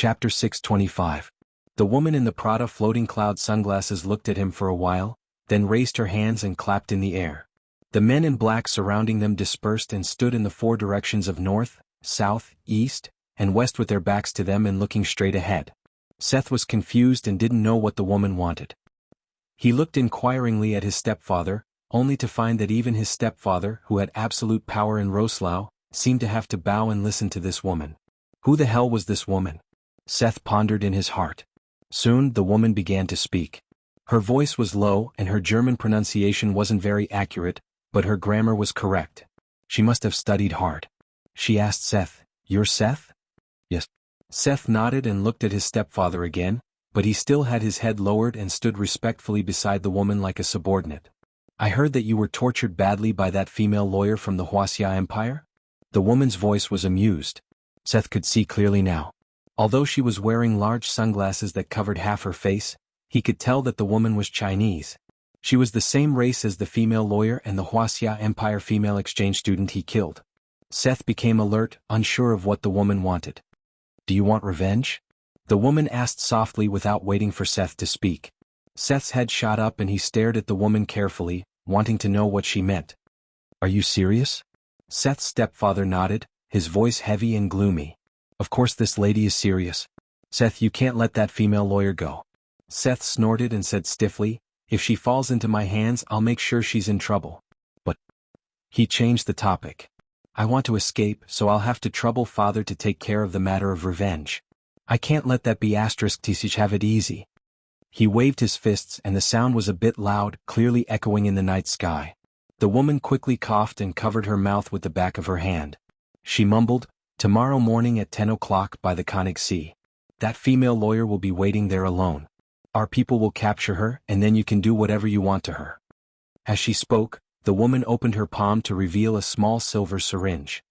Chapter 625. The woman in the Prada floating cloud sunglasses looked at him for a while, then raised her hands and clapped in the air. The men in black surrounding them dispersed and stood in the four directions of north, south, east, and west with their backs to them and looking straight ahead. Seth was confused and didn't know what the woman wanted. He looked inquiringly at his stepfather, only to find that even his stepfather, who had absolute power in Roslau, seemed to have to bow and listen to this woman. Who the hell was this woman? Seth pondered in his heart. Soon the woman began to speak. Her voice was low and her German pronunciation wasn't very accurate, but her grammar was correct. She must have studied hard. She asked Seth, "You're Seth?" "Yes." Seth nodded and looked at his stepfather again, but he still had his head lowered and stood respectfully beside the woman like a subordinate. "I heard that you were tortured badly by that female lawyer from the Wuxia Empire?" The woman's voice was amused. Seth could see clearly now. Although she was wearing large sunglasses that covered half her face, he could tell that the woman was Chinese. She was the same race as the female lawyer and the Wuxia Empire female exchange student he killed. Seth became alert, unsure of what the woman wanted. "Do you want revenge?" The woman asked softly without waiting for Seth to speak. Seth's head shot up and he stared at the woman carefully, wanting to know what she meant. "Are you serious?" Seth's stepfather nodded, his voice heavy and gloomy. "Of course this lady is serious. Seth, you can't let that female lawyer go." Seth snorted and said stiffly, "If she falls into my hands I'll make sure she's in trouble." "But—" He changed the topic. "I want to escape, so I'll have to trouble father to take care of the matter of revenge. I can't let that be *Tisich have it easy." He waved his fists and the sound was a bit loud, clearly echoing in the night sky. The woman quickly coughed and covered her mouth with the back of her hand. She mumbled, "Tomorrow morning at 10 o'clock by the Königssee. That female lawyer will be waiting there alone. Our people will capture her and then you can do whatever you want to her." As she spoke, the woman opened her palm to reveal a small silver syringe.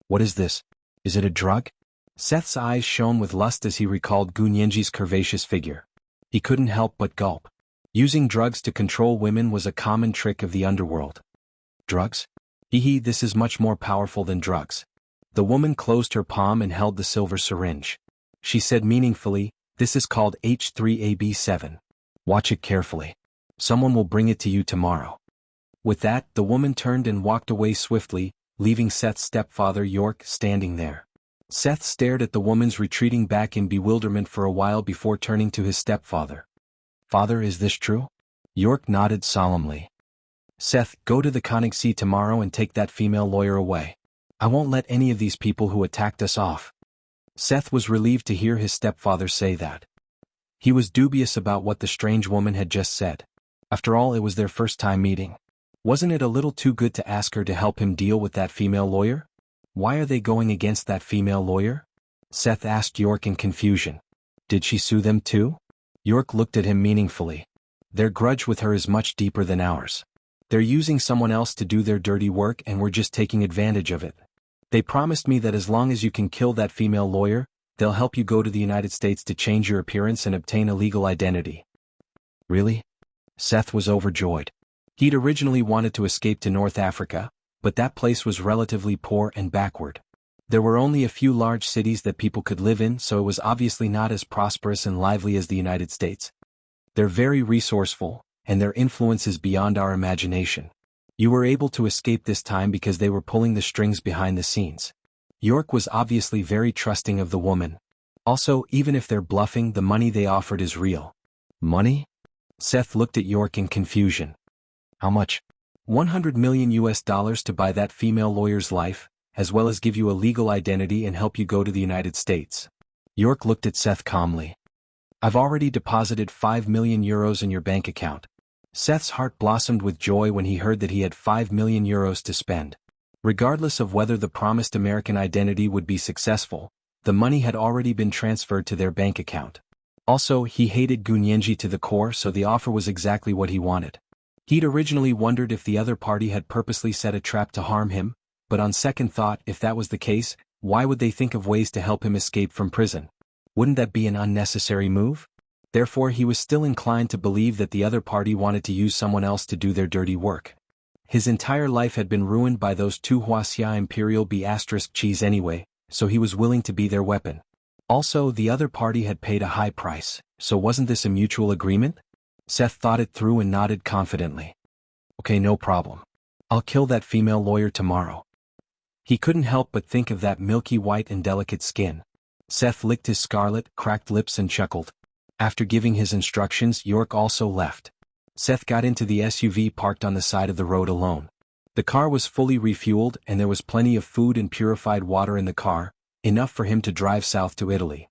"What is this? Is it a drug?" Seth's eyes shone with lust as he recalled Gunyenji's curvaceous figure. He couldn't help but gulp. Using drugs to control women was a common trick of the underworld. "Drugs? This is much more powerful than drugs." The woman closed her palm and held the silver syringe. She said meaningfully, "This is called H3AB7. Watch it carefully. Someone will bring it to you tomorrow." With that, the woman turned and walked away swiftly, leaving Seth's stepfather York standing there. Seth stared at the woman's retreating back in bewilderment for a while before turning to his stepfather. "Father, is this true?" York nodded solemnly. "Seth, go to the Königssee tomorrow and take that female lawyer away. I won't let any of these people who attacked us off." Seth was relieved to hear his stepfather say that. He was dubious about what the strange woman had just said. After all, it was their first time meeting. Wasn't it a little too good to ask her to help him deal with that female lawyer? Why are they going against that female lawyer? Seth asked York in confusion. Did she sue them too? York looked at him meaningfully. Their grudge with her is much deeper than ours. They're using someone else to do their dirty work and we're just taking advantage of it. They promised me that as long as you can kill that female lawyer, they'll help you go to the United States to change your appearance and obtain a legal identity. Really? Seth was overjoyed. He'd originally wanted to escape to North Africa, but that place was relatively poor and backward. There were only a few large cities that people could live in, so it was obviously not as prosperous and lively as the United States. They're very resourceful, and their influence is beyond our imagination. You were able to escape this time because they were pulling the strings behind the scenes. York was obviously very trusting of the woman. Also, even if they're bluffing, the money they offered is real. Money? Seth looked at York in confusion. How much? $100 million to buy that female lawyer's life, as well as give you a legal identity and help you go to the United States. York looked at Seth calmly. I've already deposited €5 million in your bank account. Seth's heart blossomed with joy when he heard that he had €5 million to spend. Regardless of whether the promised American identity would be successful, the money had already been transferred to their bank account. Also, he hated Gunyenji to the core, so the offer was exactly what he wanted. He'd originally wondered if the other party had purposely set a trap to harm him, but on second thought, if that was the case, why would they think of ways to help him escape from prison? Wouldn't that be an unnecessary move? Therefore, he was still inclined to believe that the other party wanted to use someone else to do their dirty work. His entire life had been ruined by those two Wuxia Imperial B** cheese anyway, so he was willing to be their weapon. Also, the other party had paid a high price, so wasn't this a mutual agreement? Seth thought it through and nodded confidently. Okay, no problem. I'll kill that female lawyer tomorrow. He couldn't help but think of that milky white and delicate skin. Seth licked his scarlet, cracked lips and chuckled. After giving his instructions, York also left. Seth got into the SUV parked on the side of the road alone. The car was fully refueled and there was plenty of food and purified water in the car, enough for him to drive south to Italy.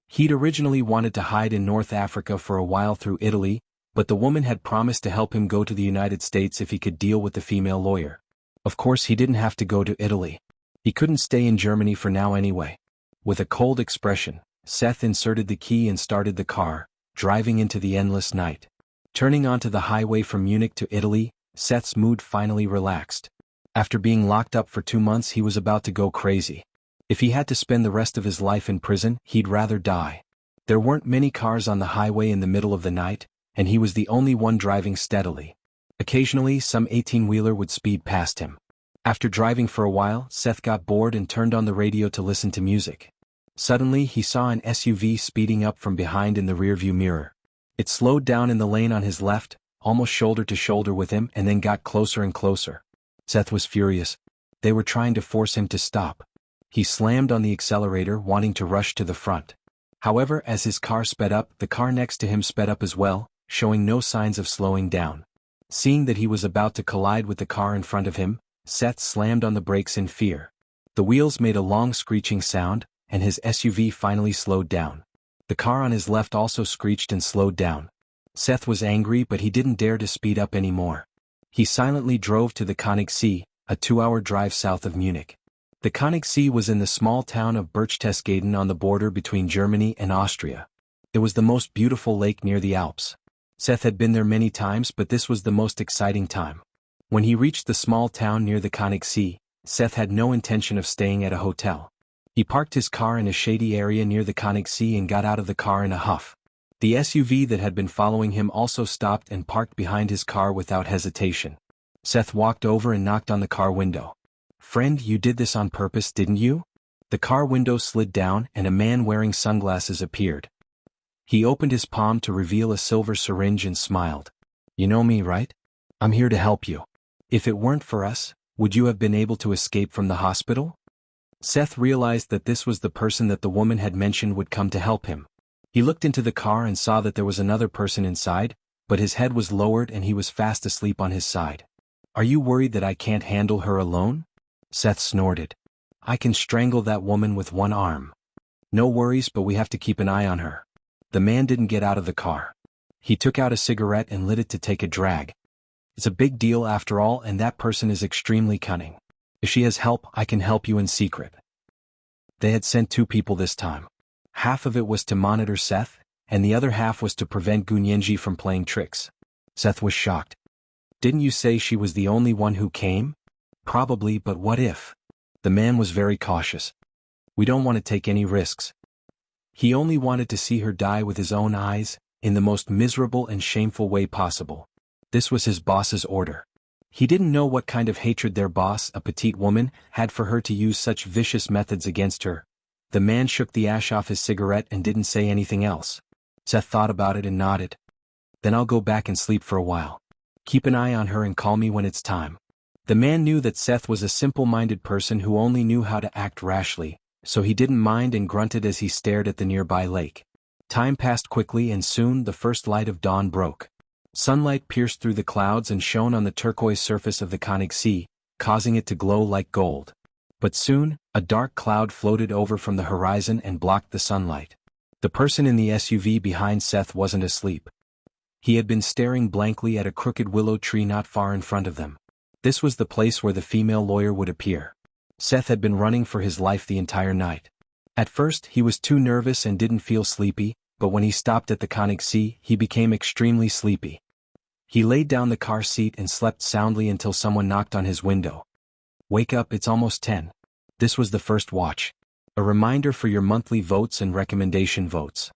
He'd originally wanted to hide in North Africa for a while through Italy, but the woman had promised to help him go to the United States if he could deal with the female lawyer. Of course, he didn't have to go to Italy. He couldn't stay in Germany for now anyway. With a cold expression, Seth inserted the key and started the car, driving into the endless night. Turning onto the highway from Munich to Italy, Seth's mood finally relaxed. After being locked up for 2 months, he was about to go crazy. If he had to spend the rest of his life in prison, he'd rather die. There weren't many cars on the highway in the middle of the night, and he was the only one driving steadily. Occasionally, some 18-wheeler would speed past him. After driving for a while, Seth got bored and turned on the radio to listen to music. Suddenly, he saw an SUV speeding up from behind in the rearview mirror. It slowed down in the lane on his left, almost shoulder to shoulder with him, and then got closer and closer. Seth was furious. They were trying to force him to stop. He slammed on the accelerator, wanting to rush to the front. However, as his car sped up, the car next to him sped up as well, showing no signs of slowing down. Seeing that he was about to collide with the car in front of him, Seth slammed on the brakes in fear. The wheels made a long screeching sound, and his SUV finally slowed down. The car on his left also screeched and slowed down. Seth was angry, but he didn't dare to speed up anymore. He silently drove to the Königssee, a 2-hour drive south of Munich. The Königssee was in the small town of Berchtesgaden on the border between Germany and Austria. It was the most beautiful lake near the Alps. Seth had been there many times, but this was the most exciting time. When he reached the small town near the Königssee, Seth had no intention of staying at a hotel. He parked his car in a shady area near the Königssee and got out of the car in a huff. The SUV that had been following him also stopped and parked behind his car without hesitation. Seth walked over and knocked on the car window. "Friend, you did this on purpose, didn't you?" The car window slid down and a man wearing sunglasses appeared. He opened his palm to reveal a silver syringe and smiled. "You know me, right? I'm here to help you. If it weren't for us, would you have been able to escape from the hospital?" Seth realized that this was the person that the woman had mentioned would come to help him. He looked into the car and saw that there was another person inside, but his head was lowered and he was fast asleep on his side. "Are you worried that I can't handle her alone?" Seth snorted. "I can strangle that woman with one arm." "No worries, but we have to keep an eye on her." The man didn't get out of the car. He took out a cigarette and lit it to take a drag. "It's a big deal after all, and that person is extremely cunning. If she has help, I can help you in secret." They had sent 2 people this time. Half of it was to monitor Seth, and the other half was to prevent Gunyenji from playing tricks. Seth was shocked. "Didn't you say she was the only one who came?" "Probably, but what if?" The man was very cautious. "We don't want to take any risks." He only wanted to see her die with his own eyes, in the most miserable and shameful way possible. This was his boss's order. He didn't know what kind of hatred their boss, a petite woman, had for her to use such vicious methods against her. The man shook the ash off his cigarette and didn't say anything else. Seth thought about it and nodded. "Then I'll go back and sleep for a while. Keep an eye on her and call me when it's time." The man knew that Seth was a simple-minded person who only knew how to act rashly, so he didn't mind and grunted as he stared at the nearby lake. Time passed quickly and soon the first light of dawn broke. Sunlight pierced through the clouds and shone on the turquoise surface of the Königssee, causing it to glow like gold. But soon, a dark cloud floated over from the horizon and blocked the sunlight. The person in the SUV behind Seth wasn't asleep. He had been staring blankly at a crooked willow tree not far in front of them. This was the place where the female lawyer would appear. Seth had been running for his life the entire night. At first, he was too nervous and didn't feel sleepy, but when he stopped at the Königssee, he became extremely sleepy. He laid down the car seat and slept soundly until someone knocked on his window. "Wake up, it's almost 10. This was the first watch. A reminder for your monthly votes and recommendation votes."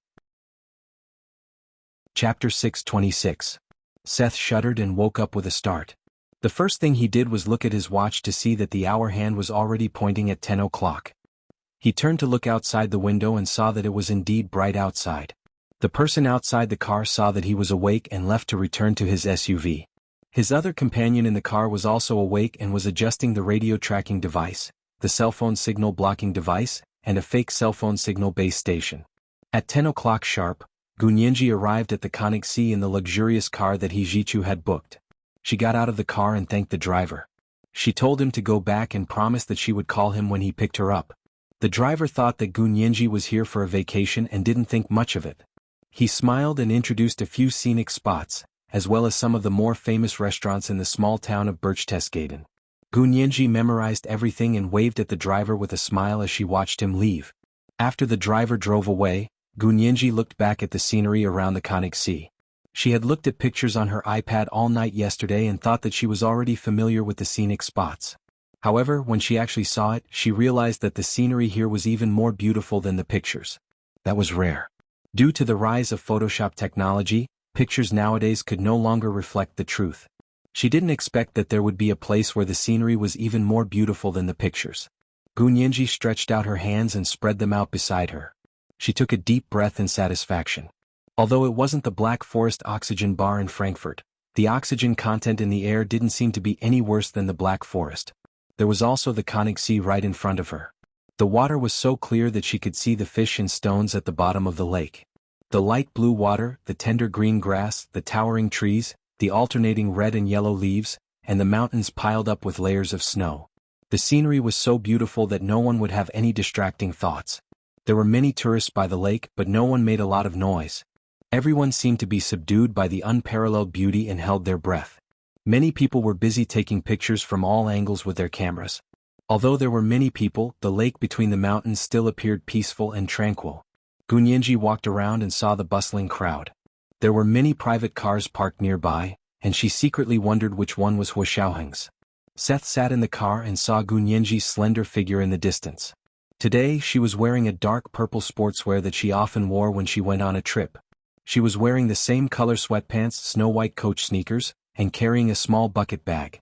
Chapter 626. Seth shuddered and woke up with a start. The first thing he did was look at his watch to see that the hour hand was already pointing at 10 o'clock. He turned to look outside the window and saw that it was indeed bright outside. The person outside the car saw that he was awake and left to return to his SUV. His other companion in the car was also awake and was adjusting the radio tracking device, the cell phone signal blocking device, and a fake cell phone signal base station. At 10 o'clock sharp, Gunyenji arrived at the Konichi in the luxurious car that Hijichu had booked. She got out of the car and thanked the driver. She told him to go back and promised that she would call him when he picked her up. The driver thought that Gunyenji was here for a vacation and didn't think much of it. He smiled and introduced a few scenic spots, as well as some of the more famous restaurants in the small town of Berchtesgaden. Gunyenji memorized everything and waved at the driver with a smile as she watched him leave. After the driver drove away, Gunyenji looked back at the scenery around the Konichi. She had looked at pictures on her iPad all night yesterday and thought that she was already familiar with the scenic spots. However, when she actually saw it, she realized that the scenery here was even more beautiful than the pictures. That was rare. Due to the rise of Photoshop technology, pictures nowadays could no longer reflect the truth. She didn't expect that there would be a place where the scenery was even more beautiful than the pictures. Gunyenji stretched out her hands and spread them out beside her. She took a deep breath in satisfaction. Although it wasn't the Black Forest oxygen bar in Frankfurt, the oxygen content in the air didn't seem to be any worse than the Black Forest. There was also the Konichi right in front of her. The water was so clear that she could see the fish and stones at the bottom of the lake. The light blue water, the tender green grass, the towering trees, the alternating red and yellow leaves, and the mountains piled up with layers of snow. The scenery was so beautiful that no one would have any distracting thoughts. There were many tourists by the lake, but no one made a lot of noise. Everyone seemed to be subdued by the unparalleled beauty and held their breath. Many people were busy taking pictures from all angles with their cameras. Although there were many people, the lake between the mountains still appeared peaceful and tranquil. Gunyenji walked around and saw the bustling crowd. There were many private cars parked nearby, and she secretly wondered which one was Hua Xiaoheng's. Seth sat in the car and saw Gunyenji's slender figure in the distance. Today she was wearing a dark purple sportswear that she often wore when she went on a trip. She was wearing the same color sweatpants, snow-white coach sneakers, and carrying a small bucket bag.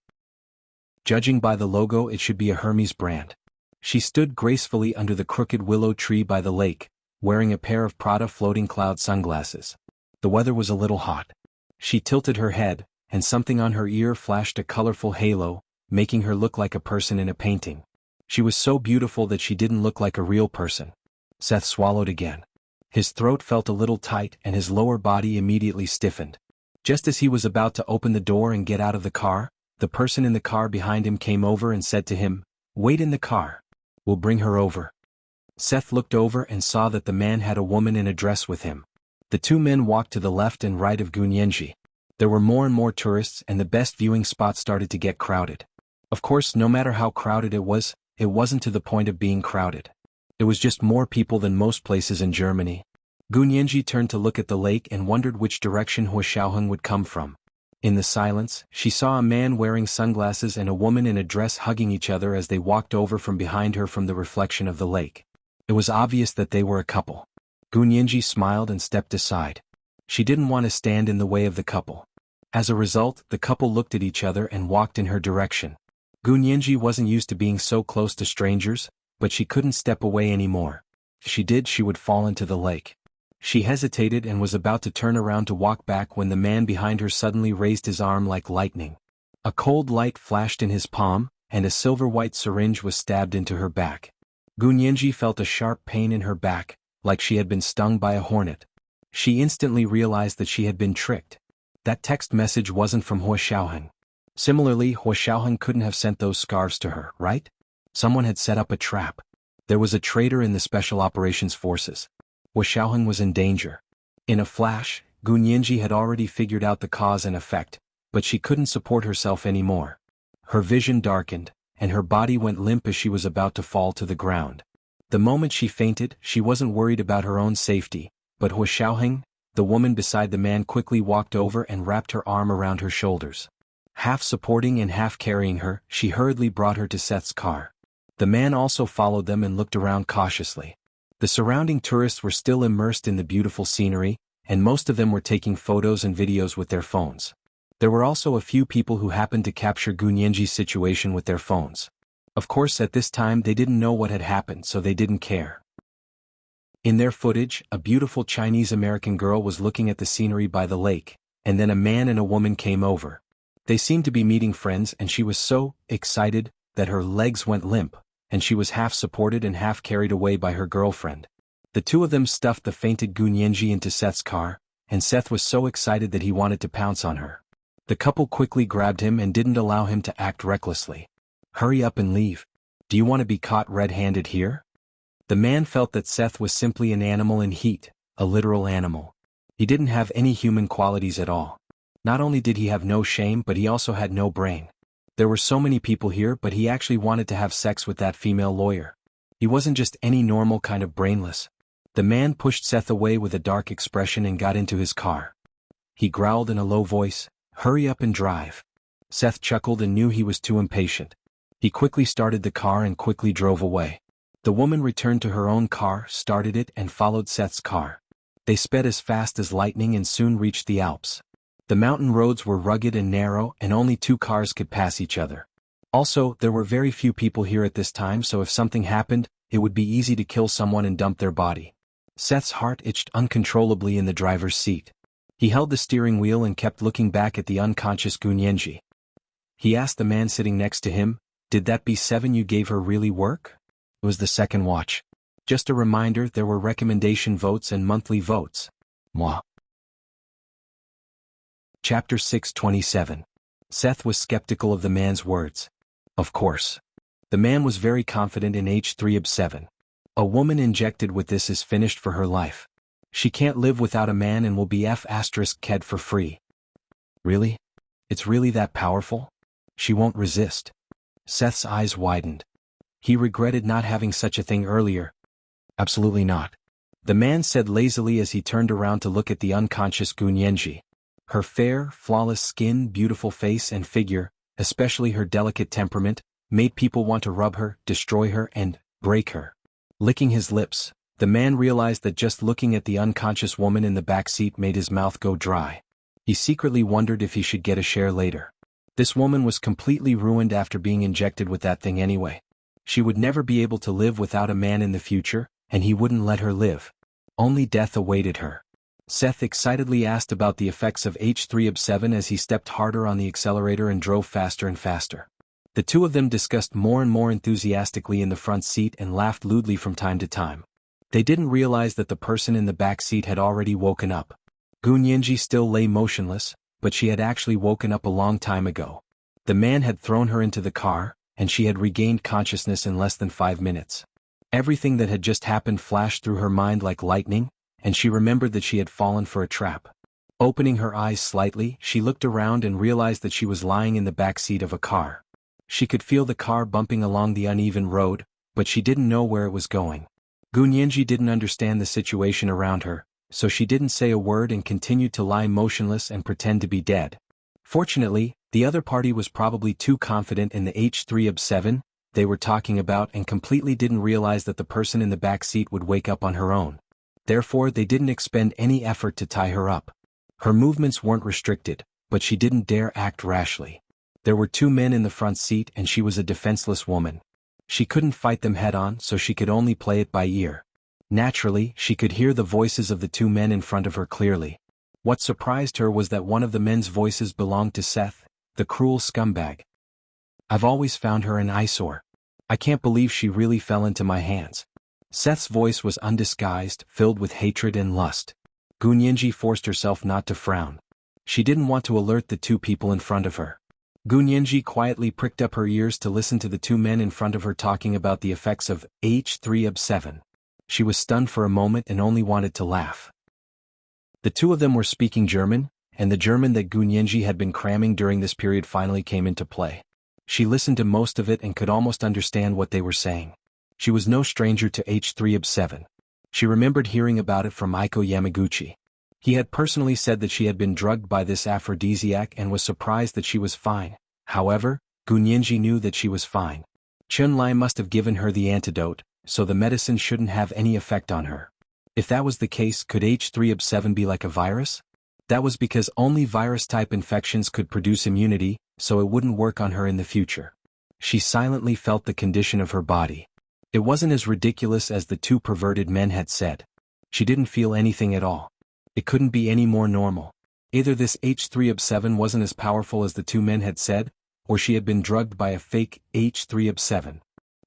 Judging by the logo, it should be a Hermes brand. She stood gracefully under the crooked willow tree by the lake, wearing a pair of Prada floating cloud sunglasses. The weather was a little hot. She tilted her head, and something on her ear flashed a colorful halo, making her look like a person in a painting. She was so beautiful that she didn't look like a real person. Seth swallowed again. His throat felt a little tight and his lower body immediately stiffened. Just as he was about to open the door and get out of the car, the person in the car behind him came over and said to him, "Wait in the car. We'll bring her over." Seth looked over and saw that the man had a woman in a dress with him. The two men walked to the left and right of Gunyenji. There were more and more tourists and the best viewing spots started to get crowded. Of course, no matter how crowded it wasn't to the point of being crowded. It was just more people than most places in Germany. Gunyenji turned to look at the lake and wondered which direction Hua Xiaoheng would come from. In the silence, she saw a man wearing sunglasses and a woman in a dress hugging each other as they walked over from behind her from the reflection of the lake. It was obvious that they were a couple. Gunyenji smiled and stepped aside. She didn't want to stand in the way of the couple. As a result, the couple looked at each other and walked in her direction. Gunyenji wasn't used to being so close to strangers, but she couldn't step away anymore. If she did, she would fall into the lake. She hesitated and was about to turn around to walk back when the man behind her suddenly raised his arm like lightning. A cold light flashed in his palm, and a silver-white syringe was stabbed into her back. Gunyenji felt a sharp pain in her back, like she had been stung by a hornet. She instantly realized that she had been tricked. That text message wasn't from Hua Xiaoheng. Similarly, Hua Xiaoheng couldn't have sent those scarves to her, right? Someone had set up a trap. There was a traitor in the Special Operations Forces. Hua Xiaoheng was in danger. In a flash, Gunyenji had already figured out the cause and effect, but she couldn't support herself anymore. Her vision darkened, and her body went limp as she was about to fall to the ground. The moment she fainted, she wasn't worried about her own safety, but Hua Xiaoheng, the woman beside the man, quickly walked over and wrapped her arm around her shoulders. Half supporting and half carrying her, she hurriedly brought her to Seth's car. The man also followed them and looked around cautiously. The surrounding tourists were still immersed in the beautiful scenery, and most of them were taking photos and videos with their phones. There were also a few people who happened to capture Gunyenji's situation with their phones. Of course at this time they didn't know what had happened so they didn't care. In their footage, a beautiful Chinese-American girl was looking at the scenery by the lake, and then a man and a woman came over. They seemed to be meeting friends and she was so excited that her legs went limp, and she was half supported and half carried away by her girlfriend. The two of them stuffed the fainted Gunyenji into Seth's car, and Seth was so excited that he wanted to pounce on her. The couple quickly grabbed him and didn't allow him to act recklessly. "Hurry up and leave. Do you want to be caught red-handed here?" The man felt that Seth was simply an animal in heat, a literal animal. He didn't have any human qualities at all. Not only did he have no shame but he also had no brain. There were so many people here but he actually wanted to have sex with that female lawyer. He wasn't just any normal kind of brainless. The man pushed Seth away with a dark expression and got into his car. He growled in a low voice, "Hurry up and drive." Seth chuckled and knew he was too impatient. He quickly started the car and quickly drove away. The woman returned to her own car, started it and followed Seth's car. They sped as fast as lightning and soon reached the Alps. The mountain roads were rugged and narrow and only two cars could pass each other. Also, there were very few people here at this time so if something happened, it would be easy to kill someone and dump their body. Seth's heart itched uncontrollably in the driver's seat. He held the steering wheel and kept looking back at the unconscious Gunyenji. He asked the man sitting next to him, "Did that B7 you gave her really work?" It was the second watch. Just a reminder, there were recommendation votes and monthly votes. Mwah. Chapter 627. Seth was skeptical of the man's words. Of course. The man was very confident in H3AB7. A woman injected with this is finished for her life. She can't live without a man and will be F***ked for free. Really? It's really that powerful? She won't resist. Seth's eyes widened. He regretted not having such a thing earlier. Absolutely not. The man said lazily as he turned around to look at the unconscious Gunyenji. Her fair, flawless skin, beautiful face and figure, especially her delicate temperament, made people want to rub her, destroy her and break her. Licking his lips, the man realized that just looking at the unconscious woman in the back seat made his mouth go dry. He secretly wondered if he should get a share later. This woman was completely ruined after being injected with that thing anyway. She would never be able to live without a man in the future, and he wouldn't let her live. Only death awaited her. Seth excitedly asked about the effects of H3AB7 as he stepped harder on the accelerator and drove faster and faster. The two of them discussed more and more enthusiastically in the front seat and laughed lewdly from time to time. They didn't realize that the person in the back seat had already woken up. Gunyenji still lay motionless, but she had actually woken up a long time ago. The man had thrown her into the car, and she had regained consciousness in less than 5 minutes. Everything that had just happened flashed through her mind like lightning, and she remembered that she had fallen for a trap. Opening her eyes slightly, she looked around and realized that she was lying in the back seat of a car. She could feel the car bumping along the uneven road, but she didn't know where it was going. Gunyenji didn't understand the situation around her, so she didn't say a word and continued to lie motionless and pretend to be dead. Fortunately, the other party was probably too confident in the H3AB7 they were talking about and completely didn't realize that the person in the back seat would wake up on her own. Therefore they didn't expend any effort to tie her up. Her movements weren't restricted, but she didn't dare act rashly. There were 2 men in the front seat and she was a defenseless woman. She couldn't fight them head-on so she could only play it by ear. Naturally, she could hear the voices of the 2 men in front of her clearly. What surprised her was that one of the men's voices belonged to Seth, the cruel scumbag. "I've always found her an eyesore. I can't believe she really fell into my hands." Seth's voice was undisguised, filled with hatred and lust. Gunyenji forced herself not to frown. She didn't want to alert the 2 people in front of her. Gunyenji quietly pricked up her ears to listen to the 2 men in front of her talking about the effects of H3AB7. She was stunned for a moment and only wanted to laugh. The 2 of them were speaking German, and the German that Gunyenji had been cramming during this period finally came into play. She listened to most of it and could almost understand what they were saying. She was no stranger to H3AB7. She remembered hearing about it from Aiko Yamaguchi. He had personally said that she had been drugged by this aphrodisiac and was surprised that she was fine. However, Gunyenji knew that she was fine. Chun-Lai must have given her the antidote, so the medicine shouldn't have any effect on her. If that was the case, could H3AB7 be like a virus? That was because only virus-type infections could produce immunity, so it wouldn't work on her in the future. She silently felt the condition of her body. It wasn't as ridiculous as the two perverted men had said. She didn't feel anything at all. It couldn't be any more normal. Either this H3OB7 wasn't as powerful as the two men had said, or she had been drugged by a fake H3OB7.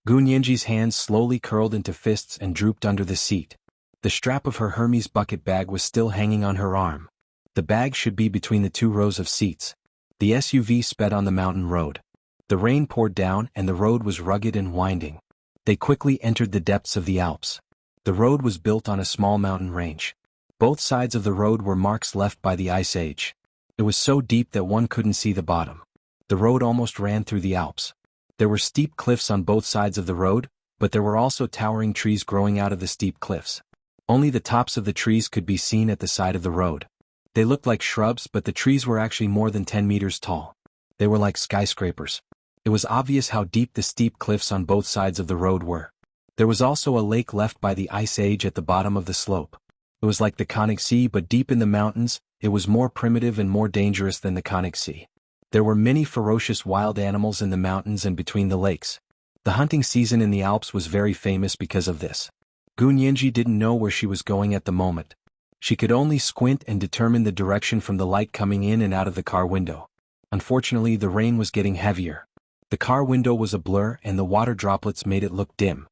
Gunyenji's hands slowly curled into fists and drooped under the seat. The strap of her Hermes bucket bag was still hanging on her arm. The bag should be between the two rows of seats. The SUV sped on the mountain road. The rain poured down and the road was rugged and winding. They quickly entered the depths of the Alps. The road was built on a small mountain range. Both sides of the road were marks left by the Ice Age. It was so deep that one couldn't see the bottom. The road almost ran through the Alps. There were steep cliffs on both sides of the road, but there were also towering trees growing out of the steep cliffs. Only the tops of the trees could be seen at the side of the road. They looked like shrubs, but the trees were actually more than 10 meters tall. They were like skyscrapers. It was obvious how deep the steep cliffs on both sides of the road were. There was also a lake left by the Ice Age at the bottom of the slope. It was like the Conic Sea, but deep in the mountains. It was more primitive and more dangerous than the Conic Sea. There were many ferocious wild animals in the mountains and between the lakes. The hunting season in the Alps was very famous because of this. Gunyenji didn't know where she was going at the moment. She could only squint and determine the direction from the light coming in and out of the car window. Unfortunately, the rain was getting heavier. The car window was a blur and the water droplets made it look dim.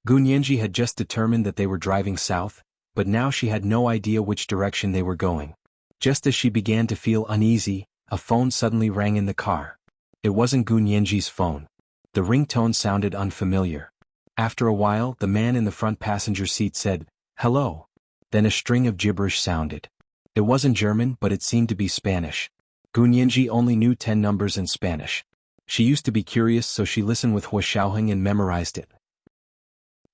Gunyenji had just determined that they were driving south, but now she had no idea which direction they were going. Just as she began to feel uneasy, a phone suddenly rang in the car. It wasn't Gunyenji's phone. The ringtone sounded unfamiliar. After a while, the man in the front passenger seat said, "Hello." Then a string of gibberish sounded. It wasn't German, but it seemed to be Spanish. Gunyenji only knew 10 numbers in Spanish. She used to be curious, so she listened with Huashaoheng and memorized it.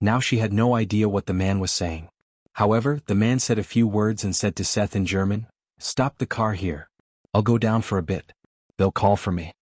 Now she had no idea what the man was saying. However, the man said a few words and said to Seth in German, "Stop the car here. I'll go down for a bit. They'll call for me."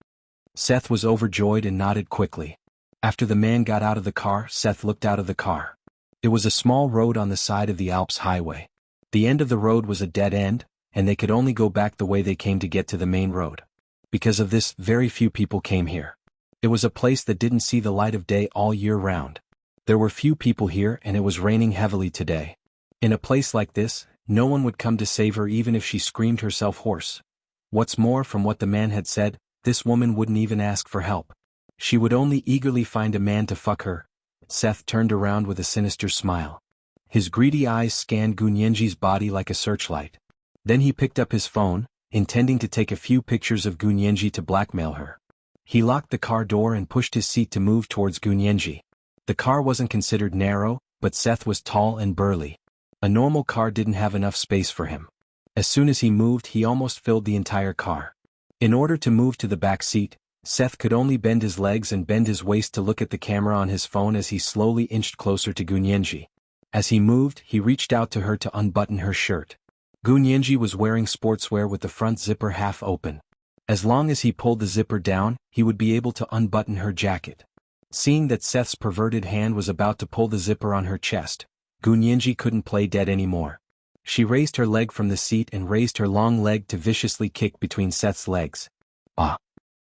Seth was overjoyed and nodded quickly. After the man got out of the car, Seth looked out of the car. It was a small road on the side of the Alps highway. The end of the road was a dead end, and they could only go back the way they came to get to the main road. Because of this, very few people came here. It was a place that didn't see the light of day all year round. There were few people here and it was raining heavily today. In a place like this, no one would come to save her even if she screamed herself hoarse. What's more, from what the man had said, this woman wouldn't even ask for help. She would only eagerly find a man to fuck her. Seth turned around with a sinister smile. His greedy eyes scanned Gunyenji's body like a searchlight. Then he picked up his phone, intending to take a few pictures of Gunyenji to blackmail her. He locked the car door and pushed his seat to move towards Gunyenji. The car wasn't considered narrow, but Seth was tall and burly. A normal car didn't have enough space for him. As soon as he moved, he almost filled the entire car. In order to move to the back seat, Seth could only bend his legs and bend his waist to look at the camera on his phone as he slowly inched closer to Gunyenji. As he moved, he reached out to her to unbutton her shirt. Gunyenji was wearing sportswear with the front zipper half open. As long as he pulled the zipper down, he would be able to unbutton her jacket. Seeing that Seth's perverted hand was about to pull the zipper on her chest, Gunyenji couldn't play dead anymore. She raised her leg from the seat and raised her long leg to viciously kick between Seth's legs. Ah!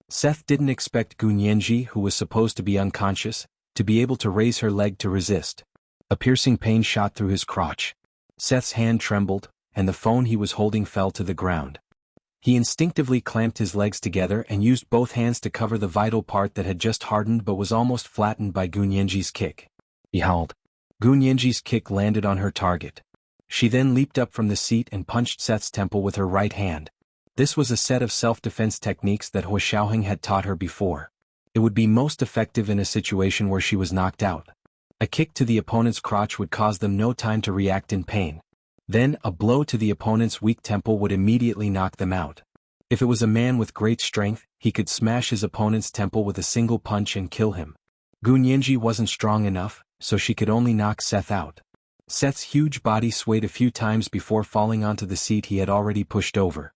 Seth didn't expect Gunyenji, who was supposed to be unconscious, to be able to raise her leg to resist. A piercing pain shot through his crotch. Seth's hand trembled, and the phone he was holding fell to the ground. He instinctively clamped his legs together and used both hands to cover the vital part that had just hardened but was almost flattened by Gunyenji's kick. He howled. Gunyenji's kick landed on her target. She then leaped up from the seat and punched Seth's temple with her right hand. This was a set of self-defense techniques that Huashaoheng had taught her before. It would be most effective in a situation where she was knocked out. A kick to the opponent's crotch would cause them no time to react in pain. Then, a blow to the opponent's weak temple would immediately knock them out. If it was a man with great strength, he could smash his opponent's temple with a single punch and kill him. Gunyenji wasn't strong enough, so she could only knock Seth out. Seth's huge body swayed a few times before falling onto the seat he had already pushed over.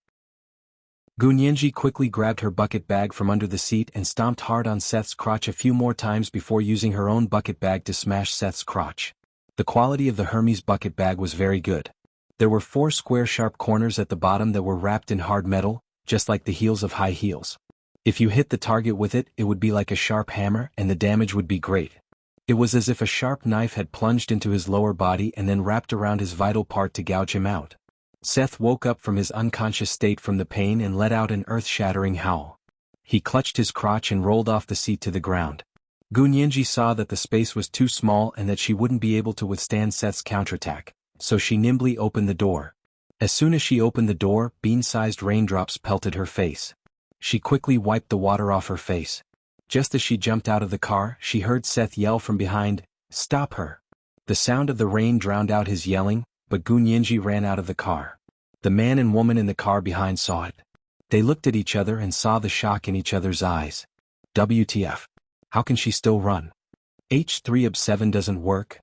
Gunyenji quickly grabbed her bucket bag from under the seat and stomped hard on Seth's crotch a few more times before using her own bucket bag to smash Seth's crotch. The quality of the Hermes bucket bag was very good. There were 4 square sharp corners at the bottom that were wrapped in hard metal, just like the heels of high heels. If you hit the target with it, it would be like a sharp hammer and the damage would be great. It was as if a sharp knife had plunged into his lower body and then wrapped around his vital part to gouge him out. Seth woke up from his unconscious state from the pain and let out an earth-shattering howl. He clutched his crotch and rolled off the seat to the ground. Gunyenji saw that the space was too small and that she wouldn't be able to withstand Seth's counterattack, so she nimbly opened the door. As soon as she opened the door, bean-sized raindrops pelted her face. She quickly wiped the water off her face. Just as she jumped out of the car, she heard Seth yell from behind, "Stop her!" The sound of the rain drowned out his yelling, but Gunyenji ran out of the car. The man and woman in the car behind saw it. They looked at each other and saw the shock in each other's eyes. WTF? How can she still run? H3ob7 doesn't work?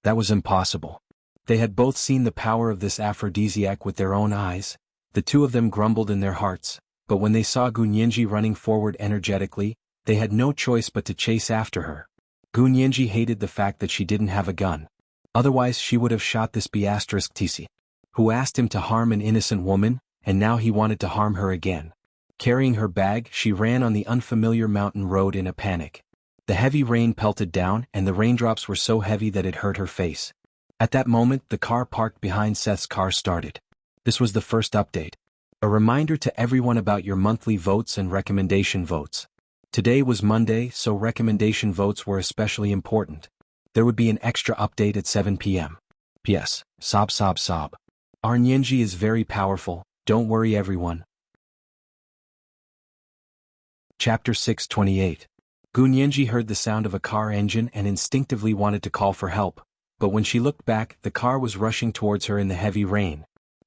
That was impossible. They had both seen the power of this aphrodisiac with their own eyes. The two of them grumbled in their hearts, but when they saw Gunyenji running forward energetically, they had no choice but to chase after her. Gunyenji hated the fact that she didn't have a gun. Otherwise she would have shot this B*TC, who asked him to harm an innocent woman, and now he wanted to harm her again. Carrying her bag, she ran on the unfamiliar mountain road in a panic. The heavy rain pelted down and the raindrops were so heavy that it hurt her face. At that moment, the car parked behind Seth's car started. This was the first update. A reminder to everyone about your monthly votes and recommendation votes. Today was Monday, so recommendation votes were especially important. There would be an extra update at 7 p.m. P.S. Sob. Our Nyenji is very powerful, don't worry everyone. Chapter 628. Gunyenji heard the sound of a car engine and instinctively wanted to call for help, but when she looked back, the car was rushing towards her in the heavy rain.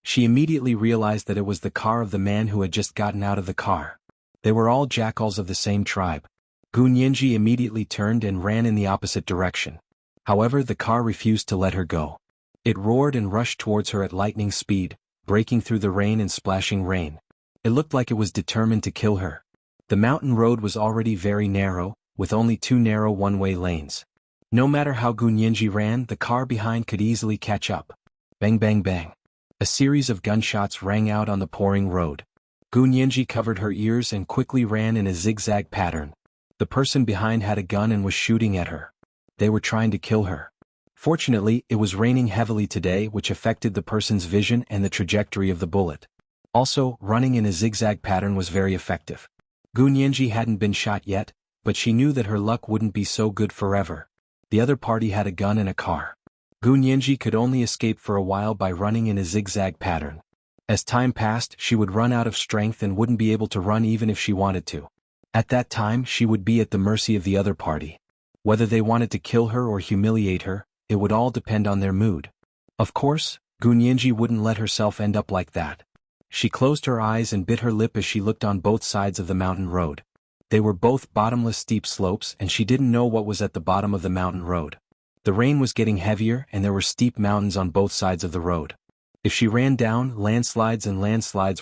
She immediately realized that it was the car of the man who had just gotten out of the car. They were all jackals of the same tribe. Gunyenji immediately turned and ran in the opposite direction. However, the car refused to let her go. It roared and rushed towards her at lightning speed, breaking through the rain and splashing rain. It looked like it was determined to kill her. The mountain road was already very narrow, with only 2 narrow one-way lanes. No matter how Gunyenji ran, the car behind could easily catch up. Bang bang bang. A series of gunshots rang out on the pouring road. Gunyenji covered her ears and quickly ran in a zigzag pattern. The person behind had a gun and was shooting at her. They were trying to kill her. Fortunately, it was raining heavily today, which affected the person's vision and the trajectory of the bullet. Also, running in a zigzag pattern was very effective. Gunyenji hadn't been shot yet, but she knew that her luck wouldn't be so good forever. The other party had a gun and a car. Gunyenji could only escape for a while by running in a zigzag pattern. As time passed, she would run out of strength and wouldn't be able to run even if she wanted to. At that time, she would be at the mercy of the other party. Whether they wanted to kill her or humiliate her, it would all depend on their mood. Of course, Gunyenji wouldn't let herself end up like that. She closed her eyes and bit her lip as she looked on both sides of the mountain road. They were both bottomless steep slopes and she didn't know what was at the bottom of the mountain road. The rain was getting heavier and there were steep mountains on both sides of the road. If she ran down, landslides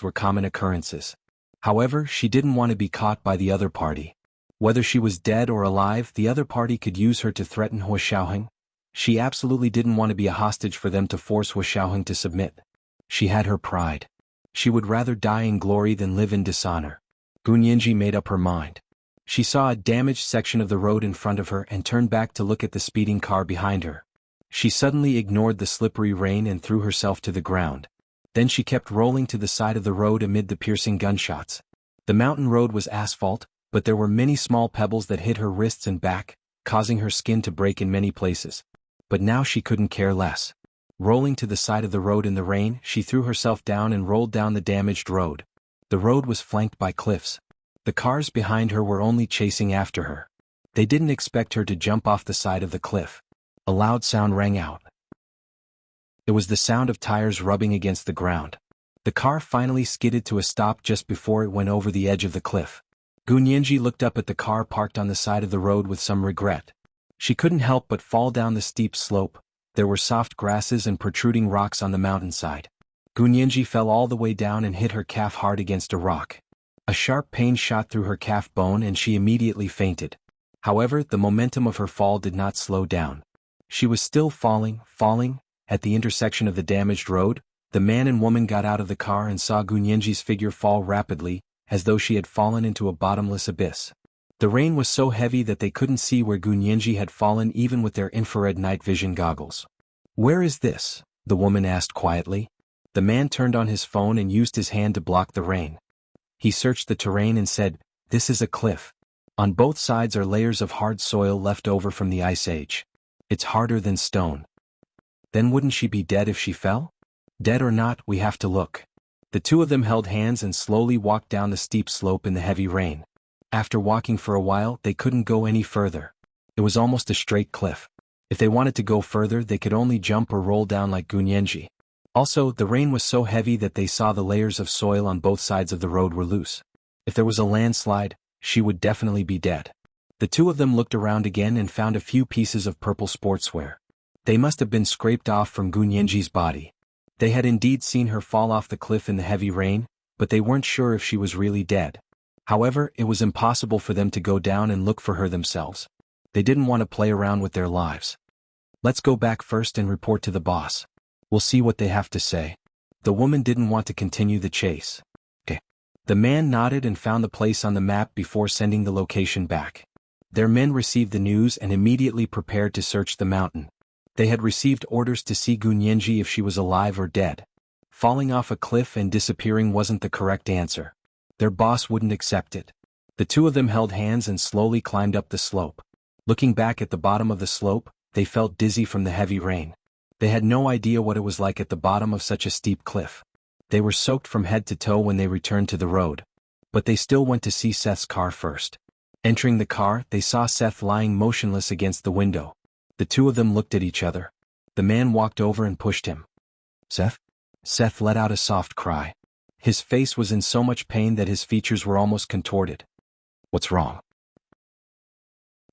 were common occurrences. However, she didn't want to be caught by the other party. Whether she was dead or alive, the other party could use her to threaten Hua Xiaoheng. She absolutely didn't want to be a hostage for them to force Hua Xiaoheng to submit. She had her pride. She would rather die in glory than live in dishonor. Gunyenji made up her mind. She saw a damaged section of the road in front of her and turned back to look at the speeding car behind her. She suddenly ignored the slippery rain and threw herself to the ground. Then she kept rolling to the side of the road amid the piercing gunshots. The mountain road was asphalt, but there were many small pebbles that hit her wrists and back, causing her skin to break in many places. But now she couldn't care less. Rolling to the side of the road in the rain, she threw herself down and rolled down the damaged road. The road was flanked by cliffs. The cars behind her were only chasing after her. They didn't expect her to jump off the side of the cliff. A loud sound rang out. It was the sound of tires rubbing against the ground. The car finally skidded to a stop just before it went over the edge of the cliff. Gunyenji looked up at the car parked on the side of the road with some regret. She couldn't help but fall down the steep slope. There were soft grasses and protruding rocks on the mountainside. Gunyenji fell all the way down and hit her calf hard against a rock. A sharp pain shot through her calf bone and she immediately fainted. However, the momentum of her fall did not slow down. She was still falling. At the intersection of the damaged road, the man and woman got out of the car and saw Gunyenji's figure fall rapidly, as though she had fallen into a bottomless abyss. The rain was so heavy that they couldn't see where Gunyenji had fallen even with their infrared night vision goggles. "Where is this?" the woman asked quietly. The man turned on his phone and used his hand to block the rain. He searched the terrain and said, "This is a cliff. On both sides are layers of hard soil left over from the Ice Age. It's harder than stone." "Then wouldn't she be dead if she fell?" "Dead or not, we have to look." The two of them held hands and slowly walked down the steep slope in the heavy rain. After walking for a while, they couldn't go any further. It was almost a straight cliff. If they wanted to go further, they could only jump or roll down like Gunyenji. Also, the rain was so heavy that they saw the layers of soil on both sides of the road were loose. If there was a landslide, she would definitely be dead. The two of them looked around again and found a few pieces of purple sportswear. They must have been scraped off from Gunyenji's body. They had indeed seen her fall off the cliff in the heavy rain, but they weren't sure if she was really dead. However, it was impossible for them to go down and look for her themselves. They didn't want to play around with their lives. "Let's go back first and report to the boss. We'll see what they have to say." The woman didn't want to continue the chase. "Okay." The man nodded and found the place on the map before sending the location back. Their men received the news and immediately prepared to search the mountain. They had received orders to see Gunyenji if she was alive or dead. Falling off a cliff and disappearing wasn't the correct answer. Their boss wouldn't accept it. The two of them held hands and slowly climbed up the slope. Looking back at the bottom of the slope, they felt dizzy from the heavy rain. They had no idea what it was like at the bottom of such a steep cliff. They were soaked from head to toe when they returned to the road. But they still went to see Seth's car first. Entering the car, they saw Seth lying motionless against the window. The two of them looked at each other. The man walked over and pushed him. "Seth?" Seth let out a soft cry. His face was in so much pain that his features were almost contorted. "What's wrong?"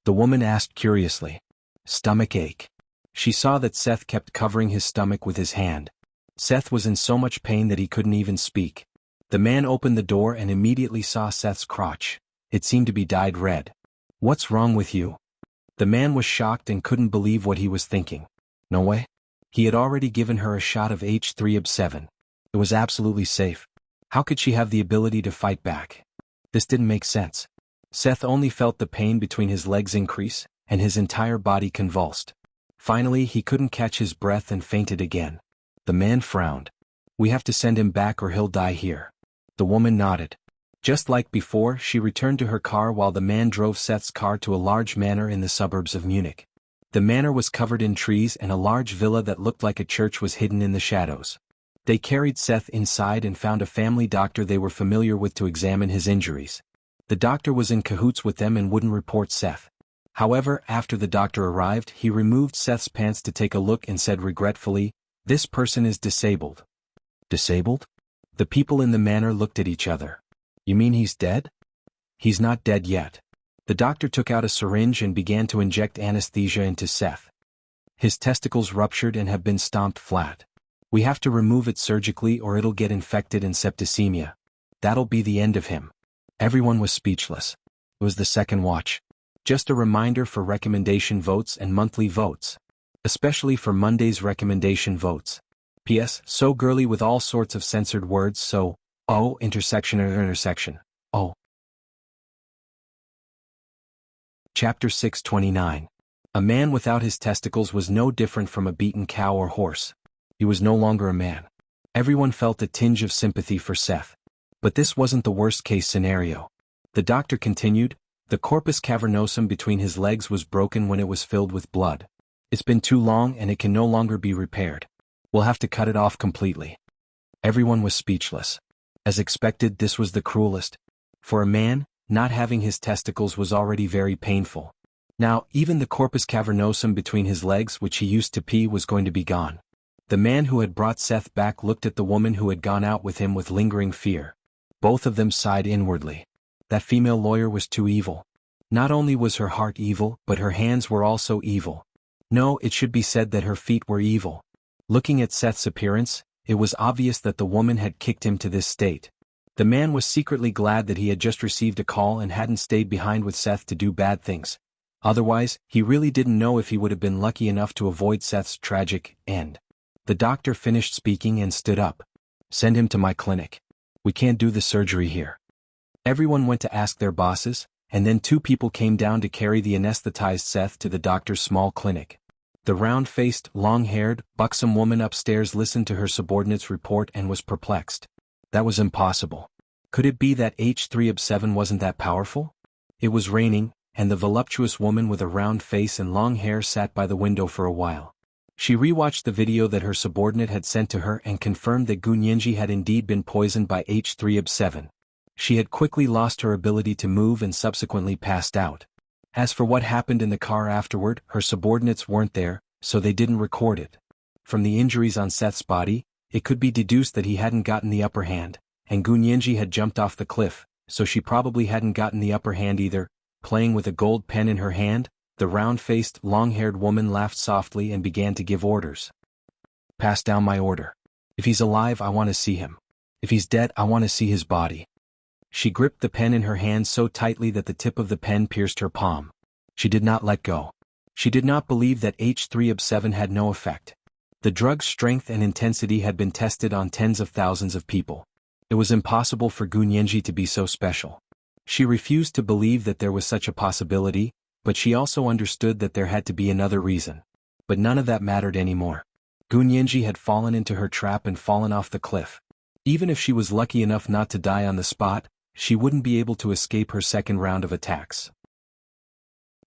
the woman asked curiously. "Stomach ache." She saw that Seth kept covering his stomach with his hand. Seth was in so much pain that he couldn't even speak. The man opened the door and immediately saw Seth's crotch. It seemed to be dyed red. "What's wrong with you?" The man was shocked and couldn't believe what he was thinking. No way. He had already given her a shot of H3OB7. It was absolutely safe. How could she have the ability to fight back? This didn't make sense. Seth only felt the pain between his legs increase, and his entire body convulsed. Finally, he couldn't catch his breath and fainted again. The man frowned. "We have to send him back or he'll die here." The woman nodded. Just like before, she returned to her car while the man drove Seth's car to a large manor in the suburbs of Munich. The manor was covered in trees and a large villa that looked like a church was hidden in the shadows. They carried Seth inside and found a family doctor they were familiar with to examine his injuries. The doctor was in cahoots with them and wouldn't report Seth. However, after the doctor arrived, he removed Seth's pants to take a look and said regretfully, "This person is disabled." "Disabled?" The people in the manor looked at each other. "You mean he's dead?" "He's not dead yet." The doctor took out a syringe and began to inject anesthesia into Seth. "His testicles ruptured and have been stomped flat. We have to remove it surgically or it'll get infected and septicemia. That'll be the end of him." Everyone was speechless. It was the second watch. Just a reminder for recommendation votes and monthly votes. Especially for Monday's recommendation votes. P.S. So girly with all sorts of censored words, so, oh, intersection or intersection, oh. Chapter 629. A man without his testicles was no different from a beaten cow or horse. He was no longer a man. Everyone felt a tinge of sympathy for Seth. But this wasn't the worst-case scenario. The doctor continued, "The corpus cavernosum between his legs was broken when it was filled with blood. It's been too long and it can no longer be repaired. We'll have to cut it off completely." Everyone was speechless. As expected, this was the cruelest. For a man, not having his testicles was already very painful. Now, even the corpus cavernosum between his legs which he used to pee was going to be gone. The man who had brought Seth back looked at the woman who had gone out with him with lingering fear. Both of them sighed inwardly. That female lawyer was too evil. Not only was her heart evil, but her hands were also evil. No, it should be said that her feet were evil. Looking at Seth's appearance, it was obvious that the woman had kicked him to this state. The man was secretly glad that he had just received a call and hadn't stayed behind with Seth to do bad things. Otherwise, he really didn't know if he would have been lucky enough to avoid Seth's tragic end. The doctor finished speaking and stood up. "Send him to my clinic. We can't do the surgery here." Everyone went to ask their bosses, and then 2 people came down to carry the anesthetized Seth to the doctor's small clinic. The round-faced, long-haired, buxom woman upstairs listened to her subordinate's report and was perplexed. That was impossible. Could it be that H3-7 wasn't that powerful? It was raining, and the voluptuous woman with a round face and long hair sat by the window for a while. She rewatched the video that her subordinate had sent to her and confirmed that Gunyenji had indeed been poisoned by H3-7. She had quickly lost her ability to move and subsequently passed out. As for what happened in the car afterward, her subordinates weren't there, so they didn't record it. From the injuries on Seth's body, it could be deduced that he hadn't gotten the upper hand, and Gunyenji had jumped off the cliff, so she probably hadn't gotten the upper hand either. Playing with a gold pen in her hand, the round-faced, long-haired woman laughed softly and began to give orders. Pass down my order. If he's alive, I want to see him. If he's dead, I want to see his body. She gripped the pen in her hand so tightly that the tip of the pen pierced her palm. She did not let go. She did not believe that H3-7 had no effect. The drug's strength and intensity had been tested on tens of thousands of people. It was impossible for Gunyenji to be so special. She refused to believe that there was such a possibility, but she also understood that there had to be another reason. But none of that mattered anymore. Gunyenji had fallen into her trap and fallen off the cliff. Even if she was lucky enough not to die on the spot, she wouldn't be able to escape her second round of attacks.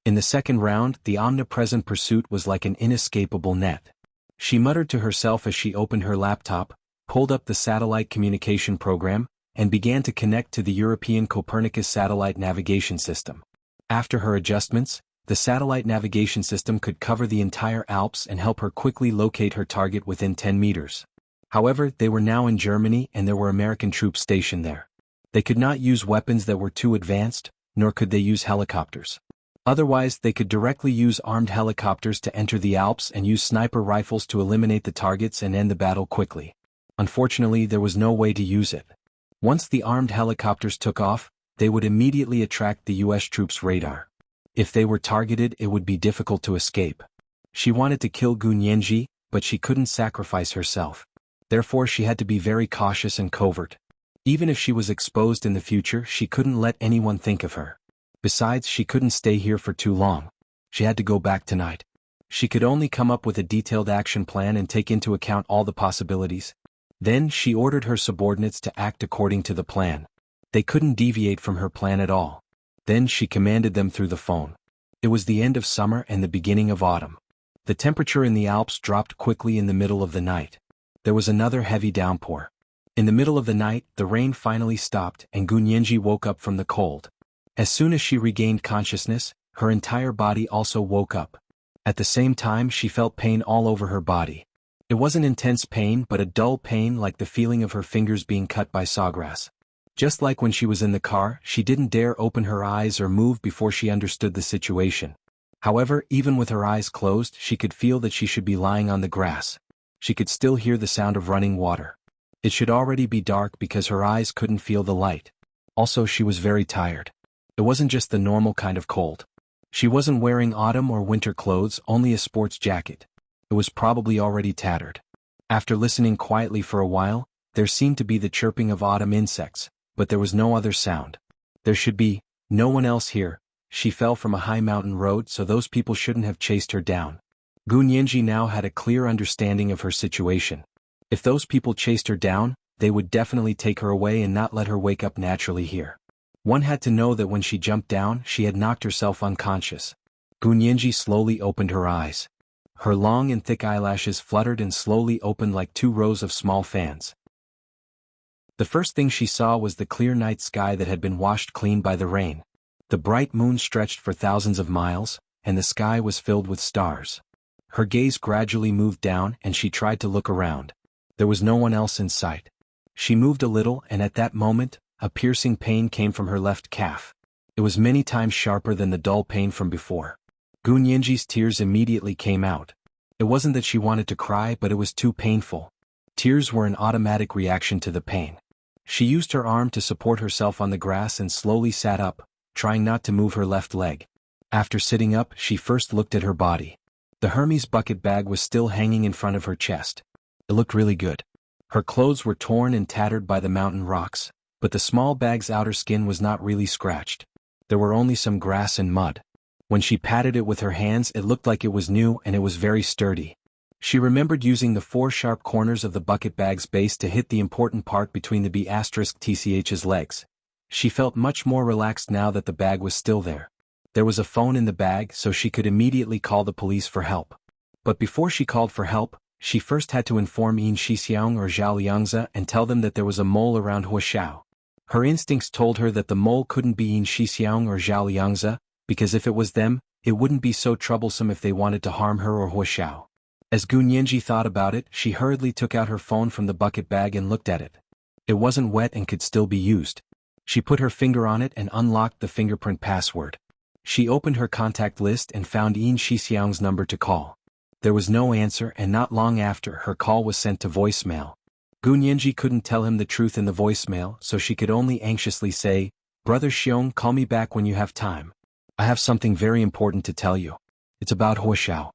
In the second round, the omnipresent pursuit was like an inescapable net. She muttered to herself as she opened her laptop, pulled up the satellite communication program, and began to connect to the European Copernicus satellite navigation system. After her adjustments, the satellite navigation system could cover the entire Alps and help her quickly locate her target within 10 meters. However, they were now in Germany and there were American troops stationed there. They could not use weapons that were too advanced, nor could they use helicopters. Otherwise, they could directly use armed helicopters to enter the Alps and use sniper rifles to eliminate the targets and end the battle quickly. Unfortunately, there was no way to use it. Once the armed helicopters took off, they would immediately attract the US troops' radar. If they were targeted, it would be difficult to escape. She wanted to kill Gunyenji, but she couldn't sacrifice herself. Therefore, she had to be very cautious and covert. Even if she was exposed in the future, she couldn't let anyone think of her. Besides, she couldn't stay here for too long. She had to go back tonight. She could only come up with a detailed action plan and take into account all the possibilities. Then she ordered her subordinates to act according to the plan. They couldn't deviate from her plan at all. Then she commanded them through the phone. It was the end of summer and the beginning of autumn. The temperature in the Alps dropped quickly in the middle of the night. There was another heavy downpour. In the middle of the night, the rain finally stopped and Gunyenji woke up from the cold. As soon as she regained consciousness, her entire body also woke up. At the same time, she felt pain all over her body. It wasn't intense pain but a dull pain like the feeling of her fingers being cut by sawgrass. Just like when she was in the car, she didn't dare open her eyes or move before she understood the situation. However, even with her eyes closed, she could feel that she should be lying on the grass. She could still hear the sound of running water. It should already be dark because her eyes couldn't feel the light. Also, she was very tired. It wasn't just the normal kind of cold. She wasn't wearing autumn or winter clothes, only a sports jacket. It was probably already tattered. After listening quietly for a while, there seemed to be the chirping of autumn insects, but there was no other sound. There should be no one else here. She fell from a high mountain road, so those people shouldn't have chased her down. Gunyenji now had a clear understanding of her situation. If those people chased her down, they would definitely take her away and not let her wake up naturally here. One had to know that when she jumped down, she had knocked herself unconscious. Gunyenji slowly opened her eyes. Her long and thick eyelashes fluttered and slowly opened like 2 rows of small fans. The first thing she saw was the clear night sky that had been washed clean by the rain. The bright moon stretched for thousands of miles, and the sky was filled with stars. Her gaze gradually moved down and she tried to look around. There was no one else in sight. She moved a little and at that moment, a piercing pain came from her left calf. It was many times sharper than the dull pain from before. Gunyenji's tears immediately came out. It wasn't that she wanted to cry, but it was too painful. Tears were an automatic reaction to the pain. She used her arm to support herself on the grass and slowly sat up, trying not to move her left leg. After sitting up, she first looked at her body. The Hermes bucket bag was still hanging in front of her chest. It looked really good. Her clothes were torn and tattered by the mountain rocks, but the small bag's outer skin was not really scratched. There were only some grass and mud. When she patted it with her hands, it looked like it was new and it was very sturdy. She remembered using the 4 sharp corners of the bucket bag's base to hit the important part between the B***'s legs. She felt much more relaxed now that the bag was still there. There was a phone in the bag, so she could immediately call the police for help. But before she called for help, she first had to inform Yin Shixiang or Zhao Liangzi and tell them that there was a mole around Wuxia. Her instincts told her that the mole couldn't be Yin Shixiang or Zhao Liangzi, because if it was them, it wouldn't be so troublesome if they wanted to harm her or Wuxia. As Gu Nianji thought about it, she hurriedly took out her phone from the bucket bag and looked at it. It wasn't wet and could still be used. She put her finger on it and unlocked the fingerprint password. She opened her contact list and found Yin Shixiang's number to call. There was no answer, and not long after, her call was sent to voicemail. Gu Nianji couldn't tell him the truth in the voicemail, so she could only anxiously say, "Brother Xiong, call me back when you have time. I have something very important to tell you. It's about Wuxia."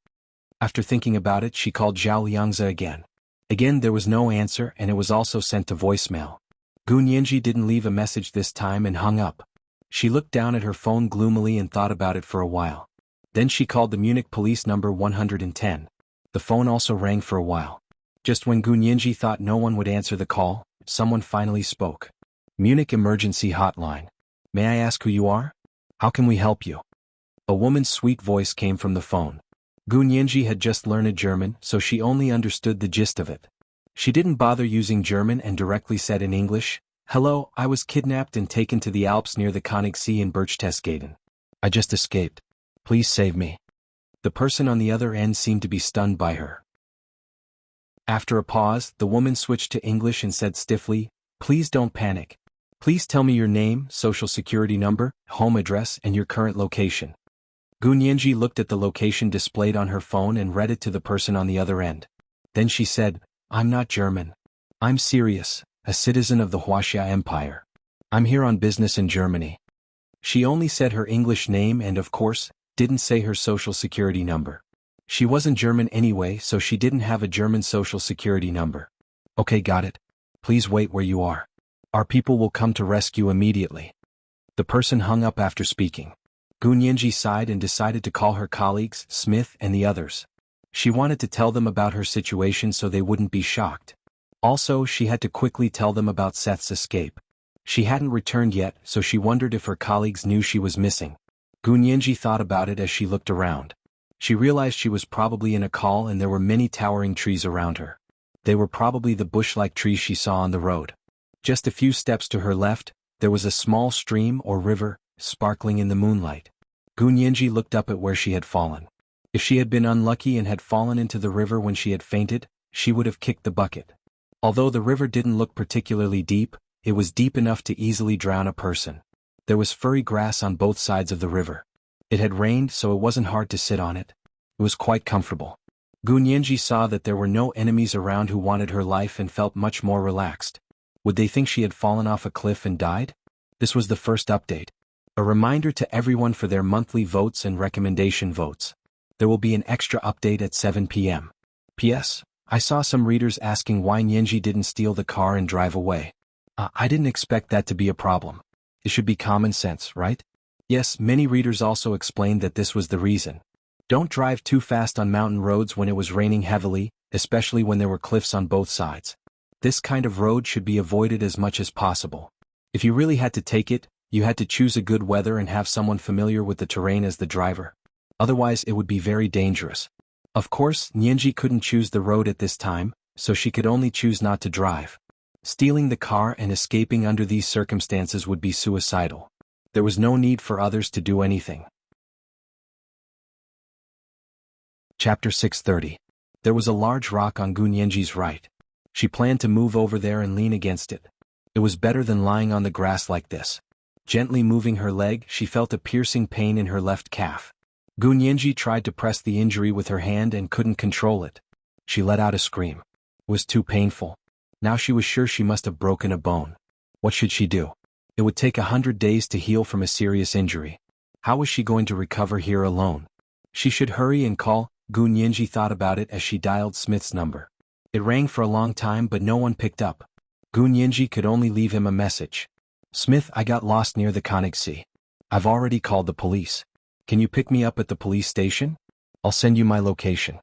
After thinking about it, she called Zhao Liangzi again. Again there was no answer, and it was also sent to voicemail. Gu Nianji didn't leave a message this time and hung up. She looked down at her phone gloomily and thought about it for a while. Then she called the Munich police number 110. The phone also rang for a while. Just when Gu Nianji thought no one would answer the call, someone finally spoke. "Munich Emergency Hotline. May I ask who you are? How can we help you?" A woman's sweet voice came from the phone. Gu Nianji had just learned German, so she only understood the gist of it. She didn't bother using German and directly said in English, "Hello, I was kidnapped and taken to the Alps near the Königssee in Berchtesgaden. I just escaped. Please save me." The person on the other end seemed to be stunned by her. After a pause, the woman switched to English and said stiffly, "Please don't panic. Please tell me your name, social security number, home address, and your current location." Gu Nianji looked at the location displayed on her phone and read it to the person on the other end. Then she said, "I'm not German. I'm serious, a citizen of the Wuxia Empire. I'm here on business in Germany." She only said her English name and, of course, didn't say her social security number. She wasn't German anyway, so she didn't have a German social security number. "Okay, got it. Please wait where you are. Our people will come to rescue immediately." The person hung up after speaking. Gu Nianji sighed and decided to call her colleagues, Smith and the others. She wanted to tell them about her situation so they wouldn't be shocked. Also, she had to quickly tell them about Seth's escape. She hadn't returned yet, so she wondered if her colleagues knew she was missing. Gu Nianji thought about it as she looked around. She realized she was probably in a call and there were many towering trees around her. They were probably the bush-like trees she saw on the road. Just a few steps to her left, there was a small stream or river, sparkling in the moonlight. Gu Nianji looked up at where she had fallen. If she had been unlucky and had fallen into the river when she had fainted, she would have kicked the bucket. Although the river didn't look particularly deep, it was deep enough to easily drown a person. There was furry grass on both sides of the river. It had rained, so it wasn't hard to sit on it. It was quite comfortable. Gu Nianji saw that there were no enemies around who wanted her life and felt much more relaxed. Would they think she had fallen off a cliff and died? This was the first update. A reminder to everyone for their monthly votes and recommendation votes. There will be an extra update at 7 p.m. P.S. I saw some readers asking why Nianji didn't steal the car and drive away. I didn't expect that to be a problem. It should be common sense, right? Yes, many readers also explained that this was the reason. Don't drive too fast on mountain roads when it was raining heavily, especially when there were cliffs on both sides. This kind of road should be avoided as much as possible. If you really had to take it, you had to choose a good weather and have someone familiar with the terrain as the driver. Otherwise it would be very dangerous. Of course, Nianji couldn't choose the road at this time, so she could only choose not to drive. Stealing the car and escaping under these circumstances would be suicidal. There was no need for others to do anything. Chapter 630. There was a large rock on Gu Nianji's right. She planned to move over there and lean against it. It was better than lying on the grass like this. Gently moving her leg, she felt a piercing pain in her left calf. Gu Nianji tried to press the injury with her hand and couldn't control it. She let out a scream. It was too painful. Now she was sure she must have broken a bone. What should she do? It would take 100 days to heal from a serious injury. How was she going to recover here alone? She should hurry and call. Gu Nianji thought about it as she dialed Smith's number. It rang for a long time but no one picked up. Gu Nianji could only leave him a message. Smith, I got lost near the Königssee. I've already called the police. Can you pick me up at the police station? I'll send you my location.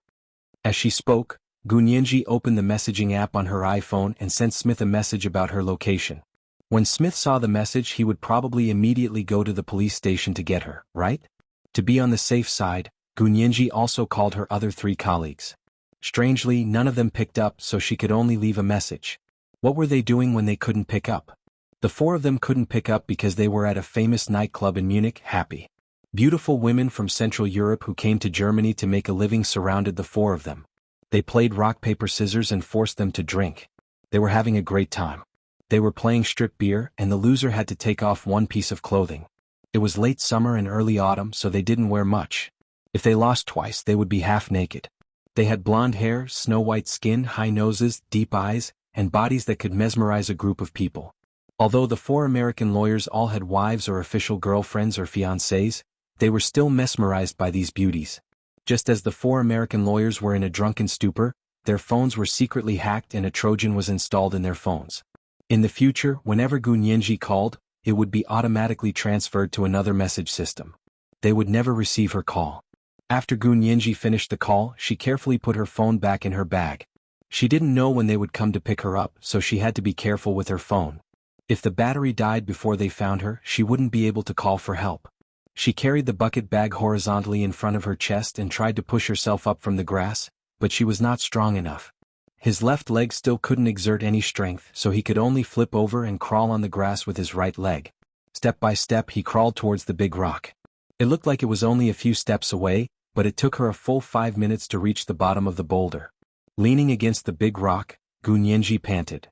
As she spoke, Gunyenji opened the messaging app on her iPhone and sent Smith a message about her location. When Smith saw the message, he would probably immediately go to the police station to get her, right? To be on the safe side, Gunyenji also called her other 3 colleagues. Strangely, none of them picked up, so she could only leave a message. What were they doing when they couldn't pick up? The 4 of them couldn't pick up because they were at a famous nightclub in Munich. Happy, beautiful women from Central Europe who came to Germany to make a living surrounded the 4 of them. They played rock, paper, scissors and forced them to drink. They were having a great time. They were playing strip beer, and the loser had to take off one piece of clothing. It was late summer and early autumn, so they didn't wear much. If they lost twice, they would be half naked. They had blonde hair, snow-white skin, high noses, deep eyes, and bodies that could mesmerize a group of people. Although the 4 American lawyers all had wives or official girlfriends or fiancées, they were still mesmerized by these beauties. Just as the 4 American lawyers were in a drunken stupor, their phones were secretly hacked and a Trojan was installed in their phones. In the future, whenever Gunyenji called, it would be automatically transferred to another message system. They would never receive her call. After Gunyenji finished the call, she carefully put her phone back in her bag. She didn't know when they would come to pick her up, so she had to be careful with her phone. If the battery died before they found her, she wouldn't be able to call for help. She carried the bucket bag horizontally in front of her chest and tried to push herself up from the grass, but she was not strong enough. His left leg still couldn't exert any strength, so he could only flip over and crawl on the grass with his right leg. Step by step he crawled towards the big rock. It looked like it was only a few steps away, but it took her a full 5 minutes to reach the bottom of the boulder. Leaning against the big rock, Gunyenji panted.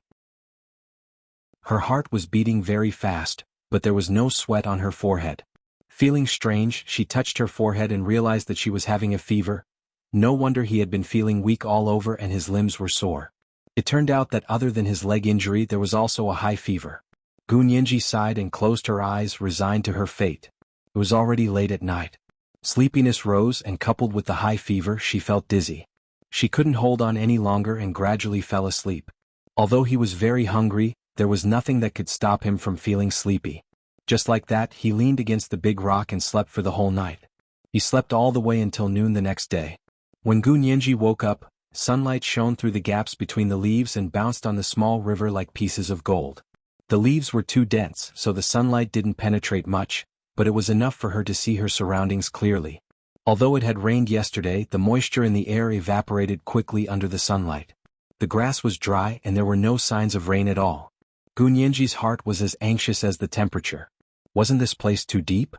Her heart was beating very fast, but there was no sweat on her forehead. Feeling strange, she touched her forehead and realized that she was having a fever. No wonder he had been feeling weak all over and his limbs were sore. It turned out that other than his leg injury there was also a high fever. Gunyenji sighed and closed her eyes, resigned to her fate. It was already late at night. Sleepiness rose, and coupled with the high fever she felt dizzy. She couldn't hold on any longer and gradually fell asleep. Although he was very hungry, there was nothing that could stop him from feeling sleepy. Just like that, he leaned against the big rock and slept for the whole night. He slept all the way until noon the next day. When Gunyenji woke up, sunlight shone through the gaps between the leaves and bounced on the small river like pieces of gold. The leaves were too dense, so the sunlight didn't penetrate much, but it was enough for her to see her surroundings clearly. Although it had rained yesterday, the moisture in the air evaporated quickly under the sunlight. The grass was dry and there were no signs of rain at all. Gunyenji's heart was as anxious as the temperature. Wasn't this place too deep?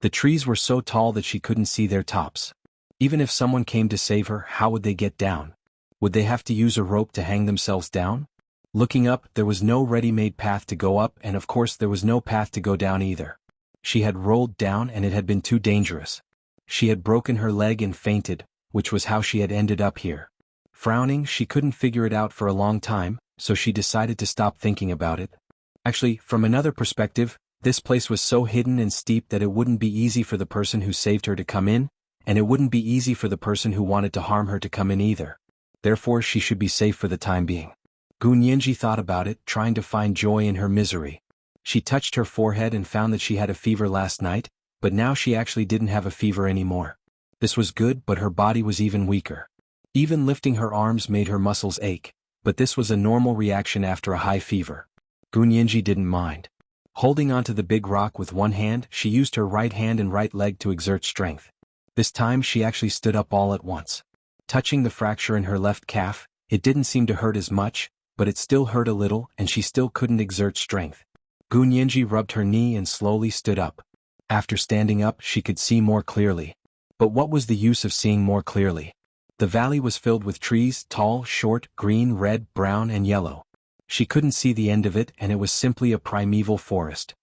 The trees were so tall that she couldn't see their tops. Even if someone came to save her, how would they get down? Would they have to use a rope to hang themselves down? Looking up, there was no ready-made path to go up, and of course there was no path to go down either. She had rolled down and it had been too dangerous. She had broken her leg and fainted, which was how she had ended up here. Frowning, she couldn't figure it out for a long time, so she decided to stop thinking about it. Actually, from another perspective, this place was so hidden and steep that it wouldn't be easy for the person who saved her to come in, and it wouldn't be easy for the person who wanted to harm her to come in either. Therefore she should be safe for the time being. Gunyenji thought about it, trying to find joy in her misery. She touched her forehead and found that she had a fever last night, but now she actually didn't have a fever anymore. This was good, but her body was even weaker. Even lifting her arms made her muscles ache, but this was a normal reaction after a high fever. Gunyenji didn't mind. Holding onto the big rock with one hand, she used her right hand and right leg to exert strength. This time she actually stood up all at once. Touching the fracture in her left calf, it didn't seem to hurt as much, but it still hurt a little and she still couldn't exert strength. Gunyenji rubbed her knee and slowly stood up. After standing up, she could see more clearly. But what was the use of seeing more clearly? The valley was filled with trees, tall, short, green, red, brown, and yellow. She couldn't see the end of it, and it was simply a primeval forest.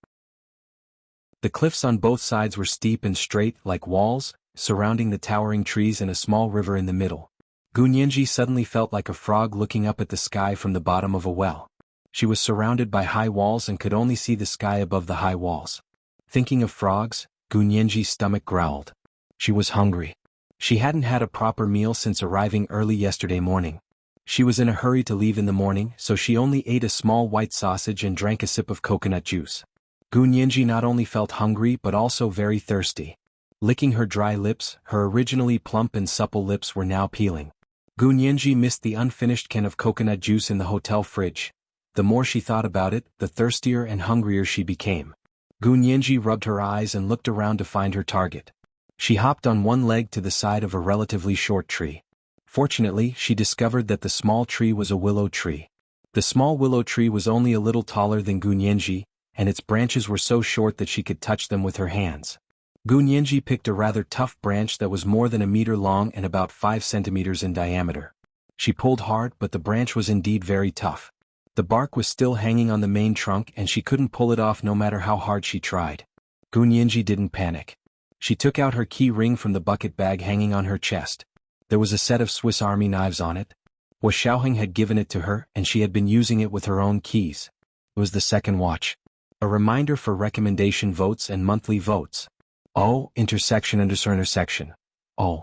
The cliffs on both sides were steep and straight, like walls, surrounding the towering trees and a small river in the middle. Gunyenji suddenly felt like a frog looking up at the sky from the bottom of a well. She was surrounded by high walls and could only see the sky above the high walls. Thinking of frogs, Gunyenji's stomach growled. She was hungry. She hadn't had a proper meal since arriving early yesterday morning. She was in a hurry to leave in the morning, so she only ate a small white sausage and drank a sip of coconut juice. Gu Nianji not only felt hungry but also very thirsty. Licking her dry lips, her originally plump and supple lips were now peeling. Gu Nianji missed the unfinished can of coconut juice in the hotel fridge. The more she thought about it, the thirstier and hungrier she became. Gu Nianji rubbed her eyes and looked around to find her target. She hopped on one leg to the side of a relatively short tree. Fortunately, she discovered that the small tree was a willow tree. The small willow tree was only a little taller than Gu Nianji, and its branches were so short that she could touch them with her hands. Gu Nianji picked a rather tough branch that was more than a meter long and about 5 centimeters in diameter. She pulled hard, but the branch was indeed very tough. The bark was still hanging on the main trunk and she couldn't pull it off no matter how hard she tried. Gu Nianji didn't panic. She took out her key ring from the bucket bag hanging on her chest. There was a set of Swiss Army knives on it. Wuxia had given it to her and she had been using it with her own keys. It was the second watch. A reminder for recommendation votes and monthly votes. Oh, intersection. Oh.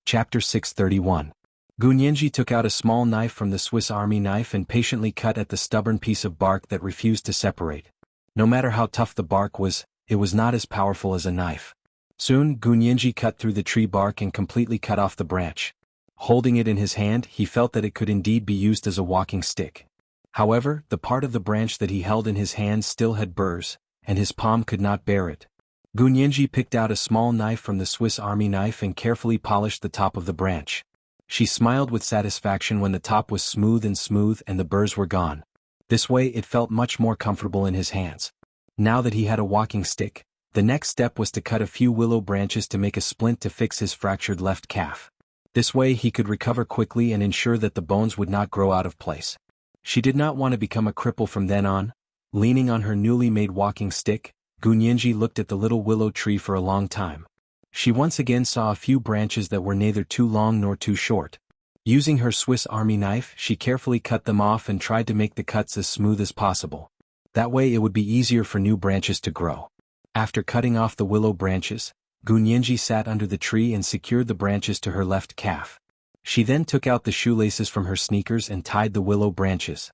Chapter 631. Gu Nianji took out a small knife from the Swiss Army knife and patiently cut at the stubborn piece of bark that refused to separate. No matter how tough the bark was, it was not as powerful as a knife. Soon, Gu Nianji cut through the tree bark and completely cut off the branch. Holding it in his hand, he felt that it could indeed be used as a walking stick. However, the part of the branch that he held in his hand still had burrs, and his palm could not bear it. Gu Nianji picked out a small knife from the Swiss Army knife and carefully polished the top of the branch. She smiled with satisfaction when the top was smooth and the burrs were gone. This way it felt much more comfortable in his hands. Now that he had a walking stick, the next step was to cut a few willow branches to make a splint to fix his fractured left calf. This way he could recover quickly and ensure that the bones would not grow out of place. She did not want to become a cripple from then on. Leaning on her newly made walking stick, Gu Nianji looked at the little willow tree for a long time. She once again saw a few branches that were neither too long nor too short. Using her Swiss Army knife, she carefully cut them off and tried to make the cuts as smooth as possible. That way it would be easier for new branches to grow. After cutting off the willow branches, Gu Nianji sat under the tree and secured the branches to her left calf. She then took out the shoelaces from her sneakers and tied the willow branches.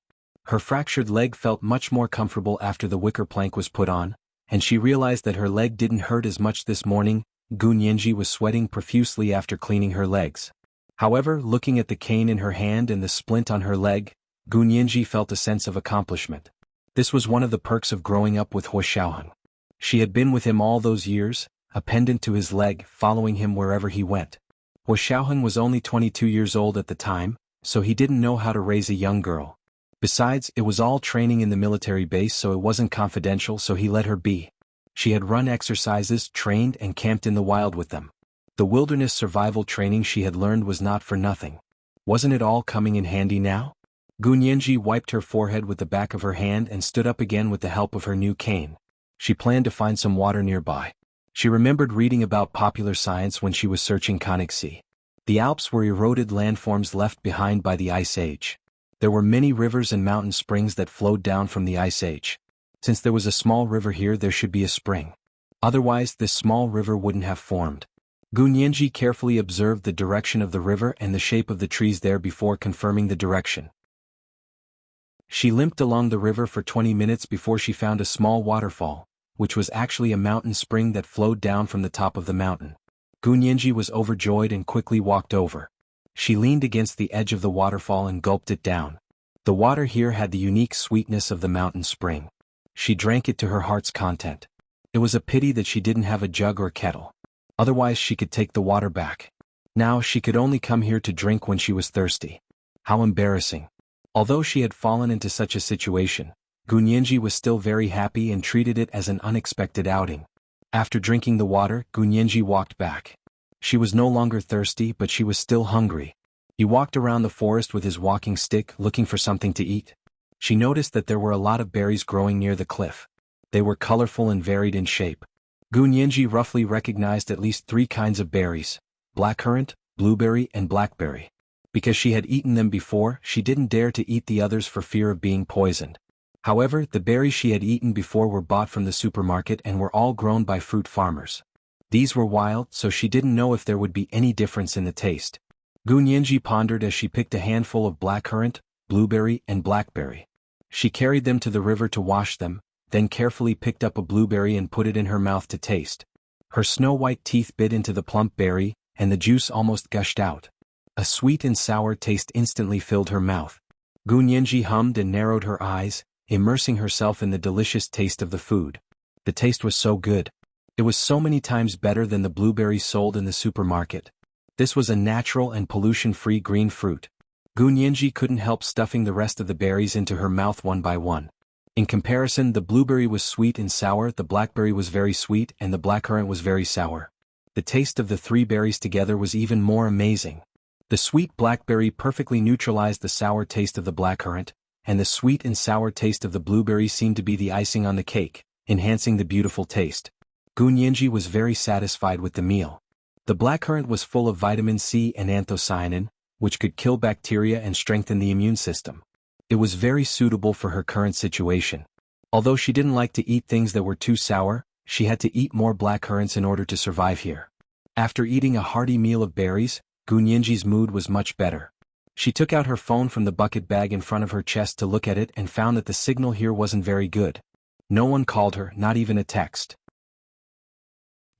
Her fractured leg felt much more comfortable after the wicker plank was put on, and she realized that her leg didn't hurt as much this morning. Gu Nianji was sweating profusely after cleaning her legs. However, looking at the cane in her hand and the splint on her leg, Gu Nianji felt a sense of accomplishment. This was one of the perks of growing up with Wuxia. She had been with him all those years, a pendant to his leg, following him wherever he went. Wuxia was only 22 years old at the time, so he didn't know how to raise a young girl. Besides, it was all training in the military base, so it wasn't confidential, so he let her be. She had run exercises, trained and camped in the wild with them. The wilderness survival training she had learned was not for nothing. Wasn't it all coming in handy now? Gu Nianji wiped her forehead with the back of her hand and stood up again with the help of her new cane. She planned to find some water nearby. She remembered reading about popular science when she was searching Königssee. The Alps were eroded landforms left behind by the Ice Age. There were many rivers and mountain springs that flowed down from the Ice Age. Since there was a small river here, there should be a spring. Otherwise, this small river wouldn't have formed. Gu Nianji carefully observed the direction of the river and the shape of the trees there before confirming the direction. She limped along the river for 20 minutes before she found a small waterfall, which was actually a mountain spring that flowed down from the top of the mountain. Gu Nianji was overjoyed and quickly walked over. She leaned against the edge of the waterfall and gulped it down. The water here had the unique sweetness of the mountain spring. She drank it to her heart's content. It was a pity that she didn't have a jug or kettle. Otherwise she could take the water back. Now she could only come here to drink when she was thirsty. How embarrassing. Although she had fallen into such a situation, Gu Nianji was still very happy and treated it as an unexpected outing. After drinking the water, Gu Nianji walked back. She was no longer thirsty, but she was still hungry. He walked around the forest with his walking stick looking for something to eat. She noticed that there were a lot of berries growing near the cliff. They were colorful and varied in shape. Gu Nianji roughly recognized at least 3 kinds of berries: blackcurrant, blueberry and blackberry. Because she had eaten them before, she didn't dare to eat the others for fear of being poisoned. However, the berries she had eaten before were bought from the supermarket and were all grown by fruit farmers. These were wild, so she didn't know if there would be any difference in the taste. Gu Nianji pondered as she picked a handful of blackcurrant, blueberry and blackberry. She carried them to the river to wash them, then carefully picked up a blueberry and put it in her mouth to taste. Her snow-white teeth bit into the plump berry, and the juice almost gushed out. A sweet and sour taste instantly filled her mouth. Gu Nianji hummed and narrowed her eyes, immersing herself in the delicious taste of the food. The taste was so good. It was so many times better than the blueberries sold in the supermarket. This was a natural and pollution-free green fruit. Gu Nianji couldn't help stuffing the rest of the berries into her mouth one by one. In comparison, the blueberry was sweet and sour, the blackberry was very sweet, and the blackcurrant was very sour. The taste of the three berries together was even more amazing. The sweet blackberry perfectly neutralized the sour taste of the blackcurrant, and the sweet and sour taste of the blueberry seemed to be the icing on the cake, enhancing the beautiful taste. Gu Nianji was very satisfied with the meal. The blackcurrant was full of vitamin C and anthocyanin, which could kill bacteria and strengthen the immune system. It was very suitable for her current situation. Although she didn't like to eat things that were too sour, she had to eat more blackcurrants in order to survive here. After eating a hearty meal of berries, Gu Nianji's mood was much better. She took out her phone from the bucket bag in front of her chest to look at it and found that the signal here wasn't very good. No one called her, not even a text.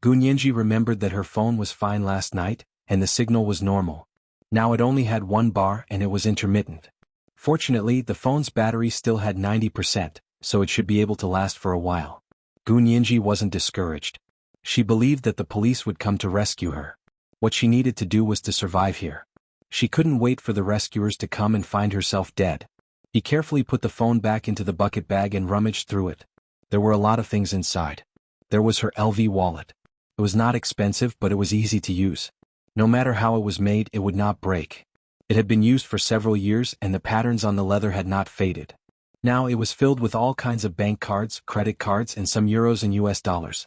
Gu Nianji remembered that her phone was fine last night, and the signal was normal. Now it only had one bar and it was intermittent. Fortunately, the phone's battery still had 90%, so it should be able to last for a while. Gu Nianji wasn't discouraged. She believed that the police would come to rescue her. What she needed to do was to survive here. She couldn't wait for the rescuers to come and find herself dead. He carefully put the phone back into the bucket bag and rummaged through it. There were a lot of things inside. There was her LV wallet. It was not expensive, but it was easy to use. No matter how it was made, it would not break. It had been used for several years and the patterns on the leather had not faded. Now it was filled with all kinds of bank cards, credit cards, and some euros and US dollars.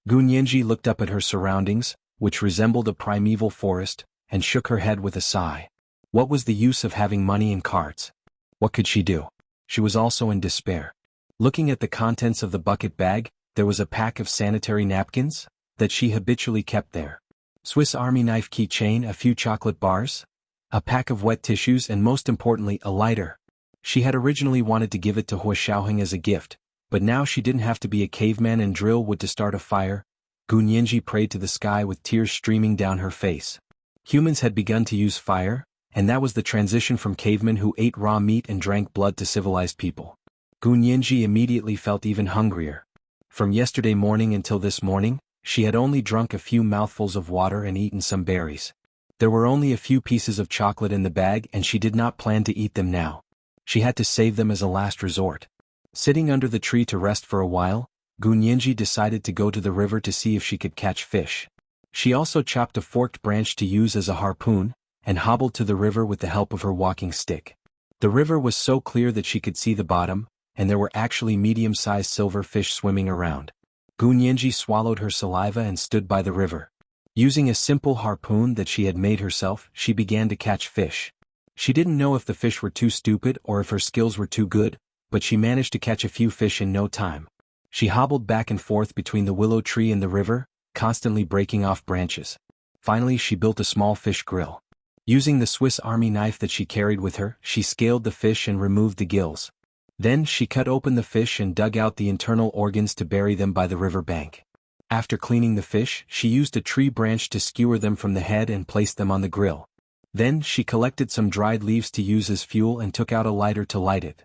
Gu Nianji looked up at her surroundings, which resembled a primeval forest, and shook her head with a sigh. What was the use of having money and cards? What could she do? She was also in despair. Looking at the contents of the bucket bag, there was a pack of sanitary napkins that she habitually kept there. Swiss Army knife keychain, a few chocolate bars, a pack of wet tissues, and most importantly, a lighter. She had originally wanted to give it to Hua Xiaoheng as a gift, but now she didn't have to be a caveman and drill wood to start a fire. Gu Nianji prayed to the sky with tears streaming down her face. Humans had begun to use fire, and that was the transition from cavemen who ate raw meat and drank blood to civilized people. Gu Nianji immediately felt even hungrier. From yesterday morning until this morning, she had only drunk a few mouthfuls of water and eaten some berries. There were only a few pieces of chocolate in the bag and she did not plan to eat them now. She had to save them as a last resort. Sitting under the tree to rest for a while, Gu Nianji decided to go to the river to see if she could catch fish. She also chopped a forked branch to use as a harpoon, and hobbled to the river with the help of her walking stick. The river was so clear that she could see the bottom, and there were actually medium-sized silver fish swimming around. Gu Nianji swallowed her saliva and stood by the river. Using a simple harpoon that she had made herself, she began to catch fish. She didn't know if the fish were too stupid or if her skills were too good, but she managed to catch a few fish in no time. She hobbled back and forth between the willow tree and the river, constantly breaking off branches. Finally, she built a small fish grill. Using the Swiss Army knife that she carried with her, she scaled the fish and removed the gills. Then she cut open the fish and dug out the internal organs to bury them by the river bank. After cleaning the fish, she used a tree branch to skewer them from the head and placed them on the grill. Then she collected some dried leaves to use as fuel and took out a lighter to light it.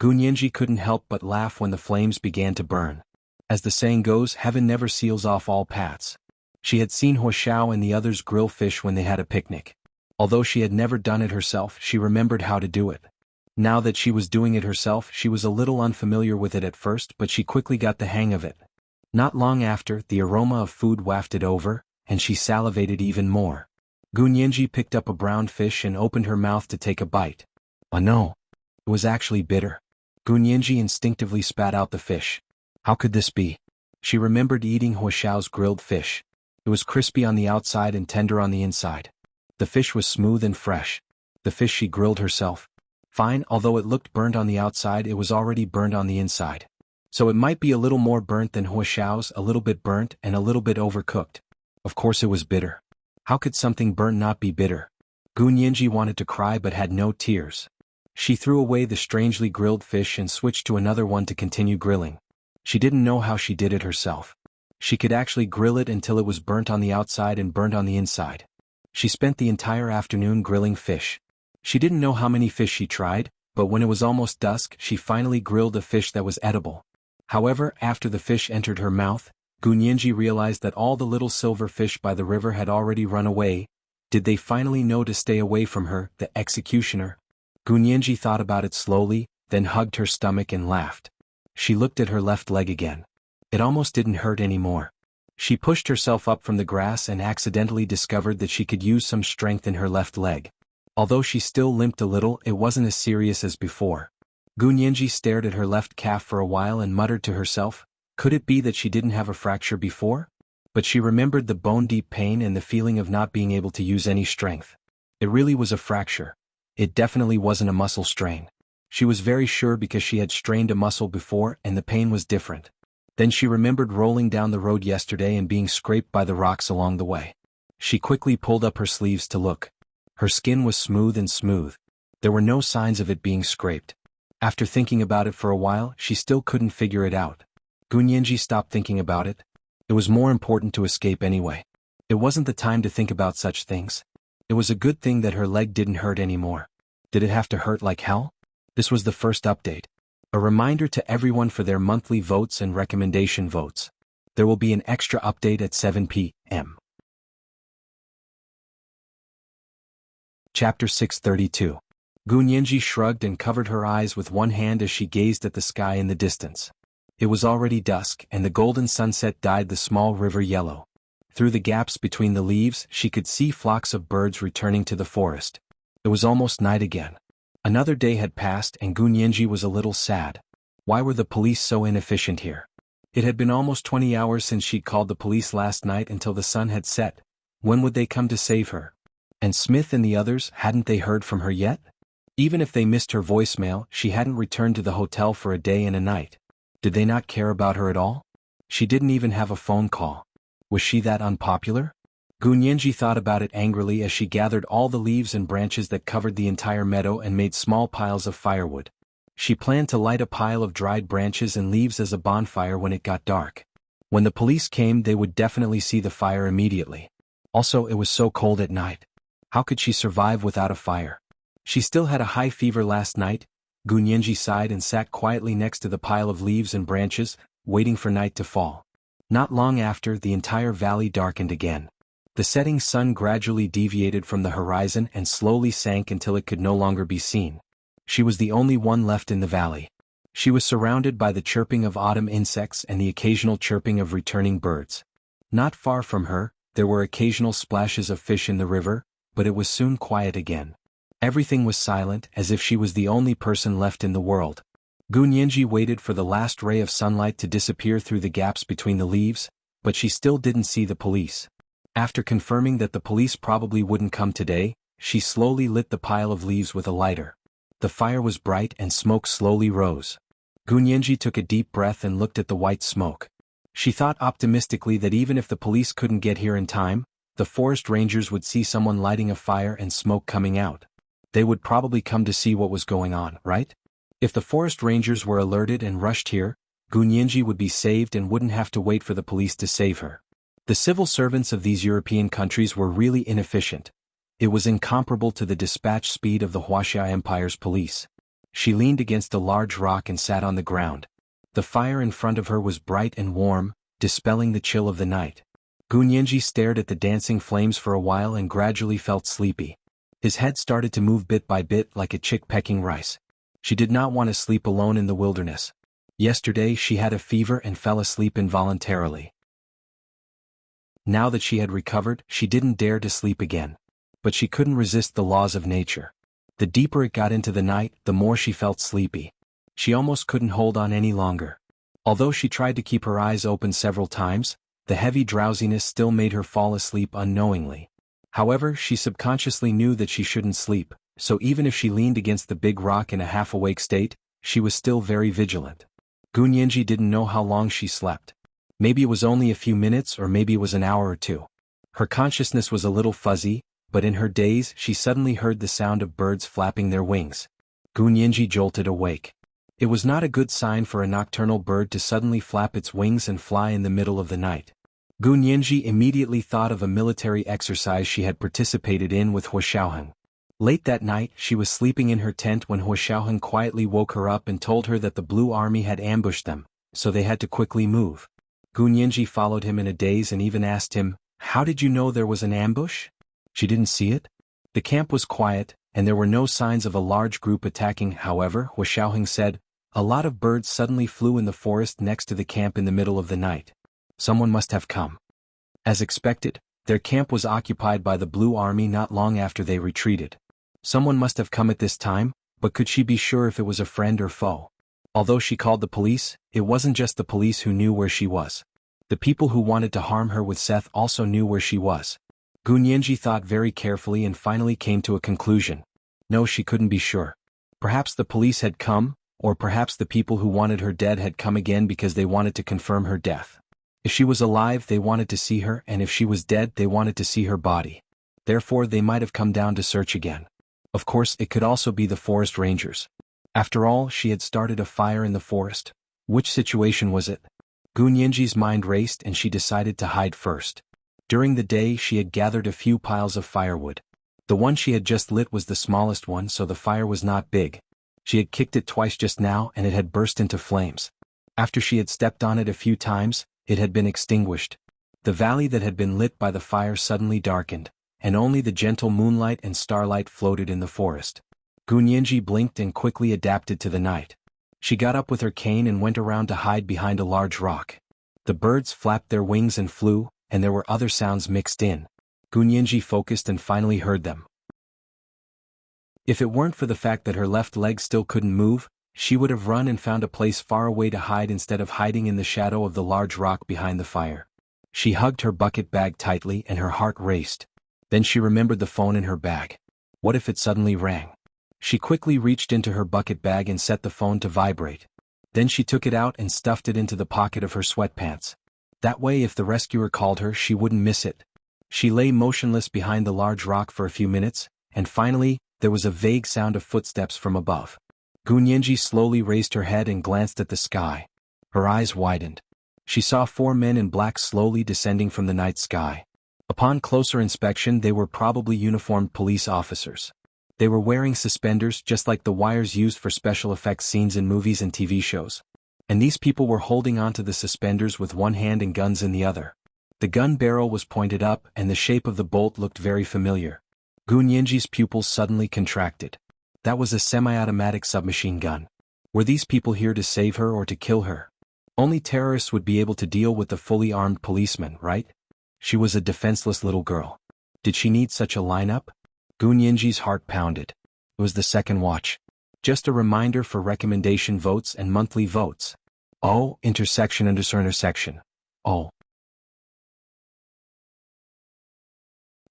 Gu Nianji couldn't help but laugh when the flames began to burn. As the saying goes, heaven never seals off all paths. She had seen Hua Xiao and the others grill fish when they had a picnic. Although she had never done it herself, she remembered how to do it. Now that she was doing it herself, she was a little unfamiliar with it at first, but she quickly got the hang of it. Not long after, the aroma of food wafted over, and she salivated even more. Gu Nianji picked up a brown fish and opened her mouth to take a bite. Oh no! It was actually bitter. Gu Nianji instinctively spat out the fish. How could this be? She remembered eating Hua Xiao's grilled fish. It was crispy on the outside and tender on the inside. The fish was smooth and fresh. The fish she grilled herself. Fine, although it looked burnt on the outside, it was already burnt on the inside. So it might be a little more burnt than Hua Xiao's, a little bit burnt and a little bit overcooked. Of course it was bitter. How could something burnt not be bitter? Gu Nianji wanted to cry but had no tears. She threw away the strangely grilled fish and switched to another one to continue grilling. She didn't know how she did it herself. She could actually grill it until it was burnt on the outside and burnt on the inside. She spent the entire afternoon grilling fish. She didn't know how many fish she tried, but when it was almost dusk she finally grilled a fish that was edible. However, after the fish entered her mouth, Gunyenji realized that all the little silver fish by the river had already run away. Did they finally know to stay away from her, the executioner? Gunyenji thought about it slowly, then hugged her stomach and laughed. She looked at her left leg again. It almost didn't hurt anymore. She pushed herself up from the grass and accidentally discovered that she could use some strength in her left leg. Although she still limped a little, it wasn't as serious as before. Gunyenji stared at her left calf for a while and muttered to herself, could it be that she didn't have a fracture before? But she remembered the bone-deep pain and the feeling of not being able to use any strength. It really was a fracture. It definitely wasn't a muscle strain. She was very sure because she had strained a muscle before and the pain was different. Then she remembered rolling down the road yesterday and being scraped by the rocks along the way. She quickly pulled up her sleeves to look. Her skin was smooth and smooth. There were no signs of it being scraped. After thinking about it for a while, she still couldn't figure it out. Gunyenji stopped thinking about it. It was more important to escape anyway. It wasn't the time to think about such things. It was a good thing that her leg didn't hurt anymore. Did it have to hurt like hell? This was the first update. A reminder to everyone for their monthly votes and recommendation votes. There will be an extra update at 7 p.m. Chapter 632. Gunyenji shrugged and covered her eyes with one hand as she gazed at the sky in the distance. It was already dusk and the golden sunset dyed the small river yellow. Through the gaps between the leaves she could see flocks of birds returning to the forest. It was almost night again. Another day had passed and Gunyenji was a little sad. Why were the police so inefficient here? It had been almost 20 hours since she'd called the police last night until the sun had set. When would they come to save her? And Smith and the others, hadn't they heard from her yet? Even if they missed her voicemail, she hadn't returned to the hotel for a day and a night. Did they not care about her at all? She didn't even have a phone call. Was she that unpopular? Gunyenji thought about it angrily as she gathered all the leaves and branches that covered the entire meadow and made small piles of firewood. She planned to light a pile of dried branches and leaves as a bonfire when it got dark. When the police came, they would definitely see the fire immediately. Also, it was so cold at night. How could she survive without a fire? She still had a high fever last night. Gunyenji sighed and sat quietly next to the pile of leaves and branches, waiting for night to fall. Not long after, the entire valley darkened again. The setting sun gradually deviated from the horizon and slowly sank until it could no longer be seen. She was the only one left in the valley. She was surrounded by the chirping of autumn insects and the occasional chirping of returning birds. Not far from her, there were occasional splashes of fish in the river, but it was soon quiet again. Everything was silent, as if she was the only person left in the world. Gunyenji waited for the last ray of sunlight to disappear through the gaps between the leaves, but she still didn't see the police. After confirming that the police probably wouldn't come today, she slowly lit the pile of leaves with a lighter. The fire was bright and smoke slowly rose. Gunyenji took a deep breath and looked at the white smoke. She thought optimistically that even if the police couldn't get here in time, the forest rangers would see someone lighting a fire and smoke coming out. They would probably come to see what was going on, right? If the forest rangers were alerted and rushed here, Gunyenji would be saved and wouldn't have to wait for the police to save her. The civil servants of these European countries were really inefficient. It was incomparable to the dispatch speed of the Wuxia Empire's police. She leaned against a large rock and sat on the ground. The fire in front of her was bright and warm, dispelling the chill of the night. Gunyenji stared at the dancing flames for a while and gradually felt sleepy. His head started to move bit by bit like a chick pecking rice. She did not want to sleep alone in the wilderness. Yesterday she had a fever and fell asleep involuntarily. Now that she had recovered, she didn't dare to sleep again. But she couldn't resist the laws of nature. The deeper it got into the night, the more she felt sleepy. She almost couldn't hold on any longer. Although she tried to keep her eyes open several times, the heavy drowsiness still made her fall asleep unknowingly. However, she subconsciously knew that she shouldn't sleep, so even if she leaned against the big rock in a half-awake state, she was still very vigilant. Gunyenji didn't know how long she slept. Maybe it was only a few minutes or maybe it was an hour or two. Her consciousness was a little fuzzy, but in her daze she suddenly heard the sound of birds flapping their wings. Gunyanji jolted awake. It was not a good sign for a nocturnal bird to suddenly flap its wings and fly in the middle of the night. Gunyanji immediately thought of a military exercise she had participated in with Huo. Late that night, she was sleeping in her tent when Huo quietly woke her up and told her that the Blue Army had ambushed them, so they had to quickly move. Gunyanji followed him in a daze and even asked him, "How did you know there was an ambush?" She didn't see it. The camp was quiet, and there were no signs of a large group attacking. However, Huo said, "A lot of birds suddenly flew in the forest next to the camp in the middle of the night. Someone must have come." As expected, their camp was occupied by the Blue Army not long after they retreated. Someone must have come at this time, but could she be sure if it was a friend or foe? Although she called the police, it wasn't just the police who knew where she was. The people who wanted to harm her with Seth also knew where she was. Gunyanji thought very carefully and finally came to a conclusion. No, she couldn't be sure. Perhaps the police had come, or perhaps the people who wanted her dead had come again because they wanted to confirm her death. If she was alive, they wanted to see her, and if she was dead, they wanted to see her body. Therefore, they might have come down to search again. Of course, it could also be the forest rangers. After all, she had started a fire in the forest. Which situation was it? Gunyanji's mind raced and she decided to hide first. During the day, she had gathered a few piles of firewood. The one she had just lit was the smallest one, so the fire was not big. She had kicked it twice just now and it had burst into flames. After she had stepped on it a few times, it had been extinguished. The valley that had been lit by the fire suddenly darkened, and only the gentle moonlight and starlight floated in the forest. Gunyanji blinked and quickly adapted to the night. She got up with her cane and went around to hide behind a large rock. The birds flapped their wings and flew, and there were other sounds mixed in. Gunyanji focused and finally heard them. If it weren't for the fact that her left leg still couldn't move, she would have run and found a place far away to hide instead of hiding in the shadow of the large rock behind the fire. She hugged her bucket bag tightly and her heart raced. Then she remembered the phone in her bag. What if it suddenly rang? She quickly reached into her bucket bag and set the phone to vibrate. Then she took it out and stuffed it into the pocket of her sweatpants. That way, if the rescuer called her, she wouldn't miss it. She lay motionless behind the large rock for a few minutes, and finally, there was a vague sound of footsteps from above. Gunyanji slowly raised her head and glanced at the sky. Her eyes widened. She saw 4 men in black slowly descending from the night sky. Upon closer inspection, they were probably uniformed police officers. They were wearing suspenders just like the wires used for special effects scenes in movies and TV shows. And these people were holding onto the suspenders with one hand and guns in the other. The gun barrel was pointed up and the shape of the bolt looked very familiar. Gunyanji's pupils suddenly contracted. That was a semi-automatic submachine gun. Were these people here to save her or to kill her? Only terrorists would be able to deal with the fully armed policeman, right? She was a defenseless little girl. Did she need such a lineup? Gunyanji's heart pounded. It was the second watch. Just a reminder for recommendation votes and monthly votes. Oh, intersection. Oh.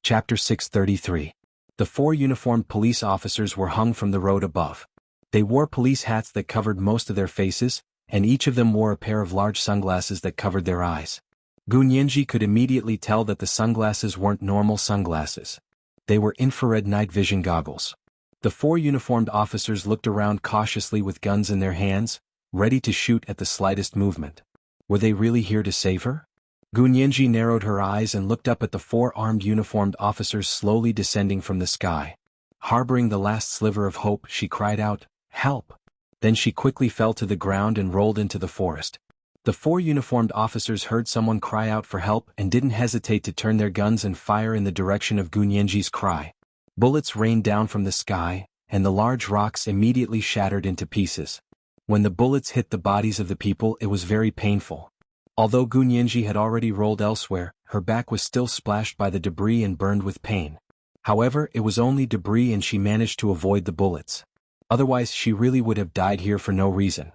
Chapter 633. The 4 uniformed police officers were hung from the road above. They wore police hats that covered most of their faces, and each of them wore a pair of large sunglasses that covered their eyes. Gunyanji could immediately tell that the sunglasses weren't normal sunglasses. They were infrared night vision goggles. The 4 uniformed officers looked around cautiously with guns in their hands, ready to shoot at the slightest movement. Were they really here to save her? Gunyanji narrowed her eyes and looked up at the 4 armed uniformed officers slowly descending from the sky. Harboring the last sliver of hope, she cried out, "Help!" Then she quickly fell to the ground and rolled into the forest. The 4 uniformed officers heard someone cry out for help and didn't hesitate to turn their guns and fire in the direction of Gunyanji's cry. Bullets rained down from the sky, and the large rocks immediately shattered into pieces. When the bullets hit the bodies of the people, it was very painful. Although Gunyanji had already rolled elsewhere, her back was still splashed by the debris and burned with pain. However, it was only debris and she managed to avoid the bullets. Otherwise, she really would have died here for no reason.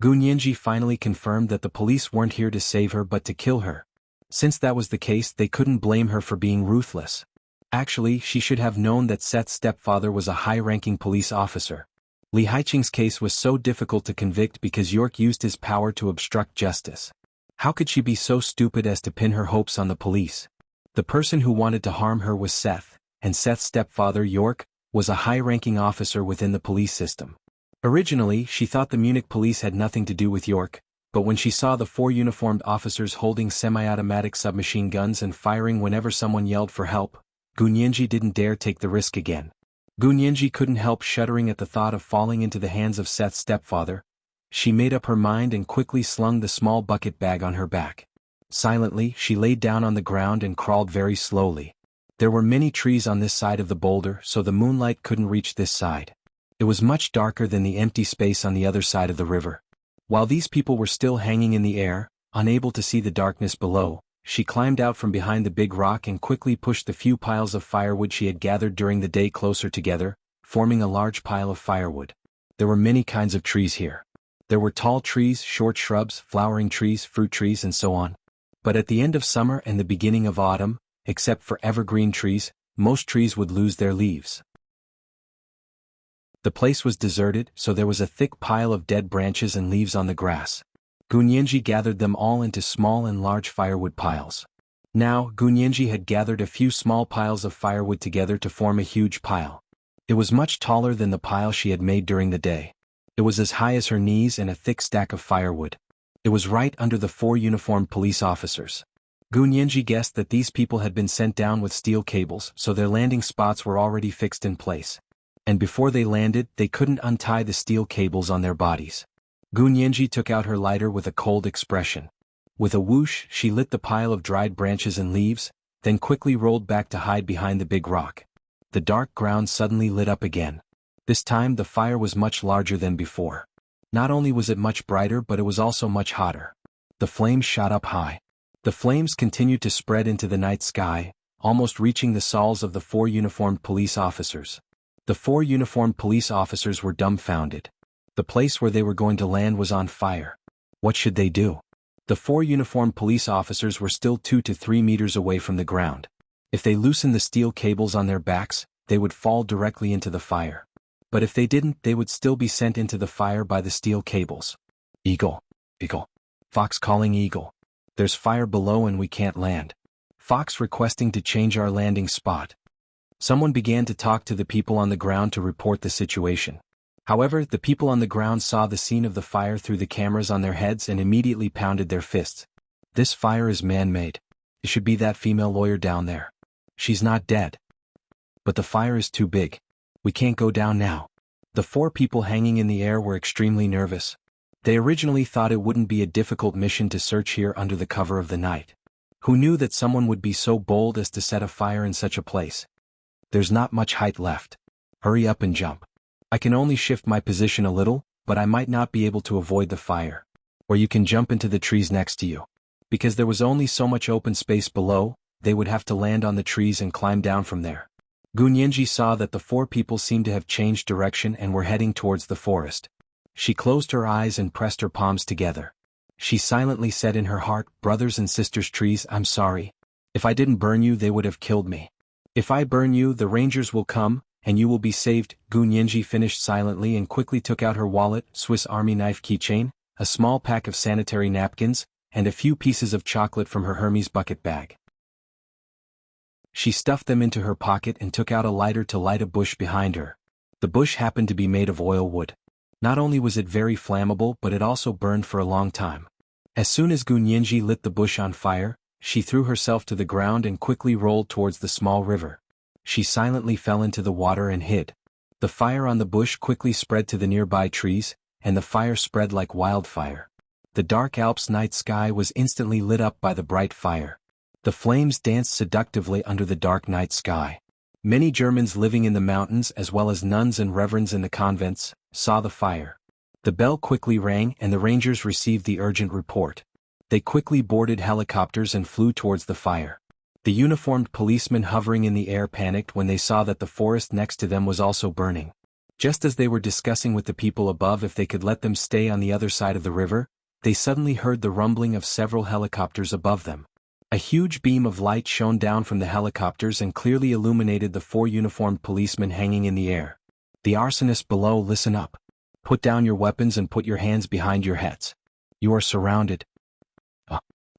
Gunyanji finally confirmed that the police weren't here to save her but to kill her. Since that was the case, they couldn't blame her for being ruthless. Actually, she should have known that Seth's stepfather was a high-ranking police officer. Li Haiqing's case was so difficult to convict because York used his power to obstruct justice. How could she be so stupid as to pin her hopes on the police? The person who wanted to harm her was Seth, and Seth's stepfather, York, was a high-ranking officer within the police system. Originally, she thought the Munich police had nothing to do with York, but when she saw the 4 uniformed officers holding semi-automatic submachine guns and firing whenever someone yelled for help, Gunyenji didn't dare take the risk again. Gunyenji couldn't help shuddering at the thought of falling into the hands of Seth's stepfather. She made up her mind and quickly slung the small bucket bag on her back. Silently, she laid down on the ground and crawled very slowly. There were many trees on this side of the boulder, so the moonlight couldn't reach this side. It was much darker than the empty space on the other side of the river. While these people were still hanging in the air, unable to see the darkness below, she climbed out from behind the big rock and quickly pushed the few piles of firewood she had gathered during the day closer together, forming a large pile of firewood. There were many kinds of trees here. There were tall trees, short shrubs, flowering trees, fruit trees, and so on. But at the end of summer and the beginning of autumn, except for evergreen trees, most trees would lose their leaves. The place was deserted, so there was a thick pile of dead branches and leaves on the grass. Gunyenji gathered them all into small and large firewood piles. Now, Gunyenji had gathered a few small piles of firewood together to form a huge pile. It was much taller than the pile she had made during the day. It was as high as her knees and a thick stack of firewood. It was right under the 4 uniformed police officers. Gunyenji guessed that these people had been sent down with steel cables, so their landing spots were already fixed in place. And before they landed, they couldn't untie the steel cables on their bodies. Gunyenji took out her lighter with a cold expression. With a whoosh, she lit the pile of dried branches and leaves, then quickly rolled back to hide behind the big rock. The dark ground suddenly lit up again. This time the fire was much larger than before. Not only was it much brighter, but it was also much hotter. The flames shot up high. The flames continued to spread into the night sky, almost reaching the stalls of the 4 uniformed police officers. The 4 uniformed police officers were dumbfounded. The place where they were going to land was on fire. What should they do? The 4 uniformed police officers were still 2 to 3 meters away from the ground. If they loosened the steel cables on their backs, they would fall directly into the fire. But if they didn't, they would still be sent into the fire by the steel cables. Eagle. Eagle. Fox calling Eagle. There's fire below and we can't land. Fox requesting to change our landing spot. Someone began to talk to the people on the ground to report the situation. However, the people on the ground saw the scene of the fire through the cameras on their heads and immediately pounded their fists. This fire is man-made. It should be that female lawyer down there. She's not dead. But the fire is too big. We can't go down now. The 4 people hanging in the air were extremely nervous. They originally thought it wouldn't be a difficult mission to search here under the cover of the night. Who knew that someone would be so bold as to set a fire in such a place? There's not much height left. Hurry up and jump. I can only shift my position a little, but I might not be able to avoid the fire. Or you can jump into the trees next to you. Because there was only so much open space below, they would have to land on the trees and climb down from there. Gunyenji saw that the 4 people seemed to have changed direction and were heading towards the forest. She closed her eyes and pressed her palms together. She silently said in her heart, "Brothers and sisters trees, I'm sorry. If I didn't burn you, they would have killed me. If I burn you, the rangers will come, and you will be saved." Gunyenji finished silently and quickly took out her wallet, Swiss Army knife keychain, a small pack of sanitary napkins, and a few pieces of chocolate from her Hermes bucket bag. She stuffed them into her pocket and took out a lighter to light a bush behind her. The bush happened to be made of oil wood. Not only was it very flammable, but it also burned for a long time. As soon as Gunyenji lit the bush on fire, she threw herself to the ground and quickly rolled towards the small river. She silently fell into the water and hid. The fire on the bush quickly spread to the nearby trees, and the fire spread like wildfire. The dark Alps night sky was instantly lit up by the bright fire. The flames danced seductively under the dark night sky. Many Germans living in the mountains, as well as nuns and reverends in the convents, saw the fire. The bell quickly rang and the rangers received the urgent report. They quickly boarded helicopters and flew towards the fire. The uniformed policemen hovering in the air panicked when they saw that the forest next to them was also burning. Just as they were discussing with the people above if they could let them stay on the other side of the river, they suddenly heard the rumbling of several helicopters above them. A huge beam of light shone down from the helicopters and clearly illuminated the 4 uniformed policemen hanging in the air. "The arsonists below, listen up. Put down your weapons and put your hands behind your heads. You are surrounded."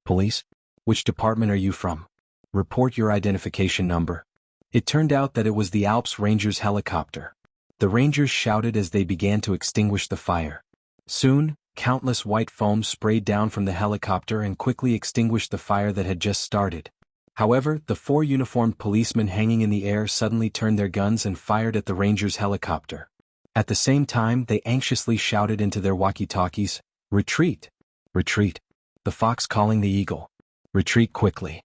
Police? Which department are you from? Report your identification number." It turned out that it was the Alps Rangers helicopter. The rangers shouted as they began to extinguish the fire. Soon, countless white foam sprayed down from the helicopter and quickly extinguished the fire that had just started. However, the 4 uniformed policemen hanging in the air suddenly turned their guns and fired at the rangers' helicopter. At the same time, they anxiously shouted into their walkie-talkies, "Retreat! Retreat! The fox calling the eagle. Retreat quickly."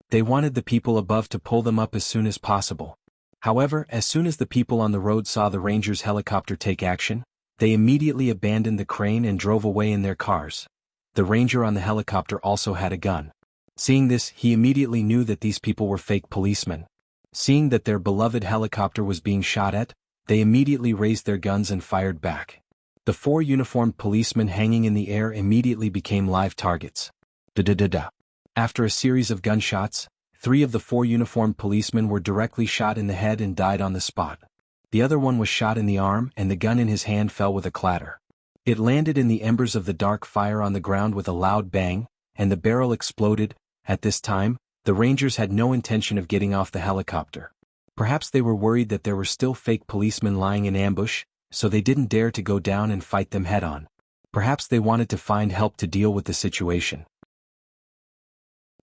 They wanted the people above to pull them up as soon as possible. However, as soon as the people on the road saw the rangers' helicopter take action, they immediately abandoned the crane and drove away in their cars. The ranger on the helicopter also had a gun. Seeing this, he immediately knew that these people were fake policemen. Seeing that their beloved helicopter was being shot at, they immediately raised their guns and fired back. The 4 uniformed policemen hanging in the air immediately became live targets. Da-da-da-da. After a series of gunshots, 3 of the 4 uniformed policemen were directly shot in the head and died on the spot. The other one was shot in the arm and the gun in his hand fell with a clatter. It landed in the embers of the dark fire on the ground with a loud bang, and the barrel exploded. At this time, the rangers had no intention of getting off the helicopter. Perhaps they were worried that there were still fake policemen lying in ambush, so they didn't dare to go down and fight them head-on. Perhaps they wanted to find help to deal with the situation.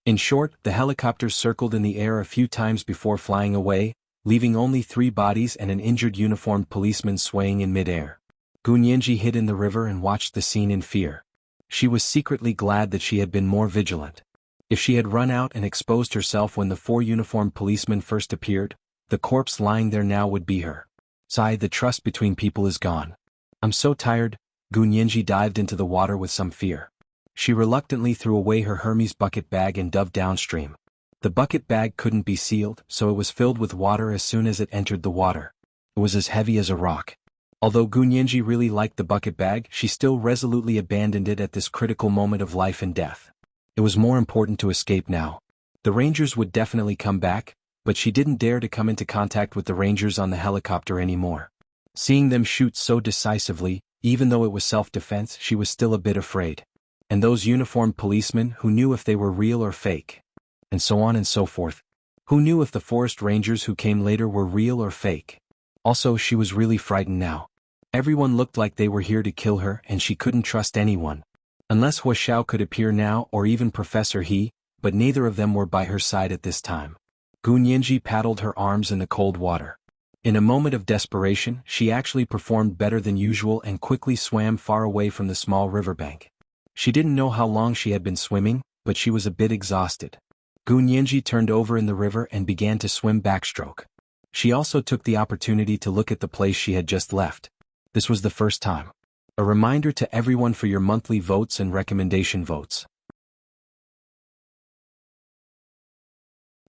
In short, the helicopters circled in the air a few times before flying away, leaving only 3 bodies and an injured uniformed policeman swaying in mid-air. Gunyanji hid in the river and watched the scene in fear. She was secretly glad that she had been more vigilant. If she had run out and exposed herself when the 4 uniformed policemen first appeared, the corpse lying there now would be her. Sigh, the trust between people is gone. I'm so tired. Gunyanji dived into the water with some fear. She reluctantly threw away her Hermes bucket bag and dove downstream. The bucket bag couldn't be sealed, so it was filled with water as soon as it entered the water. It was as heavy as a rock. Although Gunyanji really liked the bucket bag, she still resolutely abandoned it at this critical moment of life and death. It was more important to escape now. The rangers would definitely come back, but she didn't dare to come into contact with the rangers on the helicopter anymore. Seeing them shoot so decisively, even though it was self-defense, she was still a bit afraid. And those uniformed policemen, who knew if they were real or fake? And so on and so forth. Who knew if the forest rangers who came later were real or fake? Also, she was really frightened now. Everyone looked like they were here to kill her and she couldn't trust anyone. Unless Hua Xiao could appear now or even Professor He, but neither of them were by her side at this time. Gunyanji paddled her arms in the cold water. In a moment of desperation, she actually performed better than usual and quickly swam far away from the small riverbank. She didn't know how long she had been swimming, but she was a bit exhausted. Gunyanji turned over in the river and began to swim backstroke. She also took the opportunity to look at the place she had just left. This was the first time. A reminder to everyone for your monthly votes and recommendation votes.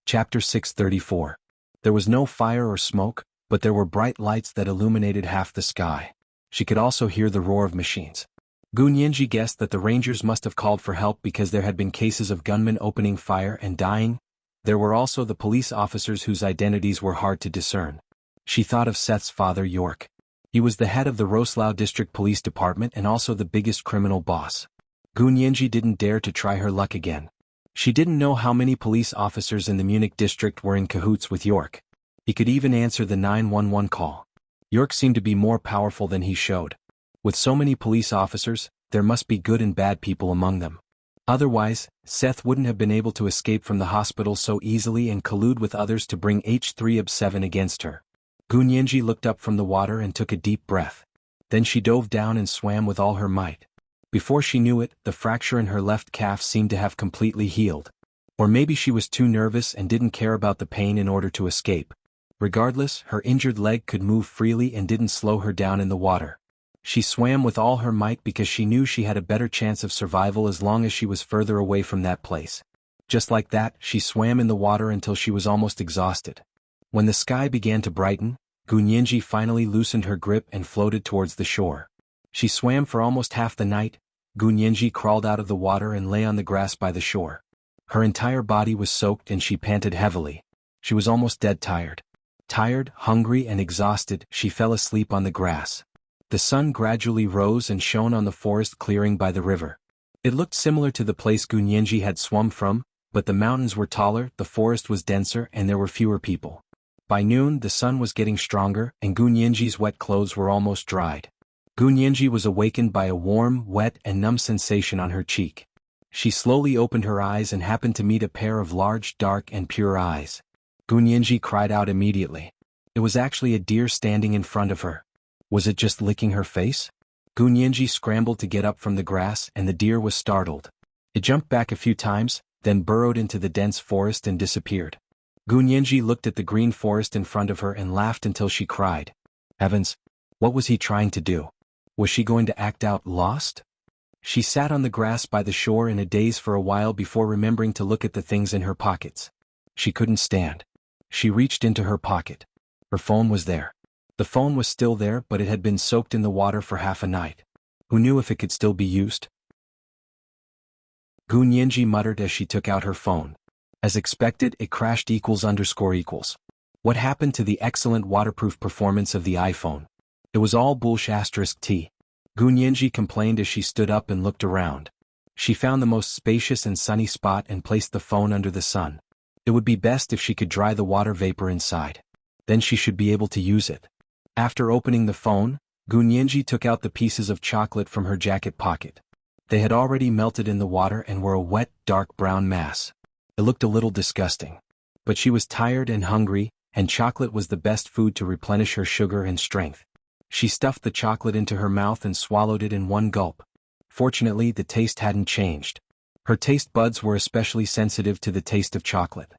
Chapter 634. There was no fire or smoke, but there were bright lights that illuminated half the sky. She could also hear the roar of machines. Gunyanji guessed that the rangers must have called for help because there had been cases of gunmen opening fire and dying. There were also the police officers whose identities were hard to discern. She thought of Seth's father, York. He was the head of the Roslaw District Police Department and also the biggest criminal boss. Gunyanji didn't dare to try her luck again. She didn't know how many police officers in the Munich district were in cahoots with York. He could even answer the 911 call. York seemed to be more powerful than he showed. With so many police officers, there must be good and bad people among them. Otherwise, Seth wouldn't have been able to escape from the hospital so easily and collude with others to bring H3OB7 against her. Gunyanji looked up from the water and took a deep breath. Then she dove down and swam with all her might. Before she knew it, the fracture in her left calf seemed to have completely healed. Or maybe she was too nervous and didn't care about the pain in order to escape. Regardless, her injured leg could move freely and didn't slow her down in the water. She swam with all her might because she knew she had a better chance of survival as long as she was further away from that place. Just like that, she swam in the water until she was almost exhausted. When the sky began to brighten, Gunyanji finally loosened her grip and floated towards the shore. She swam for almost half the night. Gunyanji crawled out of the water and lay on the grass by the shore. Her entire body was soaked and she panted heavily. She was almost dead tired. Tired, hungry and exhausted, she fell asleep on the grass. The sun gradually rose and shone on the forest clearing by the river. It looked similar to the place Gunyanji had swum from, but the mountains were taller, the forest was denser and there were fewer people. By noon the sun was getting stronger and Gunyenji's wet clothes were almost dried. Gunyenji was awakened by a warm, wet and numb sensation on her cheek. She slowly opened her eyes and happened to meet a pair of large, dark and pure eyes. Gunyenji cried out immediately. It was actually a deer standing in front of her. Was it just licking her face? Gunyenji scrambled to get up from the grass and the deer was startled. It jumped back a few times, then burrowed into the dense forest and disappeared. Gunyenji looked at the green forest in front of her and laughed until she cried. Heavens! What was he trying to do? Was she going to act out lost? She sat on the grass by the shore in a daze for a while before remembering to look at the things in her pockets. She couldn't stand. She reached into her pocket. Her phone was there. The phone was still there, but it had been soaked in the water for half a night. Who knew if it could still be used? Gunyenji muttered as she took out her phone. As expected, it crashed ===. What happened to the excellent waterproof performance of the iPhone? It was all bullsh*t. Gunyenji complained as she stood up and looked around. She found the most spacious and sunny spot and placed the phone under the sun. It would be best if she could dry the water vapor inside. Then she should be able to use it. After opening the phone, Gunyenji took out the pieces of chocolate from her jacket pocket. They had already melted in the water and were a wet, dark brown mass. It looked a little disgusting. But she was tired and hungry, and chocolate was the best food to replenish her sugar and strength. She stuffed the chocolate into her mouth and swallowed it in one gulp. Fortunately, the taste hadn't changed. Her taste buds were especially sensitive to the taste of chocolate.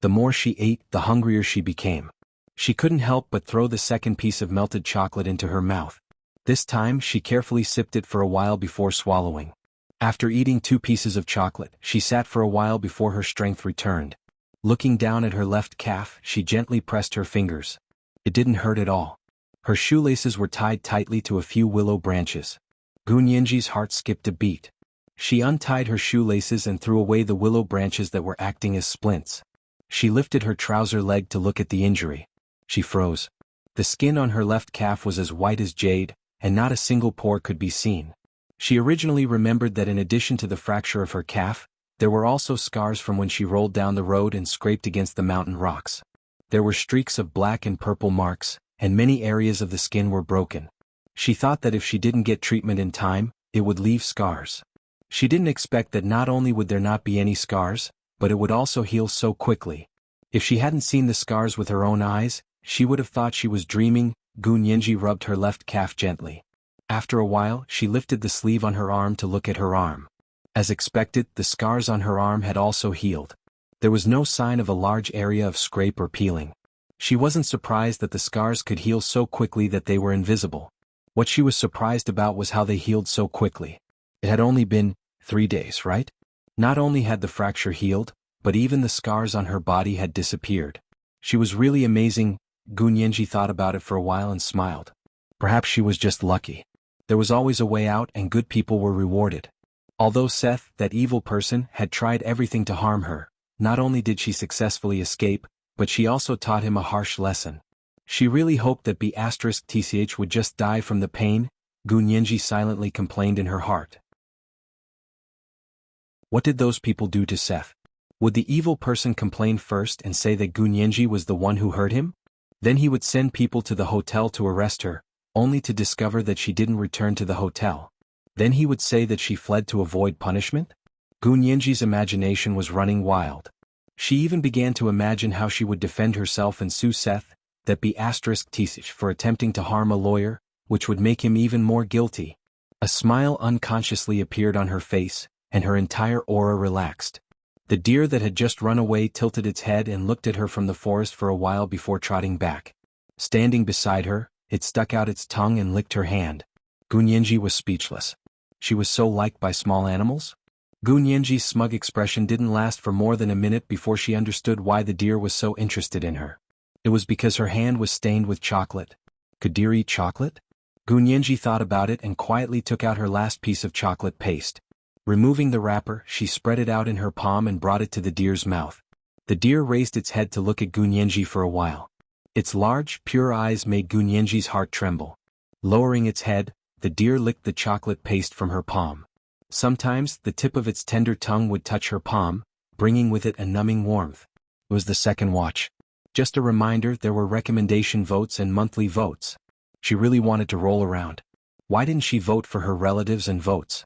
The more she ate, the hungrier she became. She couldn't help but throw the second piece of melted chocolate into her mouth. This time, she carefully sipped it for a while before swallowing. After eating 2 pieces of chocolate, she sat for a while before her strength returned. Looking down at her left calf, she gently pressed her fingers. It didn't hurt at all. Her shoelaces were tied tightly to a few willow branches. Gunyenji's heart skipped a beat. She untied her shoelaces and threw away the willow branches that were acting as splints. She lifted her trouser leg to look at the injury. She froze. The skin on her left calf was as white as jade, and not a single pore could be seen. She originally remembered that in addition to the fracture of her calf, there were also scars from when she rolled down the road and scraped against the mountain rocks. There were streaks of black and purple marks, and many areas of the skin were broken. She thought that if she didn't get treatment in time, it would leave scars. She didn't expect that not only would there not be any scars, but it would also heal so quickly. If she hadn't seen the scars with her own eyes, she would have thought she was dreaming. Gunyenji rubbed her left calf gently. After a while, she lifted the sleeve on her arm to look at her arm. As expected, the scars on her arm had also healed. There was no sign of a large area of scrape or peeling. She wasn't surprised that the scars could heal so quickly that they were invisible. What she was surprised about was how they healed so quickly. It had only been 3 days, right? Not only had the fracture healed, but even the scars on her body had disappeared. She was really amazing. Gunyenji thought about it for a while and smiled. Perhaps she was just lucky. There was always a way out and good people were rewarded. Although Seth, that evil person, had tried everything to harm her, not only did she successfully escape, but she also taught him a harsh lesson. She really hoped that B***TCH would just die from the pain. Gunyenji silently complained in her heart. What did those people do to Seth? Would the evil person complain first and say that Gunyenji was the one who hurt him? Then he would send people to the hotel to arrest her, only to discover that she didn't return to the hotel. Then he would say that she fled to avoid punishment? Gunyenji's imagination was running wild. She even began to imagine how she would defend herself and sue Seth, that B***TCH, for attempting to harm a lawyer, which would make him even more guilty. A smile unconsciously appeared on her face, and her entire aura relaxed. The deer that had just run away tilted its head and looked at her from the forest for a while before trotting back. Standing beside her, it stuck out its tongue and licked her hand. Gunyenji was speechless. She was so liked by small animals? Gunyenji's smug expression didn't last for more than a minute before she understood why the deer was so interested in her. It was because her hand was stained with chocolate. Could deer eat chocolate? Gunyenji thought about it and quietly took out her last piece of chocolate paste. Removing the wrapper, she spread it out in her palm and brought it to the deer's mouth. The deer raised its head to look at Gunyenji for a while. Its large, pure eyes made Gunyenji's heart tremble. Lowering its head, the deer licked the chocolate paste from her palm. Sometimes, the tip of its tender tongue would touch her palm, bringing with it a numbing warmth. It was the second watch. Just a reminder, there were recommendation votes and monthly votes. She really wanted to roll around. Why didn't she vote for her relatives and votes?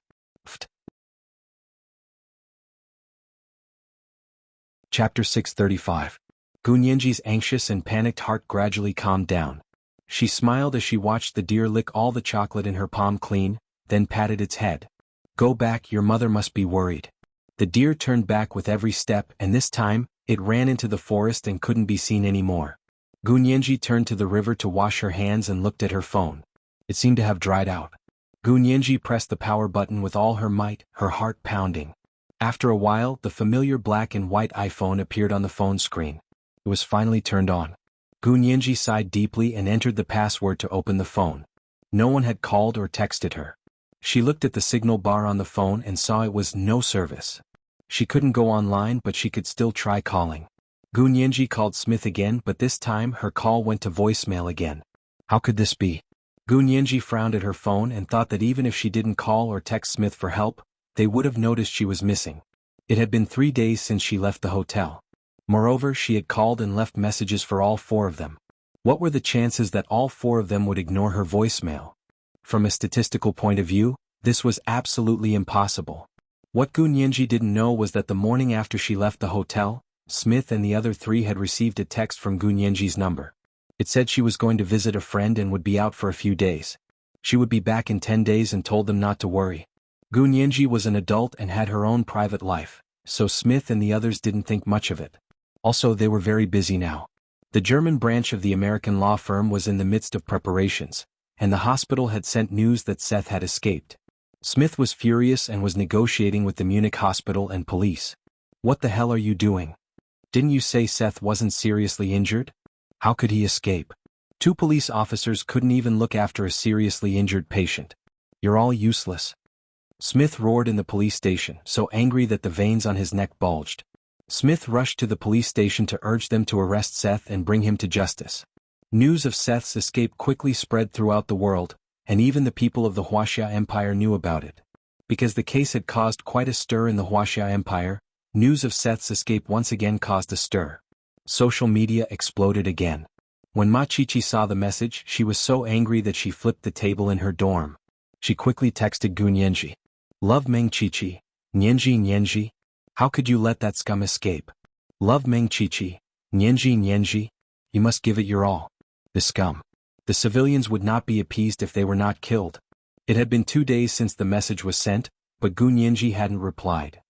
Chapter 635. Gunyenji's anxious and panicked heart gradually calmed down. She smiled as she watched the deer lick all the chocolate in her palm clean, then patted its head. Go back, your mother must be worried. The deer turned back with every step, and this time, it ran into the forest and couldn't be seen anymore. Gunyenji turned to the river to wash her hands and looked at her phone. It seemed to have dried out. Gunyenji pressed the power button with all her might, her heart pounding. After a while, the familiar black and white iPhone appeared on the phone screen. It was finally turned on. Gunyenji sighed deeply and entered the password to open the phone. No one had called or texted her. She looked at the signal bar on the phone and saw it was no service. She couldn't go online, but she could still try calling. Gunyenji called Smith again, but this time her call went to voicemail again. How could this be? Gunyenji frowned at her phone and thought that even if she didn't call or text Smith for help, they would have noticed she was missing. It had been 3 days since she left the hotel. Moreover, she had called and left messages for all 4 of them. What were the chances that all 4 of them would ignore her voicemail? From a statistical point of view, this was absolutely impossible. What Gunyenji didn't know was that the morning after she left the hotel, Smith and the other 3 had received a text from Gunyenji's number. It said she was going to visit a friend and would be out for a few days. She would be back in 10 days and told them not to worry. Gunyenji was an adult and had her own private life, so Smith and the others didn't think much of it. Also, they were very busy now. The German branch of the American law firm was in the midst of preparations, and the hospital had sent news that Seth had escaped. Smith was furious and was negotiating with the Munich hospital and police. What the hell are you doing? Didn't you say Seth wasn't seriously injured? How could he escape? 2 police officers couldn't even look after a seriously injured patient. You're all useless. Smith roared in the police station, so angry that the veins on his neck bulged. Smith rushed to the police station to urge them to arrest Seth and bring him to justice. News of Seth's escape quickly spread throughout the world, and even the people of the Wuxia Empire knew about it. Because the case had caused quite a stir in the Wuxia Empire, news of Seth's escape once again caused a stir. Social media exploded again. When Ma Chichi saw the message, she was so angry that she flipped the table in her dorm. She quickly texted Gunyenji. Love Meng Chichi, Nyenji Nyenji. How could you let that scum escape? Love Meng Chichi, Nyenji Nyenji. You must give it your all. The scum. The civilians would not be appeased if they were not killed. It had been 2 days since the message was sent, but Gunyenji hadn't replied.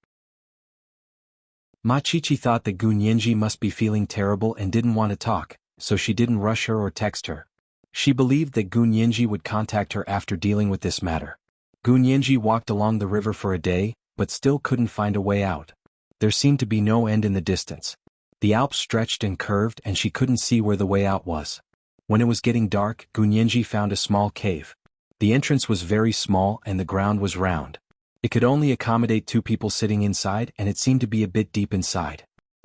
Ma Chichi thought that Gunyenji must be feeling terrible and didn't want to talk, so she didn't rush her or text her. She believed that Gunyenji would contact her after dealing with this matter. Gunyenji walked along the river for a day, but still couldn't find a way out. There seemed to be no end in the distance. The Alps stretched and curved and she couldn't see where the way out was. When it was getting dark, Gunyenji found a small cave. The entrance was very small and the ground was round. It could only accommodate 2 people sitting inside, and it seemed to be a bit deep inside.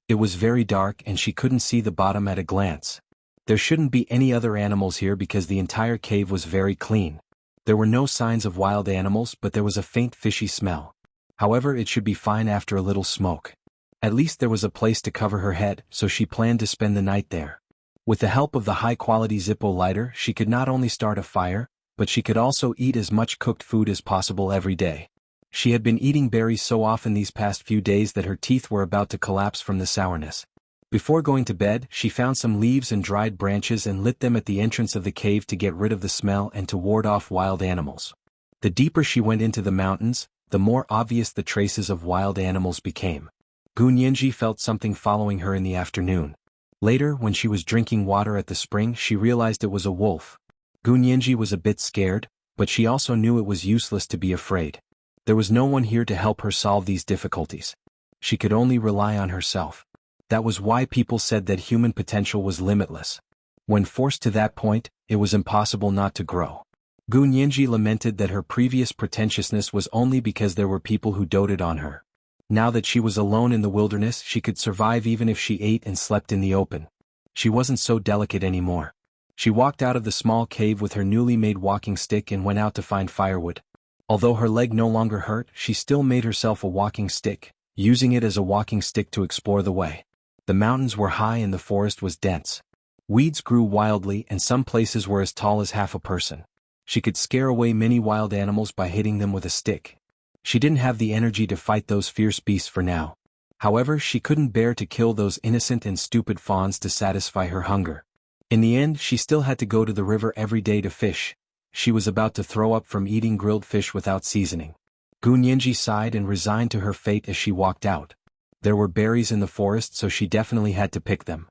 It was very dark and she couldn't see the bottom at a glance. There shouldn't be any other animals here because the entire cave was very clean. There were no signs of wild animals, but there was a faint fishy smell. However, it should be fine after a little smoke. At least there was a place to cover her head, so she planned to spend the night there. With the help of the high-quality Zippo lighter, she could not only start a fire, but she could also eat as much cooked food as possible every day. She had been eating berries so often these past few days that her teeth were about to collapse from the sourness. Before going to bed, she found some leaves and dried branches and lit them at the entrance of the cave to get rid of the smell and to ward off wild animals. The deeper she went into the mountains, the more obvious the traces of wild animals became. Gunyenji felt something following her in the afternoon. Later, when she was drinking water at the spring, she realized it was a wolf. Gunyenji was a bit scared, but she also knew it was useless to be afraid. There was no one here to help her solve these difficulties. She could only rely on herself. That was why people said that human potential was limitless. When forced to that point, it was impossible not to grow. Gunyenji lamented that her previous pretentiousness was only because there were people who doted on her. Now that she was alone in the wilderness, she could survive even if she ate and slept in the open. She wasn't so delicate anymore. She walked out of the small cave with her newly made walking stick and went out to find firewood. Although her leg no longer hurt, she still made herself a walking stick, using it as a walking stick to explore the way. The mountains were high and the forest was dense. Weeds grew wildly and some places were as tall as half a person. She could scare away many wild animals by hitting them with a stick. She didn't have the energy to fight those fierce beasts for now. However, she couldn't bear to kill those innocent and stupid fawns to satisfy her hunger. In the end, she still had to go to the river every day to fish. She was about to throw up from eating grilled fish without seasoning. Gunyanji sighed and resigned to her fate as she walked out. There were berries in the forest, so she definitely had to pick them.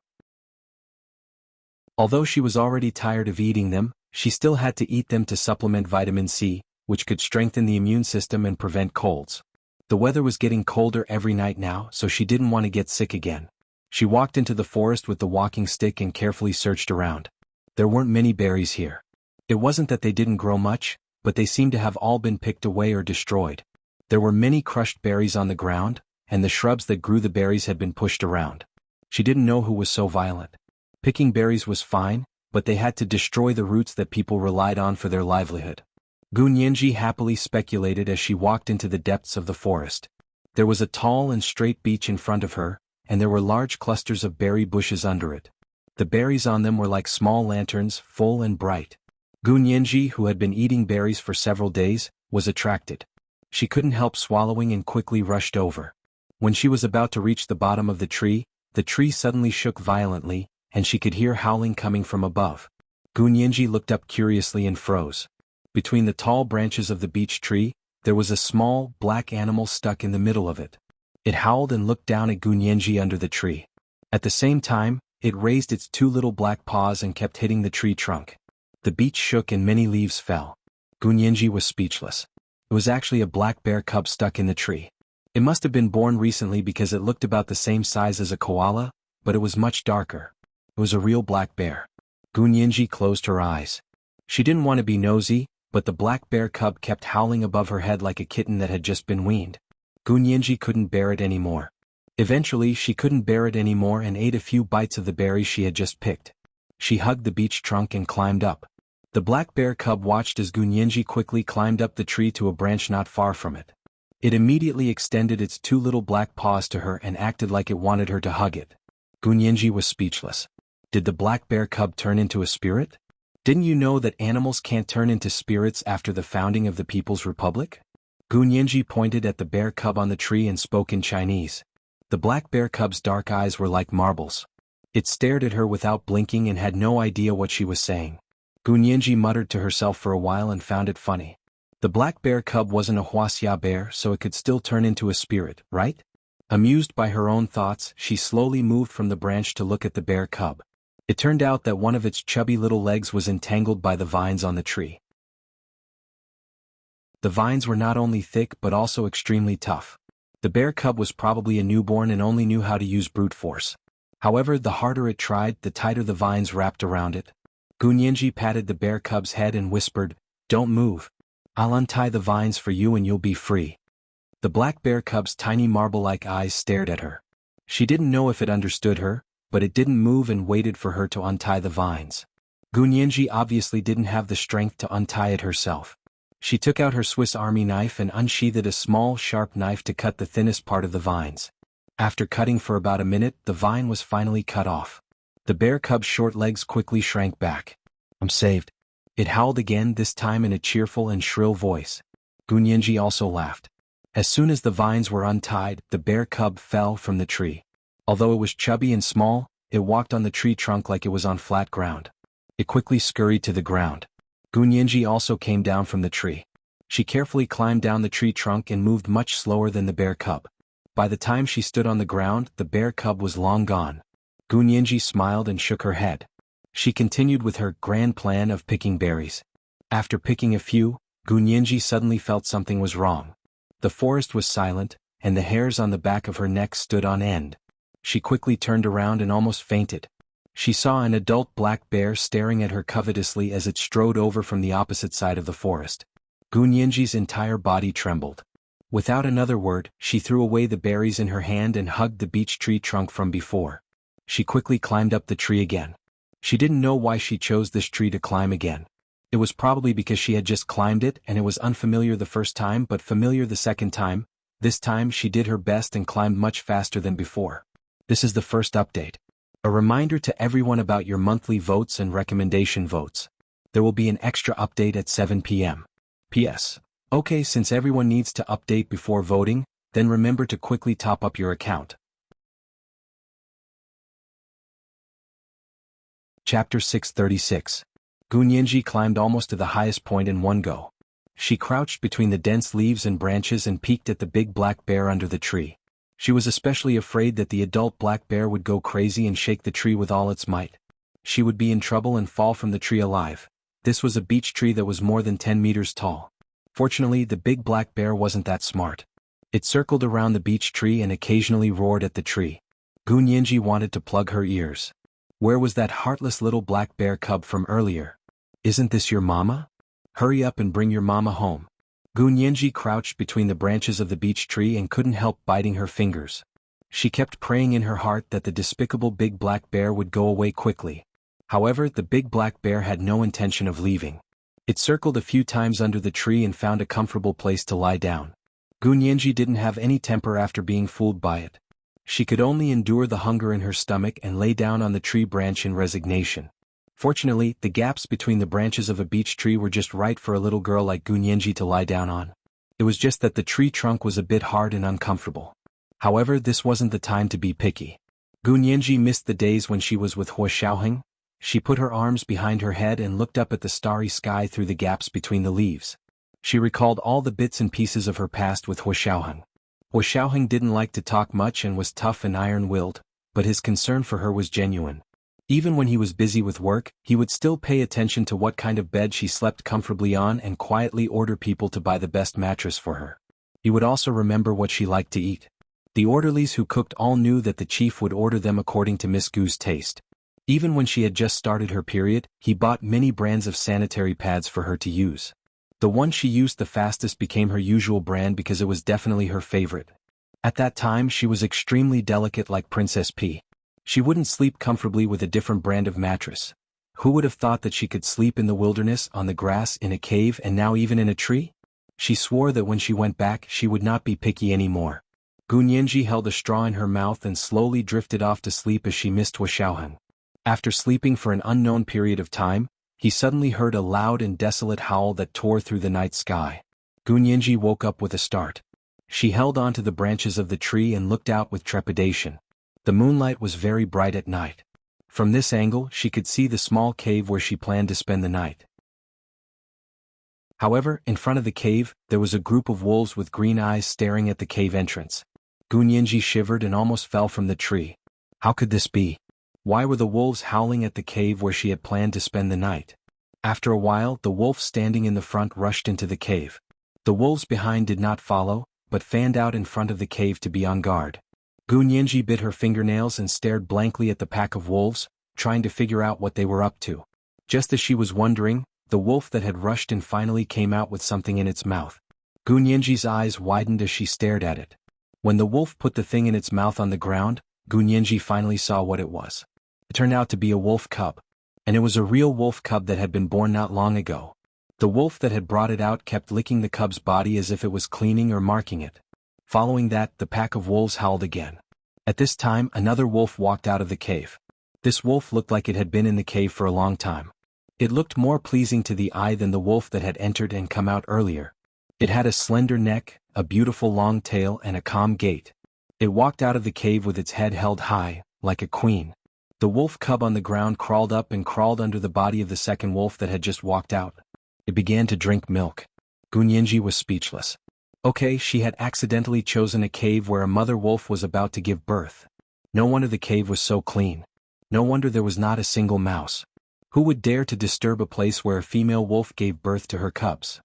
Although she was already tired of eating them, she still had to eat them to supplement vitamin C, which could strengthen the immune system and prevent colds. The weather was getting colder every night now, so she didn't want to get sick again. She walked into the forest with the walking stick and carefully searched around. There weren't many berries here. It wasn't that they didn't grow much, but they seemed to have all been picked away or destroyed. There were many crushed berries on the ground, and the shrubs that grew the berries had been pushed around. She didn't know who was so violent. Picking berries was fine, but they had to destroy the roots that people relied on for their livelihood. Gunyanji happily speculated as she walked into the depths of the forest. There was a tall and straight beech in front of her, and there were large clusters of berry bushes under it. The berries on them were like small lanterns, full and bright. Gunyanji, who had been eating berries for several days, was attracted. She couldn't help swallowing and quickly rushed over. When she was about to reach the bottom of the tree suddenly shook violently, and she could hear howling coming from above. Gunyanji looked up curiously and froze. Between the tall branches of the beech tree, there was a small, black animal stuck in the middle of it. It howled and looked down at Gunyanji under the tree. At the same time, it raised its two little black paws and kept hitting the tree trunk. The beech shook and many leaves fell. Gunyanji was speechless. It was actually a black bear cub stuck in the tree. It must have been born recently because it looked about the same size as a koala, but it was much darker. It was a real black bear. Gunyanji closed her eyes. She didn't want to be nosy, but the black bear cub kept howling above her head like a kitten that had just been weaned. Gunyanji couldn't bear it anymore. Eventually, she couldn't bear it anymore and ate a few bites of the berries she had just picked. She hugged the beech trunk and climbed up. The black bear cub watched as Gunyanji quickly climbed up the tree to a branch not far from it. It immediately extended its two little black paws to her and acted like it wanted her to hug it. Gunyanji was speechless. Did the black bear cub turn into a spirit? Didn't you know that animals can't turn into spirits after the founding of the People's Republic? Gunyanji pointed at the bear cub on the tree and spoke in Chinese. The black bear cub's dark eyes were like marbles. It stared at her without blinking and had no idea what she was saying. Gunyanji muttered to herself for a while and found it funny. The black bear cub wasn't a Wuxia bear, so it could still turn into a spirit, right? Amused by her own thoughts, she slowly moved from the branch to look at the bear cub. It turned out that one of its chubby little legs was entangled by the vines on the tree. The vines were not only thick but also extremely tough. The bear cub was probably a newborn and only knew how to use brute force. However, the harder it tried, the tighter the vines wrapped around it. Gunyanji patted the bear cub's head and whispered, "Don't move. I'll untie the vines for you and you'll be free." The black bear cub's tiny marble-like eyes stared at her. She didn't know if it understood her, but it didn't move and waited for her to untie the vines. Gunyanji obviously didn't have the strength to untie it herself. She took out her Swiss Army knife and unsheathed a small, sharp knife to cut the thinnest part of the vines. After cutting for about a minute, the vine was finally cut off. The bear cub's short legs quickly shrank back. "I'm saved." It howled again, this time in a cheerful and shrill voice. Gunyanji also laughed. As soon as the vines were untied, the bear cub fell from the tree. Although it was chubby and small, it walked on the tree trunk like it was on flat ground. It quickly scurried to the ground. Gunyanji also came down from the tree. She carefully climbed down the tree trunk and moved much slower than the bear cub. By the time she stood on the ground, the bear cub was long gone. Gunyanji smiled and shook her head. She continued with her grand plan of picking berries. After picking a few, Gunyanji suddenly felt something was wrong. The forest was silent, and the hairs on the back of her neck stood on end. She quickly turned around and almost fainted. She saw an adult black bear staring at her covetously as it strode over from the opposite side of the forest. Gunyanji's entire body trembled. Without another word, she threw away the berries in her hand and hugged the beech tree trunk from before. She quickly climbed up the tree again. She didn't know why she chose this tree to climb again. It was probably because she had just climbed it and it was unfamiliar the first time but familiar the second time. This time she did her best and climbed much faster than before. This is the first update. A reminder to everyone about your monthly votes and recommendation votes. There will be an extra update at 7 p.m. P.S. Okay, since everyone needs to update before voting, then remember to quickly top up your account. Chapter 636. Gunyanji climbed almost to the highest point in one go. She crouched between the dense leaves and branches and peeked at the big black bear under the tree. She was especially afraid that the adult black bear would go crazy and shake the tree with all its might. She would be in trouble and fall from the tree alive. This was a beech tree that was more than 10 meters tall. Fortunately, the big black bear wasn't that smart. It circled around the beech tree and occasionally roared at the tree. Gunyanji wanted to plug her ears. Where was that heartless little black bear cub from earlier? Isn't this your mama? Hurry up and bring your mama home. Gunyanji crouched between the branches of the beech tree and couldn't help biting her fingers. She kept praying in her heart that the despicable big black bear would go away quickly. However, the big black bear had no intention of leaving. It circled a few times under the tree and found a comfortable place to lie down. Gunyanji didn't have any temper after being fooled by it. She could only endure the hunger in her stomach and lay down on the tree branch in resignation. Fortunately, the gaps between the branches of a beech tree were just right for a little girl like Gunyanji to lie down on. It was just that the tree trunk was a bit hard and uncomfortable. However, this wasn't the time to be picky. Gunyanji missed the days when she was with Hua Xiaoheng. She put her arms behind her head and looked up at the starry sky through the gaps between the leaves. She recalled all the bits and pieces of her past with Hua Xiaoheng. Hua Xiaoheng didn't like to talk much and was tough and iron-willed, but his concern for her was genuine. Even when he was busy with work, he would still pay attention to what kind of bed she slept comfortably on and quietly order people to buy the best mattress for her. He would also remember what she liked to eat. The orderlies who cooked all knew that the chief would order them according to Miss Gu's taste. Even when she had just started her period, he bought many brands of sanitary pads for her to use. The one she used the fastest became her usual brand because it was definitely her favorite. At that time she was extremely delicate like Princess P. She wouldn't sleep comfortably with a different brand of mattress. Who would have thought that she could sleep in the wilderness, on the grass, in a cave, and now even in a tree? She swore that when she went back she would not be picky anymore. Gunyanji held a straw in her mouth and slowly drifted off to sleep as she missed Hua Xiaoheng. After sleeping for an unknown period of time, he suddenly heard a loud and desolate howl that tore through the night sky. Gunyanji woke up with a start. She held onto the branches of the tree and looked out with trepidation. The moonlight was very bright at night. From this angle she could see the small cave where she planned to spend the night. However, in front of the cave, there was a group of wolves with green eyes staring at the cave entrance. Gunyanji shivered and almost fell from the tree. How could this be? Why were the wolves howling at the cave where she had planned to spend the night? After a while, the wolf standing in the front rushed into the cave. The wolves behind did not follow, but fanned out in front of the cave to be on guard. Gunyanji bit her fingernails and stared blankly at the pack of wolves, trying to figure out what they were up to. Just as she was wondering, the wolf that had rushed in finally came out with something in its mouth. Gunyanji's eyes widened as she stared at it. When the wolf put the thing in its mouth on the ground, Gunyanji finally saw what it was. It turned out to be a wolf cub. And it was a real wolf cub that had been born not long ago. The wolf that had brought it out kept licking the cub's body as if it was cleaning or marking it. Following that, the pack of wolves howled again. At this time, another wolf walked out of the cave. This wolf looked like it had been in the cave for a long time. It looked more pleasing to the eye than the wolf that had entered and come out earlier. It had a slender neck, a beautiful long tail, and a calm gait. It walked out of the cave with its head held high, like a queen. The wolf cub on the ground crawled up and crawled under the body of the second wolf that had just walked out. It began to drink milk. Gunyanji was speechless. Okay, she had accidentally chosen a cave where a mother wolf was about to give birth. No wonder the cave was so clean. No wonder there was not a single mouse. Who would dare to disturb a place where a female wolf gave birth to her cubs?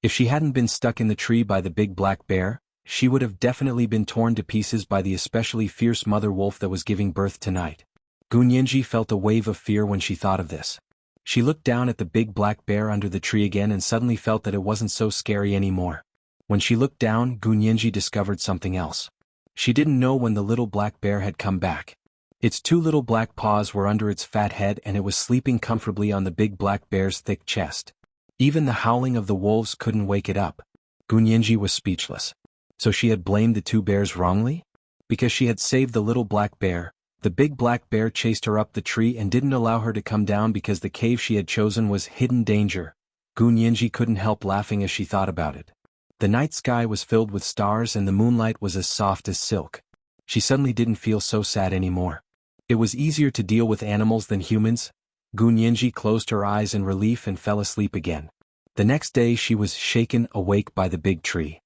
If she hadn't been stuck in the tree by the big black bear, she would have definitely been torn to pieces by the especially fierce mother wolf that was giving birth tonight. Gunyanji felt a wave of fear when she thought of this. She looked down at the big black bear under the tree again and suddenly felt that it wasn't so scary anymore. When she looked down, Gunyanji discovered something else. She didn't know when the little black bear had come back. Its two little black paws were under its fat head and it was sleeping comfortably on the big black bear's thick chest. Even the howling of the wolves couldn't wake it up. Gunyanji was speechless. So she had blamed the two bears wrongly? Because she had saved the little black bear, the big black bear chased her up the tree and didn't allow her to come down because the cave she had chosen was hidden danger. Gu Nianji couldn't help laughing as she thought about it. The night sky was filled with stars and the moonlight was as soft as silk. She suddenly didn't feel so sad anymore. It was easier to deal with animals than humans. Gu Nianji closed her eyes in relief and fell asleep again. The next day she was shaken awake by the big tree.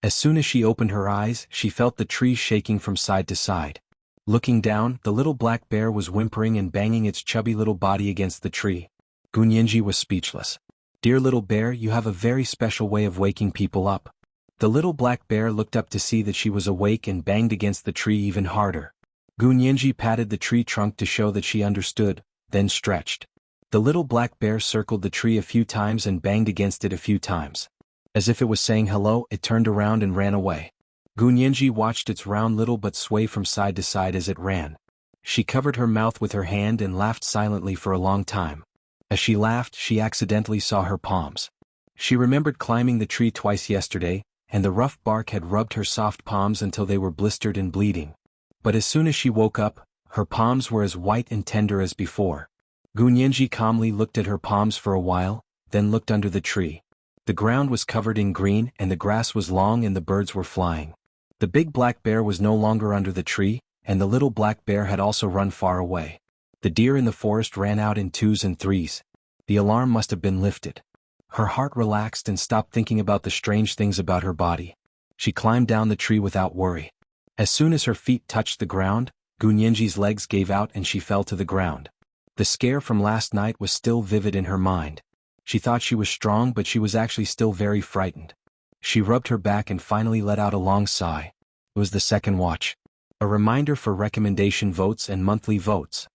As soon as she opened her eyes, she felt the tree shaking from side to side. Looking down, the little black bear was whimpering and banging its chubby little body against the tree. Gu Nianji was speechless. "Dear little bear, you have a very special way of waking people up." The little black bear looked up to see that she was awake and banged against the tree even harder. Gu Nianji patted the tree trunk to show that she understood, then stretched. The little black bear circled the tree a few times and banged against it a few times. As if it was saying hello, it turned around and ran away. Gu Nianji watched its round little butt sway from side to side as it ran. She covered her mouth with her hand and laughed silently for a long time. As she laughed, she accidentally saw her palms. She remembered climbing the tree twice yesterday, and the rough bark had rubbed her soft palms until they were blistered and bleeding. But as soon as she woke up, her palms were as white and tender as before. Gu Nianji calmly looked at her palms for a while, then looked under the tree. The ground was covered in green and the grass was long and the birds were flying. The big black bear was no longer under the tree, and the little black bear had also run far away. The deer in the forest ran out in twos and threes. The alarm must have been lifted. Her heart relaxed and stopped thinking about the strange things about her body. She climbed down the tree without worry. As soon as her feet touched the ground, Gu Nianji's legs gave out and she fell to the ground. The scare from last night was still vivid in her mind. She thought she was strong, but she was actually still very frightened. She rubbed her back and finally let out a long sigh. It was the second watch. A reminder for recommendation votes and monthly votes.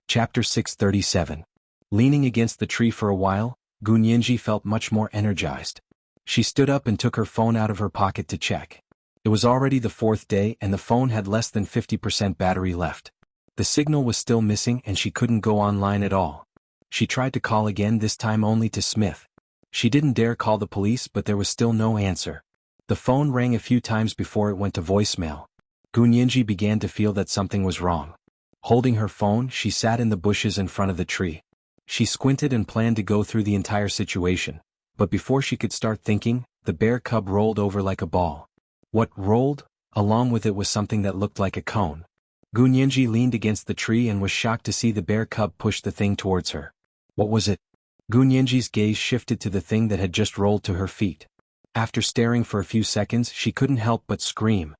Chapter 637. Leaning against the tree for a while, Gu Nianji felt much more energized. She stood up and took her phone out of her pocket to check. It was already the fourth day and the phone had less than 50% battery left. The signal was still missing and she couldn't go online at all. She tried to call again, this time only to Smith. She didn't dare call the police, but there was still no answer. The phone rang a few times before it went to voicemail. Gu Nianji began to feel that something was wrong. Holding her phone, she sat in the bushes in front of the tree. She squinted and planned to go through the entire situation. But before she could start thinking, the bear cub rolled over like a ball. What rolled? Along with it was something that looked like a cone. Gu Nianji leaned against the tree and was shocked to see the bear cub push the thing towards her. What was it? Gu Nianji's gaze shifted to the thing that had just rolled to her feet. After staring for a few seconds, she couldn't help but scream.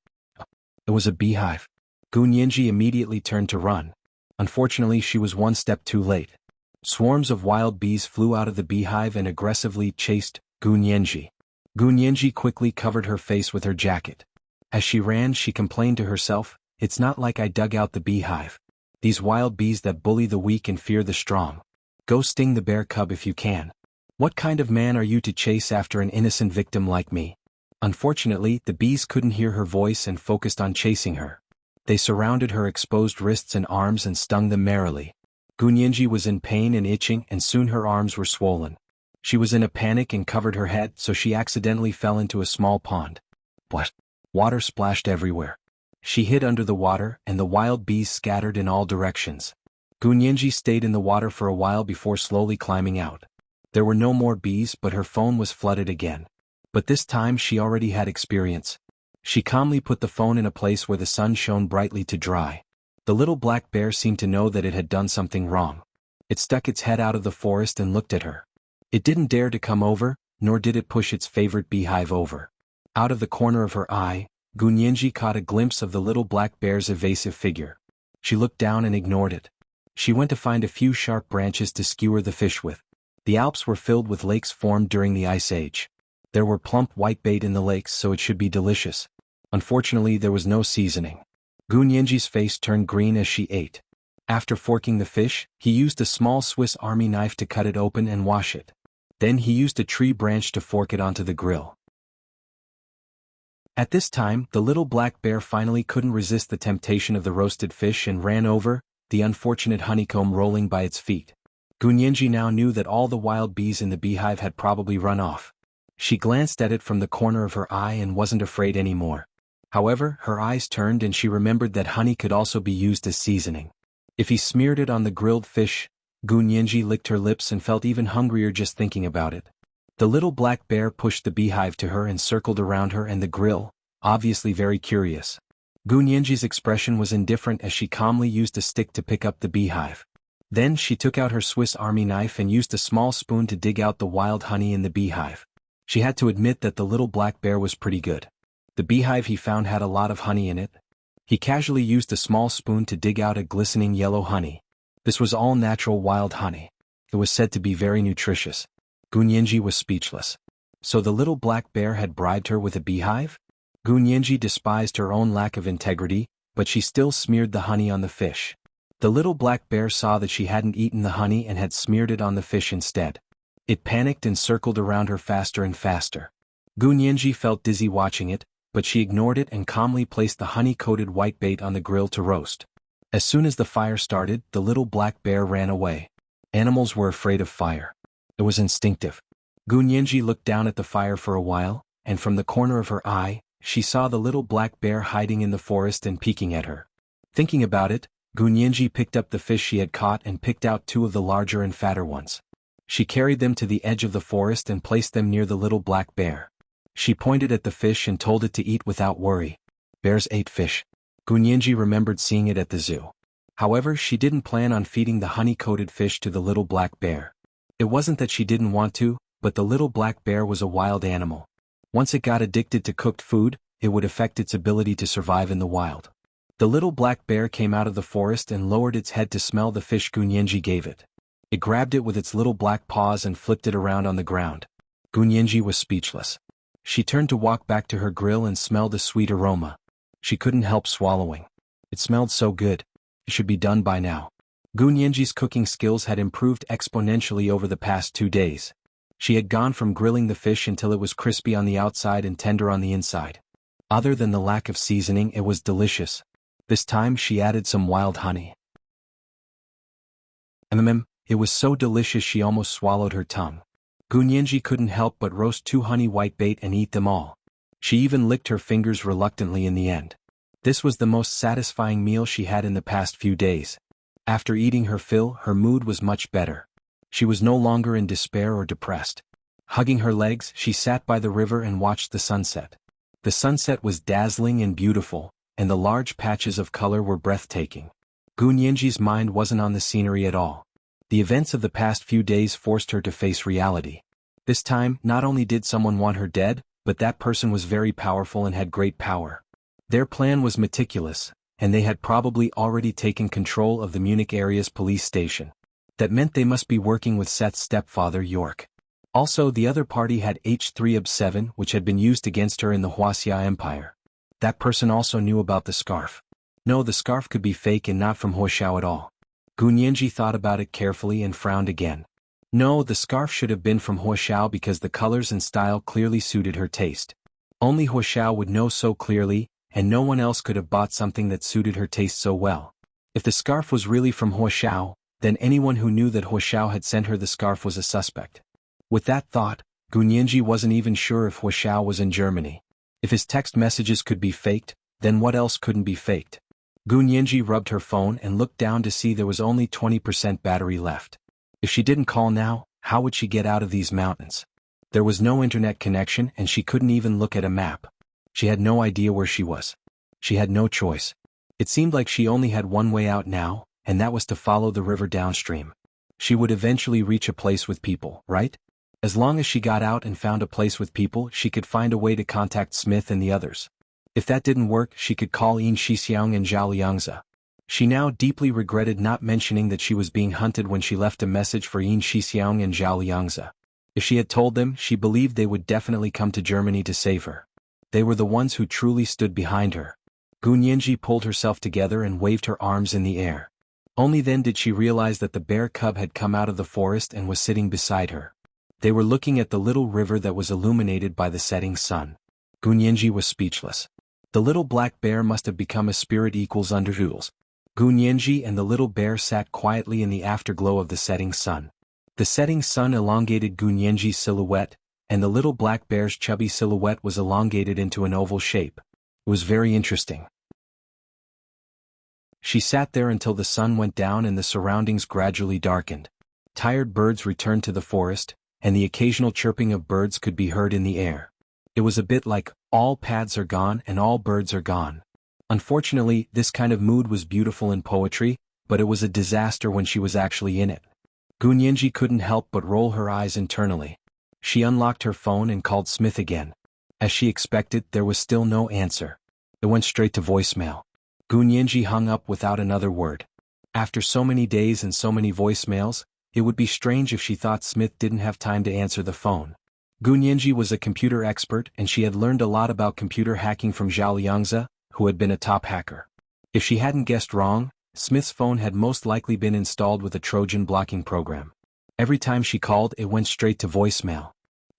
It was a beehive. Gu Nianji immediately turned to run. Unfortunately, she was one step too late. Swarms of wild bees flew out of the beehive and aggressively chased Gu Nianji. Gu Nianji quickly covered her face with her jacket. As she ran, she complained to herself, "It's not like I dug out the beehive. These wild bees that bully the weak and fear the strong. Go sting the bear cub if you can. What kind of man are you to chase after an innocent victim like me?" Unfortunately, the bees couldn't hear her voice and focused on chasing her. They surrounded her exposed wrists and arms and stung them merrily. Gu Nianji was in pain and itching, and soon her arms were swollen. She was in a panic and covered her head, so she accidentally fell into a small pond. What? Water splashed everywhere. She hid under the water, and the wild bees scattered in all directions. Gu Nianji stayed in the water for a while before slowly climbing out. There were no more bees, but her phone was flooded again. But this time she already had experience. She calmly put the phone in a place where the sun shone brightly to dry. The little black bear seemed to know that it had done something wrong. It stuck its head out of the forest and looked at her. It didn't dare to come over, nor did it push its favorite beehive over. Out of the corner of her eye, Gu Nianji caught a glimpse of the little black bear's evasive figure. She looked down and ignored it. She went to find a few sharp branches to skewer the fish with. The Alps were filled with lakes formed during the Ice Age. There were plump whitebait in the lakes, so it should be delicious. Unfortunately, there was no seasoning. Gu Nianji's face turned green as she ate. After forking the fish, he used a small Swiss Army knife to cut it open and wash it. Then he used a tree branch to fork it onto the grill. At this time, the little black bear finally couldn't resist the temptation of the roasted fish and ran over, the unfortunate honeycomb rolling by its feet. Gunyenji now knew that all the wild bees in the beehive had probably run off. She glanced at it from the corner of her eye and wasn't afraid anymore. However, her eyes turned and she remembered that honey could also be used as seasoning. If he smeared it on the grilled fish, Gunyenji licked her lips and felt even hungrier just thinking about it. The little black bear pushed the beehive to her and circled around her and the grill, obviously very curious. Gunyenji's expression was indifferent as she calmly used a stick to pick up the beehive. Then she took out her Swiss Army knife and used a small spoon to dig out the wild honey in the beehive. She had to admit that the little black bear was pretty good. The beehive he found had a lot of honey in it. He casually used a small spoon to dig out a glistening yellow honey. This was all natural wild honey. It was said to be very nutritious. Gunyenji was speechless. So the little black bear had bribed her with a beehive? Gunyenji despised her own lack of integrity, but she still smeared the honey on the fish. The little black bear saw that she hadn't eaten the honey and had smeared it on the fish instead. It panicked and circled around her faster and faster. Gunyenji felt dizzy watching it, but she ignored it and calmly placed the honey-coated whitebait on the grill to roast. As soon as the fire started, the little black bear ran away. Animals were afraid of fire. It was instinctive. Gunyenji looked down at the fire for a while, and from the corner of her eye, she saw the little black bear hiding in the forest and peeking at her. Thinking about it, Gunyenji picked up the fish she had caught and picked out two of the larger and fatter ones. She carried them to the edge of the forest and placed them near the little black bear. She pointed at the fish and told it to eat without worry. Bears ate fish. Gunyenji remembered seeing it at the zoo. However, she didn't plan on feeding the honey-coated fish to the little black bear. It wasn't that she didn't want to, but the little black bear was a wild animal. Once it got addicted to cooked food, it would affect its ability to survive in the wild. The little black bear came out of the forest and lowered its head to smell the fish Gunyenji gave it. It grabbed it with its little black paws and flipped it around on the ground. Gunyenji was speechless. She turned to walk back to her grill and smelled the sweet aroma. She couldn't help swallowing. It smelled so good. It should be done by now. Gunyenji's cooking skills had improved exponentially over the past 2 days. She had gone from grilling the fish until it was crispy on the outside and tender on the inside. Other than the lack of seasoning, it was delicious. This time she added some wild honey. It was so delicious she almost swallowed her tongue. Gunyenji couldn't help but roast 2 honey whitebait and eat them all. She even licked her fingers reluctantly in the end. This was the most satisfying meal she had in the past few days. After eating her fill, her mood was much better. She was no longer in despair or depressed. Hugging her legs, she sat by the river and watched the sunset. The sunset was dazzling and beautiful, and the large patches of color were breathtaking. Gunyenji's mind wasn't on the scenery at all. The events of the past few days forced her to face reality. This time, not only did someone want her dead, but that person was very powerful and had great power. Their plan was meticulous, and they had probably already taken control of the Munich area's police station. That meant they must be working with Seth's stepfather York. Also, the other party had H3ob7, which had been used against her in the Wuxia Empire. That person also knew about the scarf. No, the scarf could be fake and not from Huoxiao at all. Gunyenji thought about it carefully and frowned again. No, the scarf should have been from Huoxiao because the colors and style clearly suited her taste. Only Huoxiao would know so clearly, and no one else could have bought something that suited her taste so well. If the scarf was really from Huoxiao, then anyone who knew that Huoxiao had sent her the scarf was a suspect. With that thought, Gunyenji wasn't even sure if Huoxiao was in Germany. If his text messages could be faked, then what else couldn't be faked? Gunyenji rubbed her phone and looked down to see there was only 20% battery left. If she didn't call now, how would she get out of these mountains? There was no internet connection and she couldn't even look at a map. She had no idea where she was. She had no choice. It seemed like she only had one way out now, and that was to follow the river downstream. She would eventually reach a place with people, right? As long as she got out and found a place with people, she could find a way to contact Smith and the others. If that didn't work, she could call Yin Shixiang and Zhao Liangzi. She now deeply regretted not mentioning that she was being hunted when she left a message for Yin Shixiang and Zhao Liangzi. If she had told them, she believed they would definitely come to Germany to save her. They were the ones who truly stood behind her. Gunyenji pulled herself together and waved her arms in the air. Only then did she realize that the bear cub had come out of the forest and was sitting beside her. They were looking at the little river that was illuminated by the setting sun. Gunyenji was speechless. The little black bear must have become a spirit equals under rules. Gunyenji and the little bear sat quietly in the afterglow of the setting sun. The setting sun elongated Gunyenji's silhouette, and the little black bear's chubby silhouette was elongated into an oval shape. It was very interesting. She sat there until the sun went down and the surroundings gradually darkened. Tired birds returned to the forest, and the occasional chirping of birds could be heard in the air. It was a bit like, all paths are gone and all birds are gone. Unfortunately, this kind of mood was beautiful in poetry, but it was a disaster when she was actually in it. Gunyenji couldn't help but roll her eyes internally. She unlocked her phone and called Smith again. As she expected, there was still no answer. It went straight to voicemail. Gunyenji hung up without another word. After so many days and so many voicemails, it would be strange if she thought Smith didn't have time to answer the phone. Gunyenji was a computer expert and she had learned a lot about computer hacking from Zhao Liangzi, who had been a top hacker. If she hadn't guessed wrong, Smith's phone had most likely been installed with a Trojan blocking program. Every time she called, it went straight to voicemail.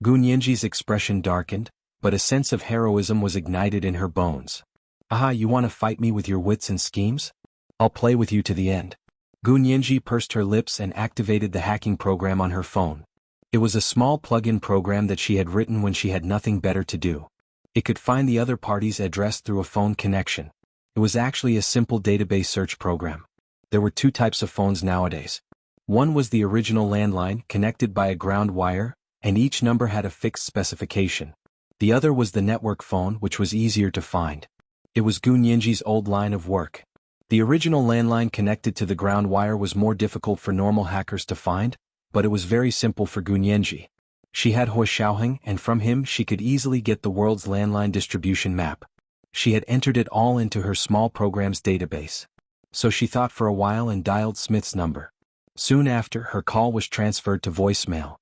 Gunyenji's expression darkened, but a sense of heroism was ignited in her bones. Aha, you want to fight me with your wits and schemes? I'll play with you to the end. Gunyenji pursed her lips and activated the hacking program on her phone. It was a small plug-in program that she had written when she had nothing better to do. It could find the other party's address through a phone connection. It was actually a simple database search program. There were two types of phones nowadays. One was the original landline connected by a ground wire, and each number had a fixed specification. The other was the network phone, which was easier to find. It was Gunyenji's old line of work. The original landline connected to the ground wire was more difficult for normal hackers to find, but it was very simple for Gunyenji. She had Hui Xiaoheng, and from him she could easily get the world's landline distribution map. She had entered it all into her small program's database. So she thought for a while and dialed Smith's number. Soon after, her call was transferred to voicemail.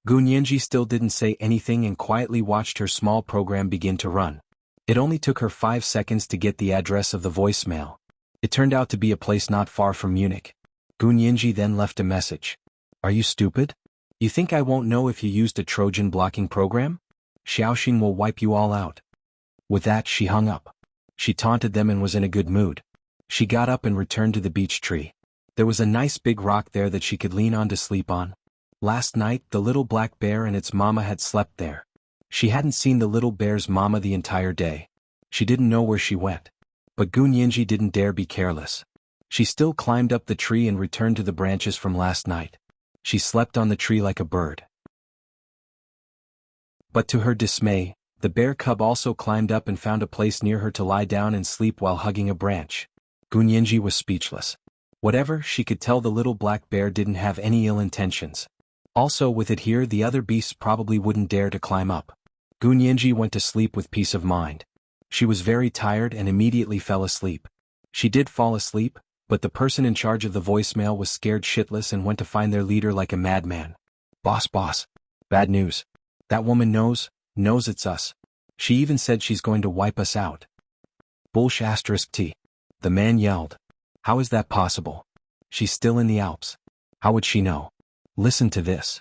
Gunyenji still didn't say anything and quietly watched her small program begin to run. It only took her 5 seconds to get the address of the voicemail. It turned out to be a place not far from Munich. Gunyenji then left a message. Are you stupid? You think I won't know if you used a Trojan blocking program? Xiaoxing will wipe you all out. With that, she hung up. She taunted them and was in a good mood. She got up and returned to the beech tree. There was a nice big rock there that she could lean on to sleep on. Last night, the little black bear and its mama had slept there. She hadn't seen the little bear's mama the entire day. She didn't know where she went. But Gunyenji didn't dare be careless. She still climbed up the tree and returned to the branches from last night. She slept on the tree like a bird. But to her dismay, the bear cub also climbed up and found a place near her to lie down and sleep while hugging a branch. Gunyenji was speechless. Whatever, she could tell the little black bear didn't have any ill intentions. Also, with it here, the other beasts probably wouldn't dare to climb up. Gunyenji went to sleep with peace of mind. She was very tired and immediately fell asleep. She did fall asleep, but the person in charge of the voicemail was scared shitless and went to find their leader like a madman. Boss. Bad news. That woman knows it's us. She even said she's going to wipe us out. Bullsh*t. The man yelled. How is that possible? She's still in the Alps. How would she know? Listen to this.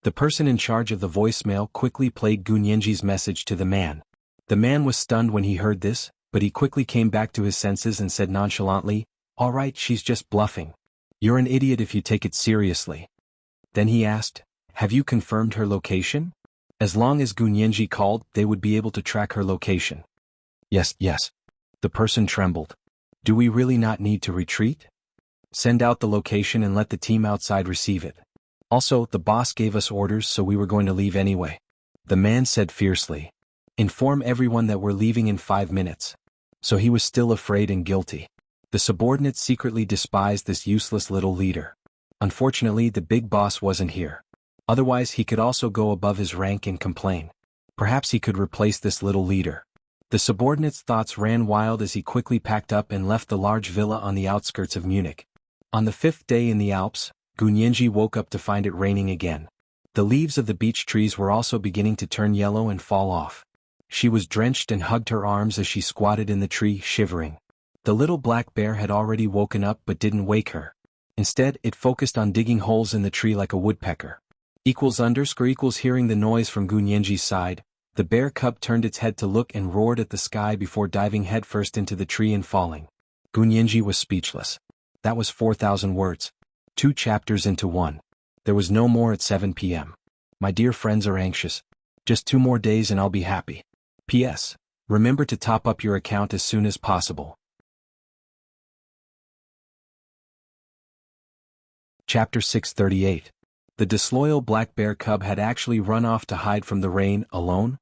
The person in charge of the voicemail quickly played Gunyenji's message to the man. The man was stunned when he heard this, but he quickly came back to his senses and said nonchalantly, All right, she's just bluffing. You're an idiot if you take it seriously. Then he asked, Have you confirmed her location? As long as Gunyenji called, they would be able to track her location. Yes. The person trembled. Do we really not need to retreat? Send out the location and let the team outside receive it. Also, the boss gave us orders, so we were going to leave anyway. The man said fiercely. Inform everyone that we're leaving in 5 minutes. So he was still afraid and guilty. The subordinates secretly despised this useless little leader. Unfortunately, the big boss wasn't here. Otherwise, he could also go above his rank and complain. Perhaps he could replace this little leader. The subordinate's thoughts ran wild as he quickly packed up and left the large villa on the outskirts of Munich. On the 5th day in the Alps, Gunyenji woke up to find it raining again. The leaves of the beech trees were also beginning to turn yellow and fall off. She was drenched and hugged her arms as she squatted in the tree, shivering. The little black bear had already woken up but didn't wake her. Instead, it focused on digging holes in the tree like a woodpecker. Hearing the noise from Gunyenji's side, the bear cub turned its head to look and roared at the sky before diving headfirst into the tree and falling. Gunyenji was speechless. That was 4,000 words. 2 chapters into one. There was no more at 7 p.m. My dear friends are anxious. Just 2 more days and I'll be happy. P.S. Remember to top up your account as soon as possible. Chapter 638. The disloyal black bear cub had actually run off to hide from the rain, alone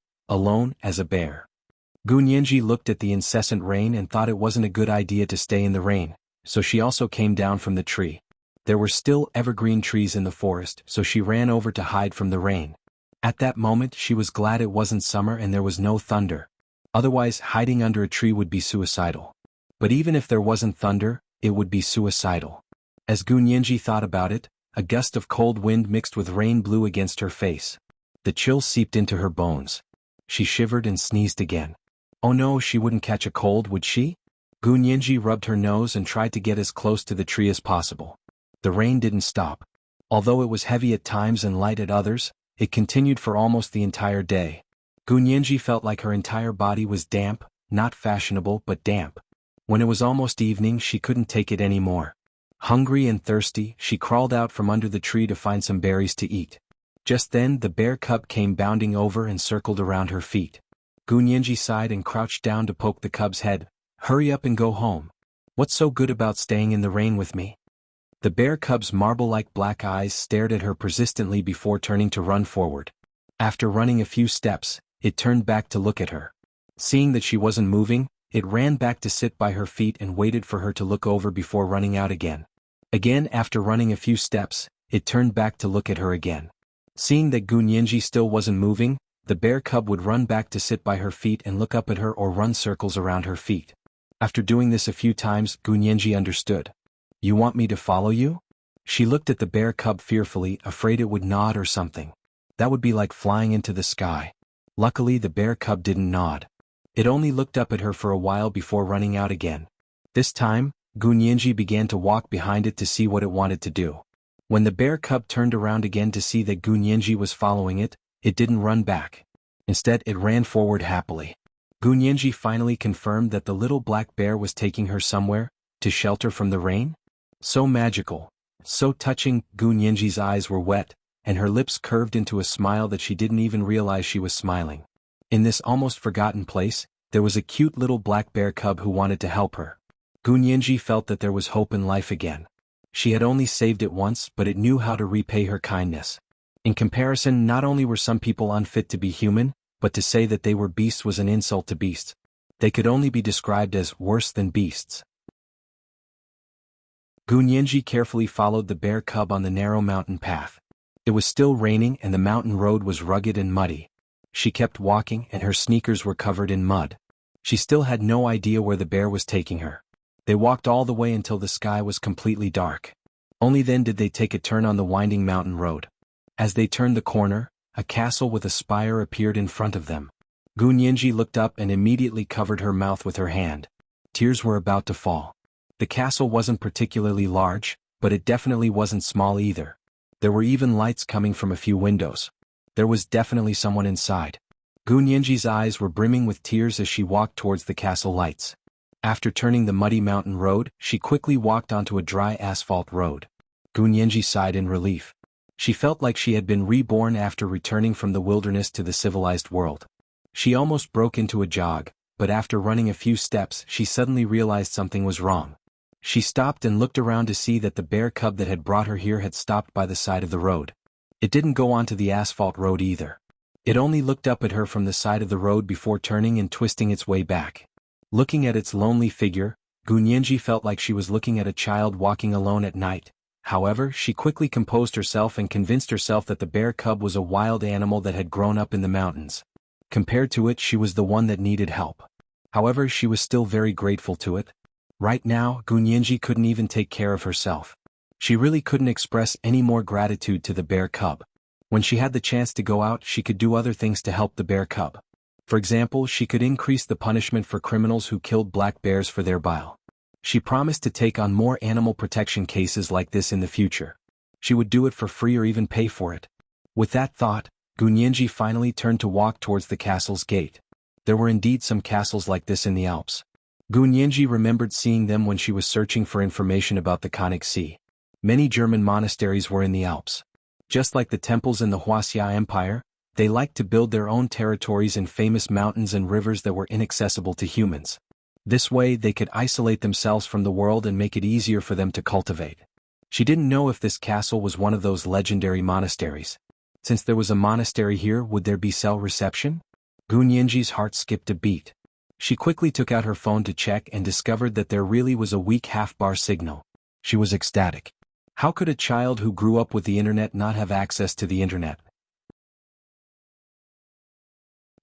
as a bear. Gunyenji looked at the incessant rain and thought it wasn't a good idea to stay in the rain, so she also came down from the tree. There were still evergreen trees in the forest, so she ran over to hide from the rain. At that moment she was glad it wasn't summer and there was no thunder. Otherwise, hiding under a tree would be suicidal. But even if there wasn't thunder, it would be suicidal. As Gunyenji thought about it, a gust of cold wind mixed with rain blew against her face. The chill seeped into her bones. She shivered and sneezed again. Oh no, she wouldn't catch a cold, would she? Gunyenji rubbed her nose and tried to get as close to the tree as possible. The rain didn't stop. Although it was heavy at times and light at others, it continued for almost the entire day. Gunyenji felt like her entire body was damp, not fashionable but damp. When it was almost evening she couldn't take it anymore. Hungry and thirsty, she crawled out from under the tree to find some berries to eat. Just then the bear cub came bounding over and circled around her feet. Gunyenji sighed and crouched down to poke the cub's head. Hurry up and go home. What's so good about staying in the rain with me? The bear cub's marble-like black eyes stared at her persistently before turning to run forward. After running a few steps, it turned back to look at her. Seeing that she wasn't moving, it ran back to sit by her feet and waited for her to look over before running out again. Again, after running a few steps, it turned back to look at her again. Seeing that Gunyenji still wasn't moving, the bear cub would run back to sit by her feet and look up at her or run circles around her feet. After doing this a few times, Gunyenji understood. You want me to follow you? She looked at the bear cub fearfully, afraid it would nod or something. That would be like flying into the sky. Luckily the bear cub didn't nod. It only looked up at her for a while before running out again. This time, Gunyenji began to walk behind it to see what it wanted to do. When the bear cub turned around again to see that Gunyenji was following it, it didn't run back. Instead, it ran forward happily. Gunyenji finally confirmed that the little black bear was taking her somewhere, to shelter from the rain? So magical, so touching. Gunyenji's eyes were wet, and her lips curved into a smile that she didn't even realize she was smiling. In this almost forgotten place, there was a cute little black bear cub who wanted to help her. Gunyenji felt that there was hope in life again. She had only saved it once, but it knew how to repay her kindness. In comparison, not only were some people unfit to be human, but to say that they were beasts was an insult to beasts. They could only be described as worse than beasts. Gunyenji carefully followed the bear cub on the narrow mountain path. It was still raining and the mountain road was rugged and muddy. She kept walking and her sneakers were covered in mud. She still had no idea where the bear was taking her. They walked all the way until the sky was completely dark. Only then did they take a turn on the winding mountain road. As they turned the corner, a castle with a spire appeared in front of them. Gunyenji looked up and immediately covered her mouth with her hand. Tears were about to fall. The castle wasn't particularly large, but it definitely wasn't small either. There were even lights coming from a few windows. There was definitely someone inside. Gunyenji's eyes were brimming with tears as she walked towards the castle lights. After turning the muddy mountain road, she quickly walked onto a dry asphalt road. Gunyenji sighed in relief. She felt like she had been reborn after returning from the wilderness to the civilized world. She almost broke into a jog, but after running a few steps she suddenly realized something was wrong. She stopped and looked around to see that the bear cub that had brought her here had stopped by the side of the road. It didn't go onto the asphalt road either. It only looked up at her from the side of the road before turning and twisting its way back. Looking at its lonely figure, Gunyenji felt like she was looking at a child walking alone at night. However, she quickly composed herself and convinced herself that the bear cub was a wild animal that had grown up in the mountains. Compared to it, she was the one that needed help. However, she was still very grateful to it. Right now, Gunyenji couldn't even take care of herself. She really couldn't express any more gratitude to the bear cub. When she had the chance to go out, she could do other things to help the bear cub. For example, she could increase the punishment for criminals who killed black bears for their bile. She promised to take on more animal protection cases like this in the future. She would do it for free or even pay for it. With that thought, Gunyenji finally turned to walk towards the castle's gate. There were indeed some castles like this in the Alps. Gunyanji remembered seeing them when she was searching for information about the Konig Sea. Many German monasteries were in the Alps. Just like the temples in the Wuxia Empire, they liked to build their own territories in famous mountains and rivers that were inaccessible to humans. This way they could isolate themselves from the world and make it easier for them to cultivate. She didn't know if this castle was one of those legendary monasteries. Since there was a monastery here, would there be cell reception? Gunyanji's heart skipped a beat. She quickly took out her phone to check and discovered that there really was a weak half-bar signal. She was ecstatic. How could a child who grew up with the internet not have access to the internet?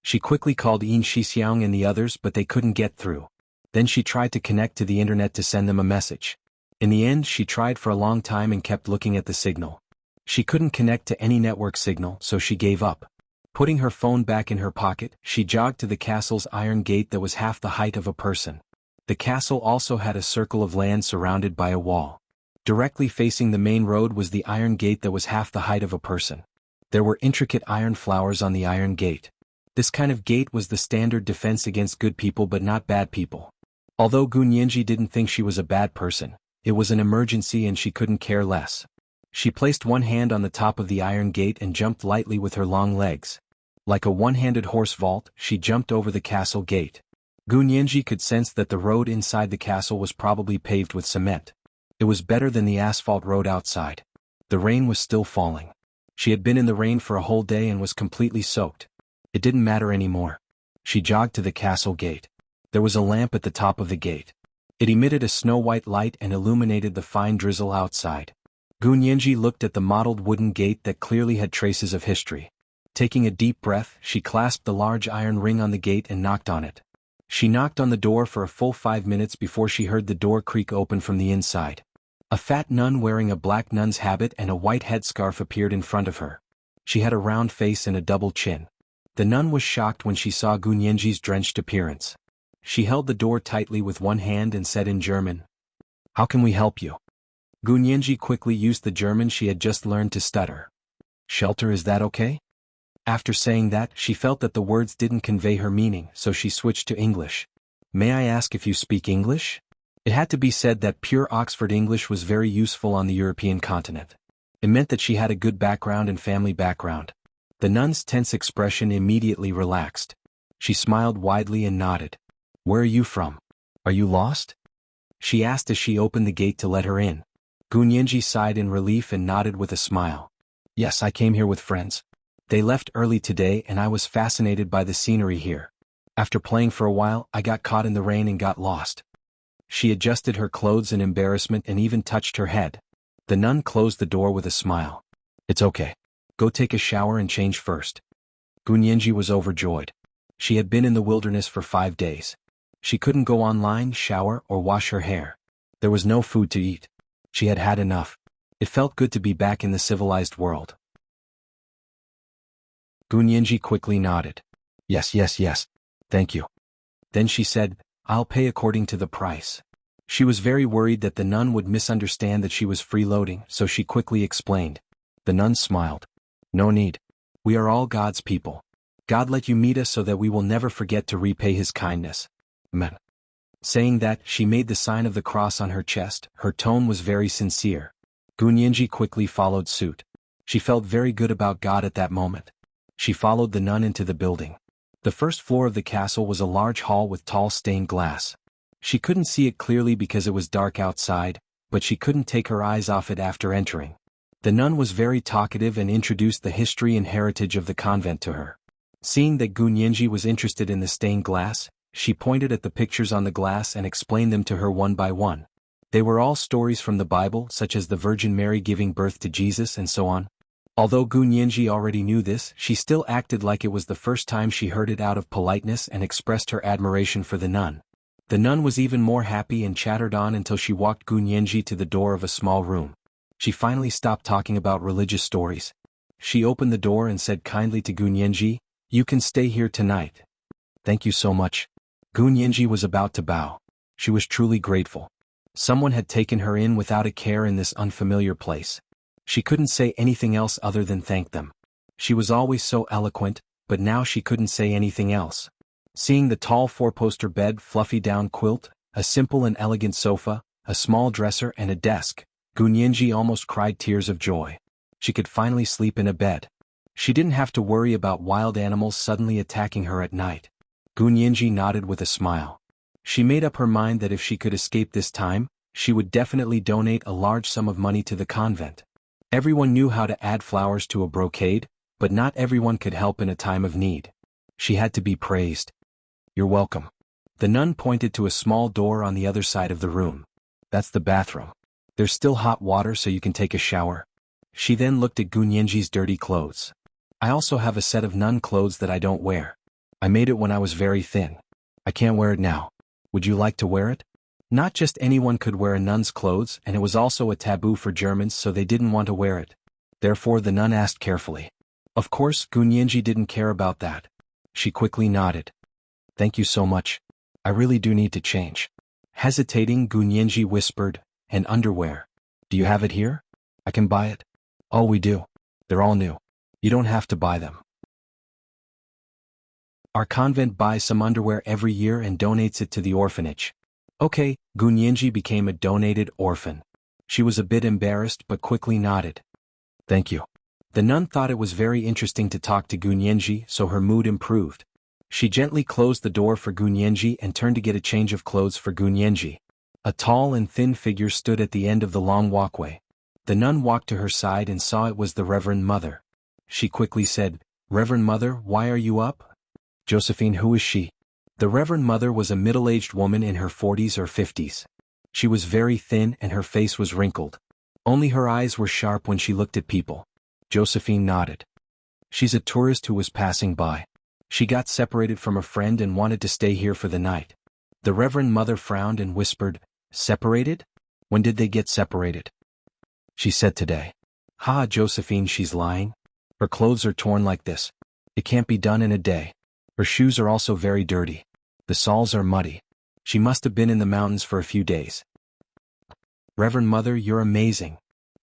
She quickly called Yin Shixiang and the others, but they couldn't get through. Then she tried to connect to the internet to send them a message. In the end, she tried for a long time and kept looking at the signal. She couldn't connect to any network signal, so she gave up. Putting her phone back in her pocket, she jogged to the castle's iron gate that was half the height of a person. The castle also had a circle of land surrounded by a wall. Directly facing the main road was the iron gate that was half the height of a person. There were intricate iron flowers on the iron gate. This kind of gate was the standard defense against good people but not bad people. Although Gunyanji didn't think she was a bad person, it was an emergency and she couldn't care less. She placed one hand on the top of the iron gate and jumped lightly with her long legs. Like a one-handed horse vault, she jumped over the castle gate. Gunyanji could sense that the road inside the castle was probably paved with cement. It was better than the asphalt road outside. The rain was still falling. She had been in the rain for a whole day and was completely soaked. It didn't matter anymore. She jogged to the castle gate. There was a lamp at the top of the gate. It emitted a snow-white light and illuminated the fine drizzle outside. Gunyanji looked at the mottled wooden gate that clearly had traces of history. Taking a deep breath, she clasped the large iron ring on the gate and knocked on it. She knocked on the door for a full 5 minutes before she heard the door creak open from the inside. A fat nun wearing a black nun's habit and a white headscarf appeared in front of her. She had a round face and a double chin. The nun was shocked when she saw Gunyanji's drenched appearance. She held the door tightly with one hand and said in German, "How can we help you?" Gunyanji quickly used the German she had just learned to stutter. "Shelter, is that okay?" After saying that, she felt that the words didn't convey her meaning, so she switched to English. "May I ask if you speak English?" It had to be said that pure Oxford English was very useful on the European continent. It meant that she had a good background and family background. The nun's tense expression immediately relaxed. She smiled widely and nodded. "Where are you from? Are you lost?" she asked as she opened the gate to let her in. Gunyanji sighed in relief and nodded with a smile. "Yes, I came here with friends. They left early today and I was fascinated by the scenery here. After playing for a while, I got caught in the rain and got lost." She adjusted her clothes in embarrassment and even touched her head. The nun closed the door with a smile. "It's okay. Go take a shower and change first." Gunyanji was overjoyed. She had been in the wilderness for 5 days. She couldn't go online, shower, or wash her hair. There was no food to eat. She had had enough. It felt good to be back in the civilized world. Gunyanji quickly nodded. Yes, thank you." Then she said, "I'll pay according to the price." She was very worried that the nun would misunderstand that she was freeloading, so she quickly explained. The nun smiled. "No need. We are all God's people. God let you meet us so that we will never forget to repay his kindness. Amen." Saying that, she made the sign of the cross on her chest. Her tone was very sincere. Gunyanji quickly followed suit. She felt very good about God at that moment. She followed the nun into the building. The first floor of the castle was a large hall with tall stained glass. She couldn't see it clearly because it was dark outside, but she couldn't take her eyes off it after entering. The nun was very talkative and introduced the history and heritage of the convent to her. Seeing that Gunyanji was interested in the stained glass, she pointed at the pictures on the glass and explained them to her one by one. They were all stories from the Bible, such as the Virgin Mary giving birth to Jesus and so on. Although Gunyanji already knew this, she still acted like it was the first time she heard it out of politeness and expressed her admiration for the nun. The nun was even more happy and chattered on until she walked Gunyanji to the door of a small room. She finally stopped talking about religious stories. She opened the door and said kindly to Gunyanji, "You can stay here tonight." "Thank you so much." Gunyanji was about to bow. She was truly grateful. Someone had taken her in without a care in this unfamiliar place. She couldn't say anything else other than thank them. She was always so eloquent, but now she couldn't say anything else. Seeing the tall four-poster bed, fluffy down quilt, a simple and elegant sofa, a small dresser and a desk, Gunyanji almost cried tears of joy. She could finally sleep in a bed. She didn't have to worry about wild animals suddenly attacking her at night. Gunyanji nodded with a smile. She made up her mind that if she could escape this time, she would definitely donate a large sum of money to the convent. Everyone knew how to add flowers to a brocade, but not everyone could help in a time of need. She had to be praised. "You're welcome." The nun pointed to a small door on the other side of the room. "That's the bathroom. There's still hot water so you can take a shower." She then looked at Gunyanji's dirty clothes. "I also have a set of nun clothes that I don't wear. I made it when I was very thin. I can't wear it now. Would you like to wear it?" Not just anyone could wear a nun's clothes, and it was also a taboo for Germans, so they didn't want to wear it. Therefore the nun asked carefully. Of course, Gunyanji didn't care about that. She quickly nodded. "Thank you so much. I really do need to change." Hesitating, Gunyanji whispered, "And underwear. Do you have it here? I can buy it." "Oh, we do. They're all new. You don't have to buy them. Our convent buys some underwear every year and donates it to the orphanage." Okay, Gunyanji became a donated orphan. She was a bit embarrassed but quickly nodded. "Thank you." The nun thought it was very interesting to talk to Gunyanji, so her mood improved. She gently closed the door for Gunyanji and turned to get a change of clothes for Gunyanji. A tall and thin figure stood at the end of the long walkway. The nun walked to her side and saw it was the Reverend Mother. She quickly said, "Reverend Mother, why are you up?" "Josephine, who is she?" The Reverend Mother was a middle-aged woman in her 40s or 50s. She was very thin and her face was wrinkled. Only her eyes were sharp when she looked at people. Josephine nodded. "She's a tourist who was passing by. She got separated from a friend and wanted to stay here for the night." The Reverend Mother frowned and whispered, "Separated? When did they get separated?" She said, "Today." "Ha, Josephine, she's lying. Her clothes are torn like this. It can't be done in a day. Her shoes are also very dirty. The soles are muddy. She must have been in the mountains for a few days." "Reverend Mother, you're amazing."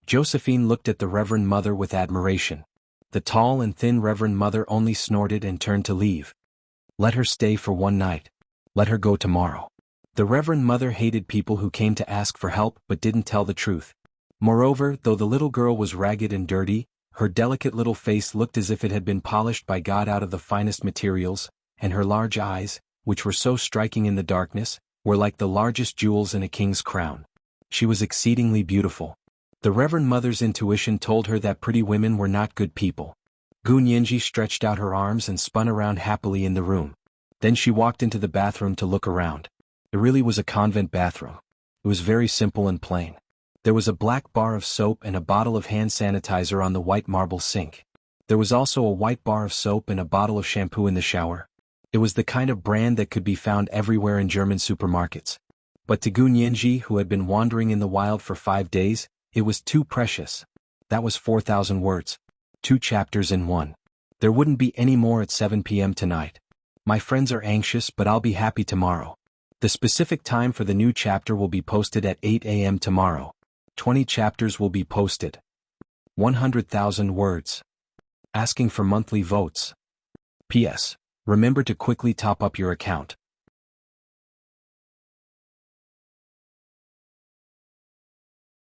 Josephine looked at the Reverend Mother with admiration. The tall and thin Reverend Mother only snorted and turned to leave. "Let her stay for one night. Let her go tomorrow." The Reverend Mother hated people who came to ask for help but didn't tell the truth. Moreover, though the little girl was ragged and dirty, her delicate little face looked as if it had been polished by God out of the finest materials, and her large eyes, which were so striking in the darkness, were like the largest jewels in a king's crown. She was exceedingly beautiful. The Reverend Mother's intuition told her that pretty women were not good people. Gunyanji stretched out her arms and spun around happily in the room. Then she walked into the bathroom to look around. It really was a convent bathroom. It was very simple and plain. There was a black bar of soap and a bottle of hand sanitizer on the white marble sink. There was also a white bar of soap and a bottle of shampoo in the shower. It was the kind of brand that could be found everywhere in German supermarkets. But to Gunyanji, who had been wandering in the wild for 5 days, it was too precious. That was 4,000 words. 2 chapters in one. There wouldn't be any more at 7 p.m. tonight. My friends are anxious, but I'll be happy tomorrow. The specific time for the new chapter will be posted at 8 a.m. tomorrow. 20 chapters will be posted. 100,000 words. Asking for monthly votes. P.S. Remember to quickly top up your account.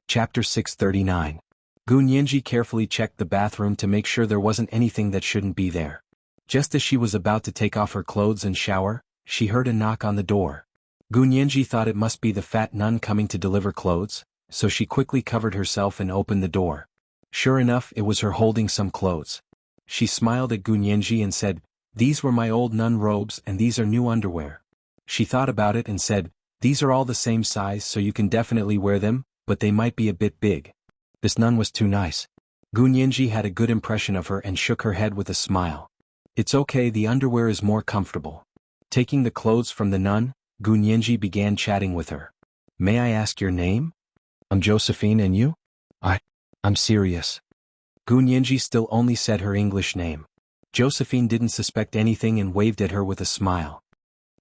Chapter 639. Gunyanji carefully checked the bathroom to make sure there wasn't anything that shouldn't be there. Just as she was about to take off her clothes and shower, she heard a knock on the door. Gunyanji thought it must be the fat nun coming to deliver clothes, so she quickly covered herself and opened the door. Sure enough, it was her holding some clothes. She smiled at Gunyanji and said, "These were my old nun robes and these are new underwear." She thought about it and said, "These are all the same size so you can definitely wear them, but they might be a bit big." This nun was too nice. Gunyanji had a good impression of her and shook her head with a smile. "It's okay, the underwear is more comfortable." Taking the clothes from the nun, Gunyanji began chatting with her. "May I ask your name?" "I'm Josephine, and you?" I'm serious." Gunyanji still only said her English name. Josephine didn't suspect anything and waved at her with a smile.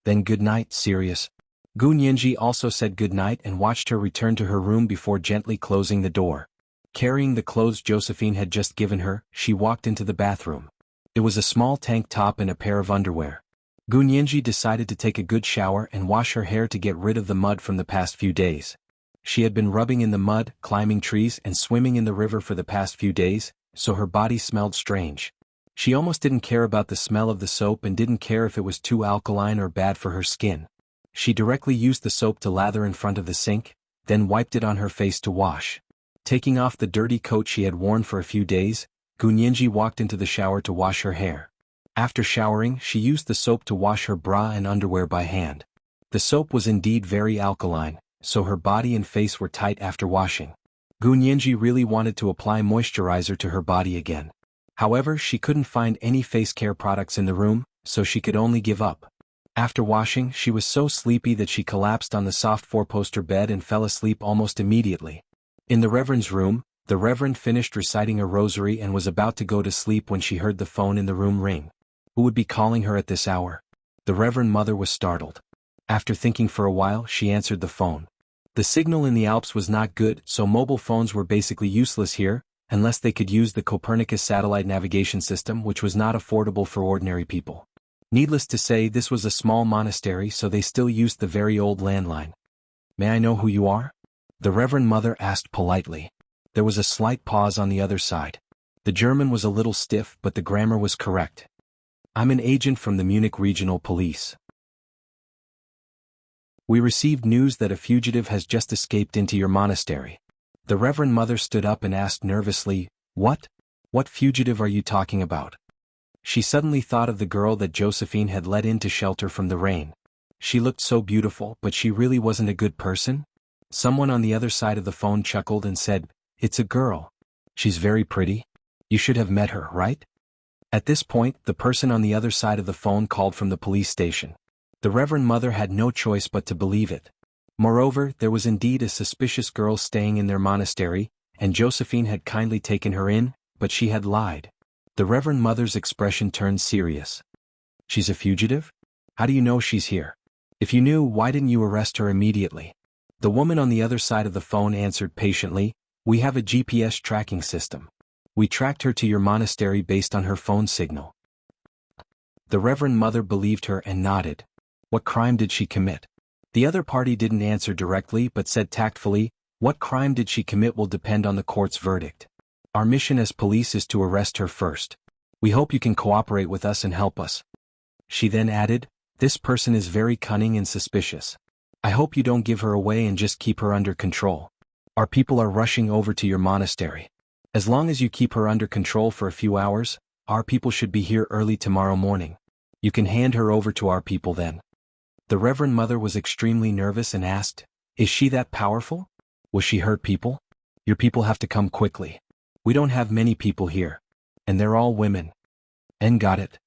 "Then good night, Sirius." Gunyanji also said good night and watched her return to her room before gently closing the door. Carrying the clothes Josephine had just given her, she walked into the bathroom. It was a small tank top and a pair of underwear. Gunyanji decided to take a good shower and wash her hair to get rid of the mud from the past few days. She had been rubbing in the mud, climbing trees and swimming in the river for the past few days, so her body smelled strange. She almost didn't care about the smell of the soap and didn't care if it was too alkaline or bad for her skin. She directly used the soap to lather in front of the sink, then wiped it on her face to wash. Taking off the dirty coat she had worn for a few days, Gunyanji walked into the shower to wash her hair. After showering, she used the soap to wash her bra and underwear by hand. The soap was indeed very alkaline, so her body and face were tight after washing. Gunyanji really wanted to apply moisturizer to her body again. However, she couldn't find any face care products in the room, so she could only give up. After washing, she was so sleepy that she collapsed on the soft four-poster bed and fell asleep almost immediately. In the Reverend's room, the Reverend finished reciting a rosary and was about to go to sleep when she heard the phone in the room ring. Who would be calling her at this hour? The Reverend Mother was startled. After thinking for a while, she answered the phone. The signal in the Alps was not good, so mobile phones were basically useless here, unless they could use the Copernicus satellite navigation system, which was not affordable for ordinary people. Needless to say, this was a small monastery, so they still used the very old landline. "May I know who you are?" the Reverend Mother asked politely. There was a slight pause on the other side. The German was a little stiff, but the grammar was correct. "I'm an agent from the Munich Regional Police. We received news that a fugitive has just escaped into your monastery." The Reverend Mother stood up and asked nervously, "What? What fugitive are you talking about?" She suddenly thought of the girl that Josephine had let in to shelter from the rain. She looked so beautiful, but she really wasn't a good person? Someone on the other side of the phone chuckled and said, "It's a girl. She's very pretty. You should have met her, right?" At this point, the person on the other side of the phone called from the police station. The Reverend Mother had no choice but to believe it. Moreover, there was indeed a suspicious girl staying in their monastery, and Josephine had kindly taken her in, but she had lied. The Reverend Mother's expression turned serious. "She's a fugitive? How do you know she's here? If you knew, why didn't you arrest her immediately?" The woman on the other side of the phone answered patiently, "We have a GPS tracking system. We tracked her to your monastery based on her phone signal." The Reverend Mother believed her and nodded. "What crime did she commit?" The other party didn't answer directly but said tactfully, "What crime did she commit will depend on the court's verdict. Our mission as police is to arrest her first. We hope you can cooperate with us and help us." She then added, "This person is very cunning and suspicious. I hope you don't give her away and just keep her under control. Our people are rushing over to your monastery. As long as you keep her under control for a few hours, our people should be here early tomorrow morning. You can hand her over to our people then." The Reverend Mother was extremely nervous and asked, "Is she that powerful? Will she hurt people? Your people have to come quickly. We don't have many people here. And they're all women." "And got it."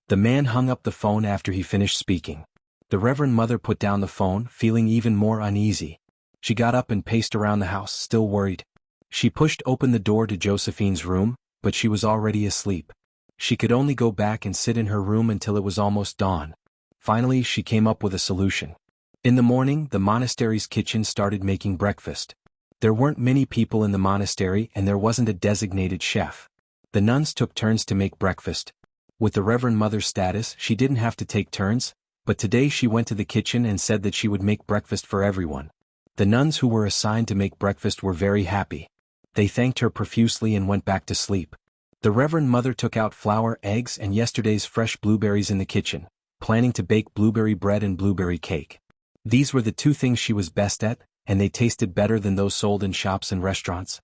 The man hung up the phone after he finished speaking. The Reverend Mother put down the phone, feeling even more uneasy. She got up and paced around the house, still worried. She pushed open the door to Josephine's room, but she was already asleep. She could only go back and sit in her room until it was almost dawn. Finally, she came up with a solution. In the morning, the monastery's kitchen started making breakfast. There weren't many people in the monastery and there wasn't a designated chef. The nuns took turns to make breakfast. With the Reverend Mother's status, she didn't have to take turns, but today she went to the kitchen and said that she would make breakfast for everyone. The nuns who were assigned to make breakfast were very happy. They thanked her profusely and went back to sleep. The Reverend Mother took out flour, eggs, and yesterday's fresh blueberries in the kitchen, planning to bake blueberry bread and blueberry cake. These were the two things she was best at, and they tasted better than those sold in shops and restaurants.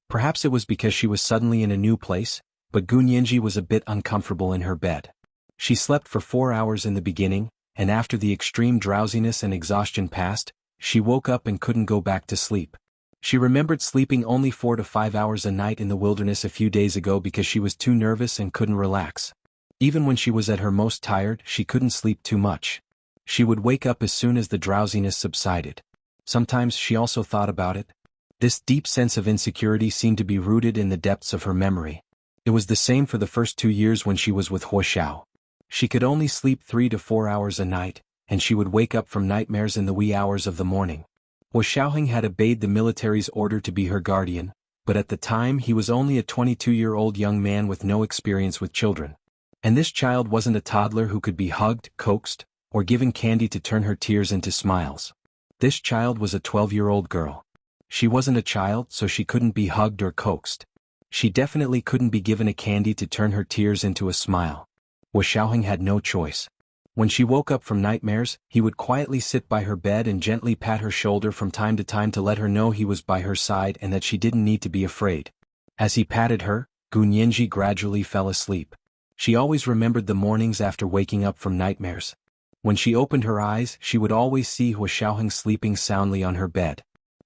Perhaps it was because she was suddenly in a new place, but Gunyanji was a bit uncomfortable in her bed. She slept for 4 hours in the beginning, and after the extreme drowsiness and exhaustion passed, she woke up and couldn't go back to sleep. She remembered sleeping only 4 to 5 hours a night in the wilderness a few days ago because she was too nervous and couldn't relax. Even when she was at her most tired, she couldn't sleep too much. She would wake up as soon as the drowsiness subsided. Sometimes she also thought about it. This deep sense of insecurity seemed to be rooted in the depths of her memory. It was the same for the first 2 years when she was with Wuxia. She could only sleep 3 to 4 hours a night, and she would wake up from nightmares in the wee hours of the morning. Wuxia had obeyed the military's order to be her guardian, but at the time he was only a 22-year-old young man with no experience with children. And this child wasn't a toddler who could be hugged, coaxed, or given candy to turn her tears into smiles. This child was a 12-year-old girl. She wasn't a child, so she couldn't be hugged or coaxed. She definitely couldn't be given a candy to turn her tears into a smile. Xiaoheng had no choice. When she woke up from nightmares, he would quietly sit by her bed and gently pat her shoulder from time to time to let her know he was by her side and that she didn't need to be afraid. As he patted her, Gunyanji gradually fell asleep. She always remembered the mornings after waking up from nightmares. When she opened her eyes, she would always see Xiaoheng sleeping soundly on her bed.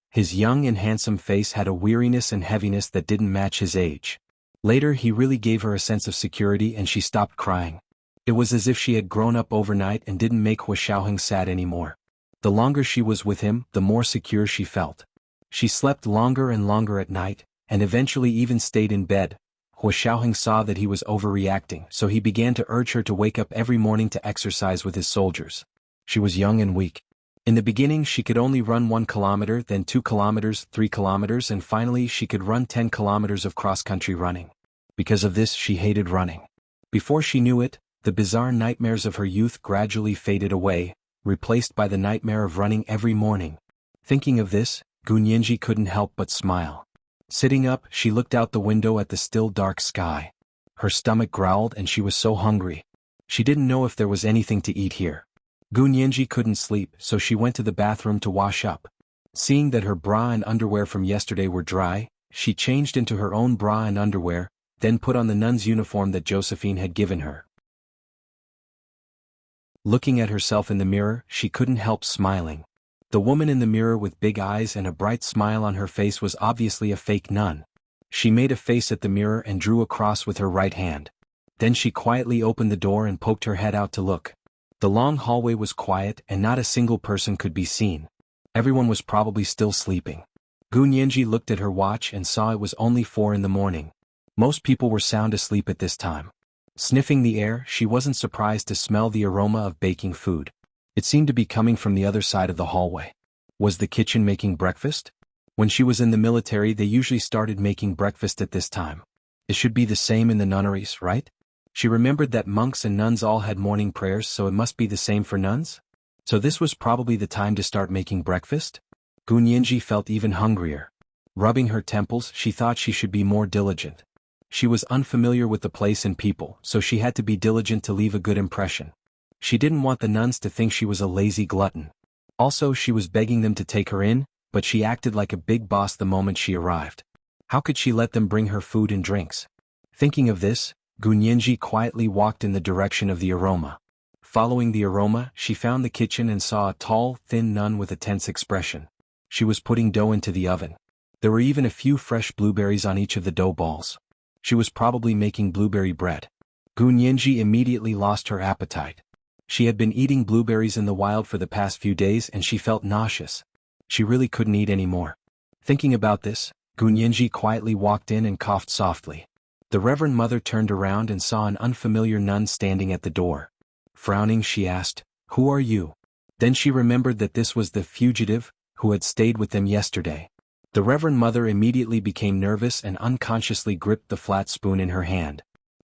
His young and handsome face had a weariness and heaviness that didn't match his age. Later he really gave her a sense of security and she stopped crying. It was as if she had grown up overnight and didn't make Xiaoheng sad anymore. The longer she was with him, the more secure she felt. She slept longer and longer at night, and eventually even stayed in bed. Xiaoheng saw that he was overreacting, so he began to urge her to wake up every morning to exercise with his soldiers. She was young and weak. In the beginning she could only run 1 kilometer, then 2 kilometers, 3 kilometers, and finally she could run 10 kilometers of cross-country running. Because of this she hated running. Before she knew it, the bizarre nightmares of her youth gradually faded away, replaced by the nightmare of running every morning. Thinking of this, Gunyanji couldn't help but smile. Sitting up, she looked out the window at the still dark sky. Her stomach growled and she was so hungry. She didn't know if there was anything to eat here. Gunyanji couldn't sleep, so she went to the bathroom to wash up. Seeing that her bra and underwear from yesterday were dry, she changed into her own bra and underwear, then put on the nun's uniform that Josephine had given her. Looking at herself in the mirror, she couldn't help smiling. The woman in the mirror with big eyes and a bright smile on her face was obviously a fake nun. She made a face at the mirror and drew a cross with her right hand. Then she quietly opened the door and poked her head out to look. The long hallway was quiet and not a single person could be seen. Everyone was probably still sleeping. Gunyanji looked at her watch and saw it was only 4 in the morning. Most people were sound asleep at this time. Sniffing the air, she wasn't surprised to smell the aroma of baking food. It seemed to be coming from the other side of the hallway. Was the kitchen making breakfast? When she was in the military, they usually started making breakfast at this time. It should be the same in the nunneries, right? She remembered that monks and nuns all had morning prayers, so it must be the same for nuns? So this was probably the time to start making breakfast? Gunyanji felt even hungrier. Rubbing her temples, she thought she should be more diligent. She was unfamiliar with the place and people, so she had to be diligent to leave a good impression. She didn't want the nuns to think she was a lazy glutton. Also, she was begging them to take her in, but she acted like a big boss the moment she arrived. How could she let them bring her food and drinks? Thinking of this, Gunyanji quietly walked in the direction of the aroma. Following the aroma, she found the kitchen and saw a tall, thin nun with a tense expression. She was putting dough into the oven. There were even a few fresh blueberries on each of the dough balls. She was probably making blueberry bread. Gunyanji immediately lost her appetite. She had been eating blueberries in the wild for the past few days and she felt nauseous. She really couldn't eat anymore. Thinking about this, Gunyanji quietly walked in and coughed softly. The Reverend Mother turned around and saw an unfamiliar nun standing at the door. Frowning, she asked, "Who are you?" Then she remembered that this was the fugitive who had stayed with them yesterday. The Reverend Mother immediately became nervous and unconsciously gripped the flat spoon in her hand.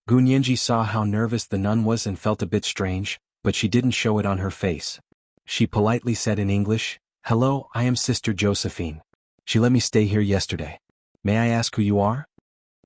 Gunyanji saw how nervous the nun was and felt a bit strange, but she didn't show it on her face. She politely said in English, "Hello, I am Sister Josephine. She let me stay here yesterday. May I ask who you are?"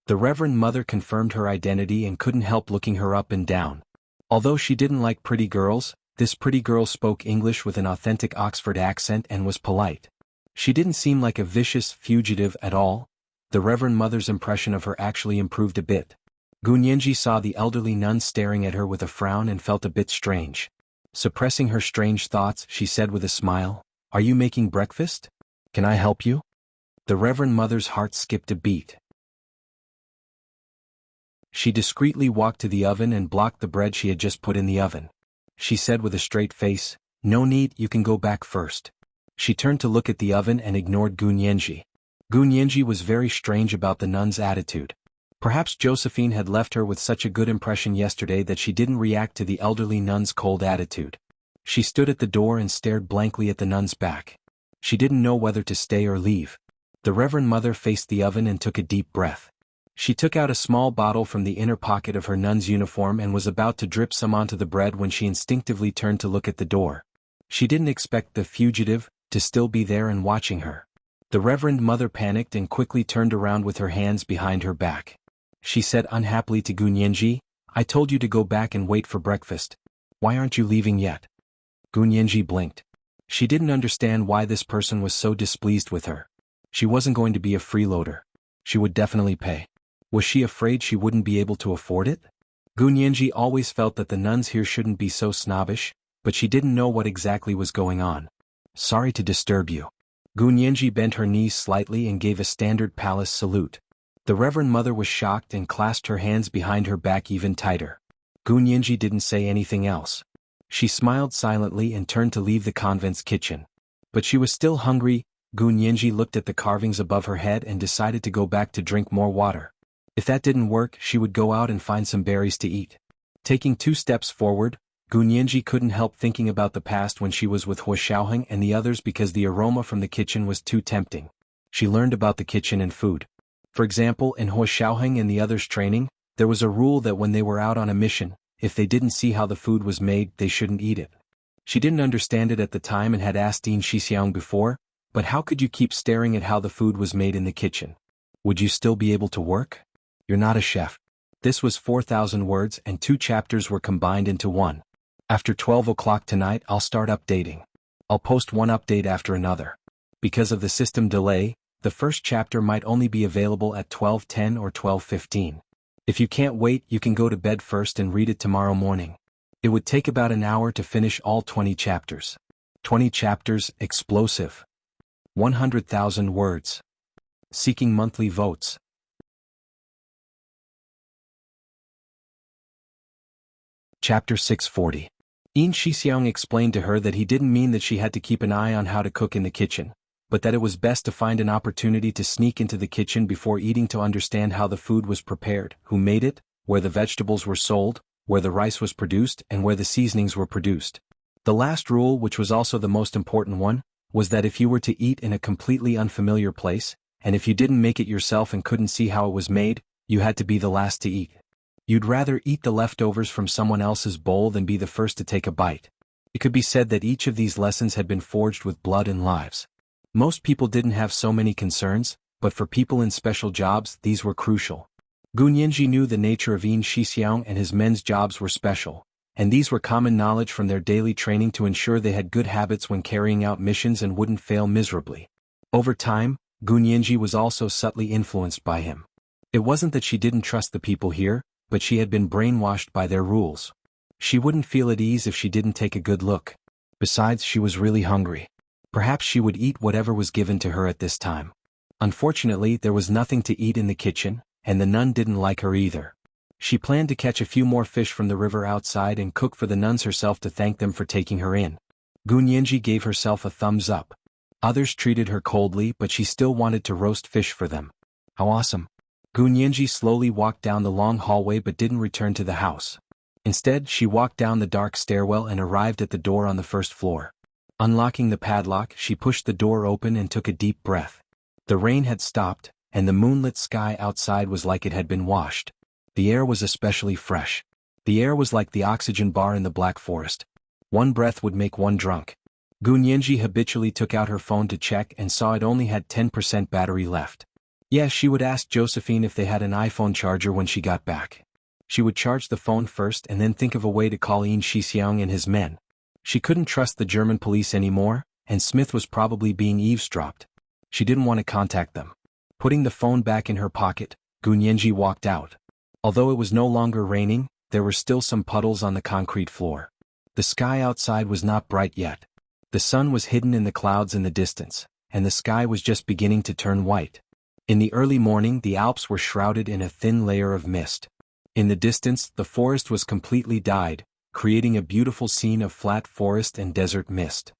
The Reverend Mother confirmed her identity and couldn't help looking her up and down. Although she didn't like pretty girls, this pretty girl spoke English with an authentic Oxford accent and was polite. She didn't seem like a vicious fugitive at all. The Reverend Mother's impression of her actually improved a bit. Gunyanji saw the elderly nun staring at her with a frown and felt a bit strange. Suppressing her strange thoughts, she said with a smile, "Are you making breakfast? Can I help you?" The Reverend Mother's heart skipped a beat. She discreetly walked to the oven and blocked the bread she had just put in the oven. She said with a straight face, "No need, you can go back first." She turned to look at the oven and ignored Gunyanji. Gunyanji was very strange about the nun's attitude. Perhaps Josephine had left her with such a good impression yesterday that she didn't react to the elderly nun's cold attitude. She stood at the door and stared blankly at the nun's back. She didn't know whether to stay or leave. The Reverend Mother faced the oven and took a deep breath. She took out a small bottle from the inner pocket of her nun's uniform and was about to drip some onto the bread when she instinctively turned to look at the door. She didn't expect the fugitive to still be there and watching her. The Reverend Mother panicked and quickly turned around with her hands behind her back. She said unhappily to Gunyenji, "I told you to go back and wait for breakfast. Why aren't you leaving yet?" Gunyenji blinked. She didn't understand why this person was so displeased with her. She wasn't going to be a freeloader. She would definitely pay. Was she afraid she wouldn't be able to afford it? Gunyenji always felt that the nuns here shouldn't be so snobbish, but she didn't know what exactly was going on. "Sorry to disturb you." Gunyenji bent her knees slightly and gave a standard palace salute. The Reverend Mother was shocked and clasped her hands behind her back even tighter. Gunyenji didn't say anything else. She smiled silently and turned to leave the convent's kitchen. But she was still hungry. Gunyenji looked at the carvings above her head and decided to go back to drink more water. If that didn't work, she would go out and find some berries to eat. Taking 2 steps forward, Gunyenji couldn't help thinking about the past when she was with Hua Xiaoheng and the others because the aroma from the kitchen was too tempting. She learned about the kitchen and food. For example, in Hua Xiaoheng and the others' training, there was a rule that when they were out on a mission, if they didn't see how the food was made, they shouldn't eat it. She didn't understand it at the time and had asked Dean Shixiang before, but how could you keep staring at how the food was made in the kitchen? Would you still be able to work? You're not a chef. This was 4,000 words and 2 chapters were combined into one. After 12 o'clock tonight, I'll start updating. I'll post one update after another. Because of the system delay, the first chapter might only be available at 12:10 or 12:15. If you can't wait, you can go to bed first and read it tomorrow morning. It would take about an hour to finish all 20 chapters. 20 chapters, explosive. 100,000 words. Seeking monthly votes. Chapter 640. Yin Shixiang explained to her that he didn't mean that she had to keep an eye on how to cook in the kitchen, but that it was best to find an opportunity to sneak into the kitchen before eating to understand how the food was prepared, who made it, where the vegetables were sold, where the rice was produced, and where the seasonings were produced. The last rule, which was also the most important one, was that if you were to eat in a completely unfamiliar place, and if you didn't make it yourself and couldn't see how it was made, you had to be the last to eat. You'd rather eat the leftovers from someone else's bowl than be the first to take a bite. It could be said that each of these lessons had been forged with blood and lives. Most people didn't have so many concerns, but for people in special jobs, these were crucial. Gunyenji knew the nature of Yin Shixiang and his men's jobs were special, and these were common knowledge from their daily training to ensure they had good habits when carrying out missions and wouldn't fail miserably. Over time, Gunyenji was also subtly influenced by him. It wasn't that she didn't trust the people here, but she had been brainwashed by their rules. She wouldn't feel at ease if she didn't take a good look. Besides, she was really hungry. Perhaps she would eat whatever was given to her at this time. Unfortunately, there was nothing to eat in the kitchen, and the nun didn't like her either. She planned to catch a few more fish from the river outside and cook for the nuns herself to thank them for taking her in. Gunyenji gave herself a thumbs up. Others treated her coldly, but she still wanted to roast fish for them. How awesome. Gunyenji slowly walked down the long hallway but didn't return to the house. Instead, she walked down the dark stairwell and arrived at the door on the first floor. Unlocking the padlock, she pushed the door open and took a deep breath. The rain had stopped, and the moonlit sky outside was like it had been washed. The air was especially fresh. The air was like the oxygen bar in the Black Forest. One breath would make one drunk. Gunyenji habitually took out her phone to check and saw it only had 10% battery left. Yes, she would ask Josephine if they had an iPhone charger when she got back. She would charge the phone first and then think of a way to call Yin Shixiang and his men. She couldn't trust the German police anymore, and Smith was probably being eavesdropped. She didn't want to contact them. Putting the phone back in her pocket, Gunyenji walked out. Although it was no longer raining, there were still some puddles on the concrete floor. The sky outside was not bright yet. The sun was hidden in the clouds in the distance, and the sky was just beginning to turn white. In the early morning, the Alps were shrouded in a thin layer of mist. In the distance, the forest was completely dyed, creating a beautiful scene of flat forest and desert mist.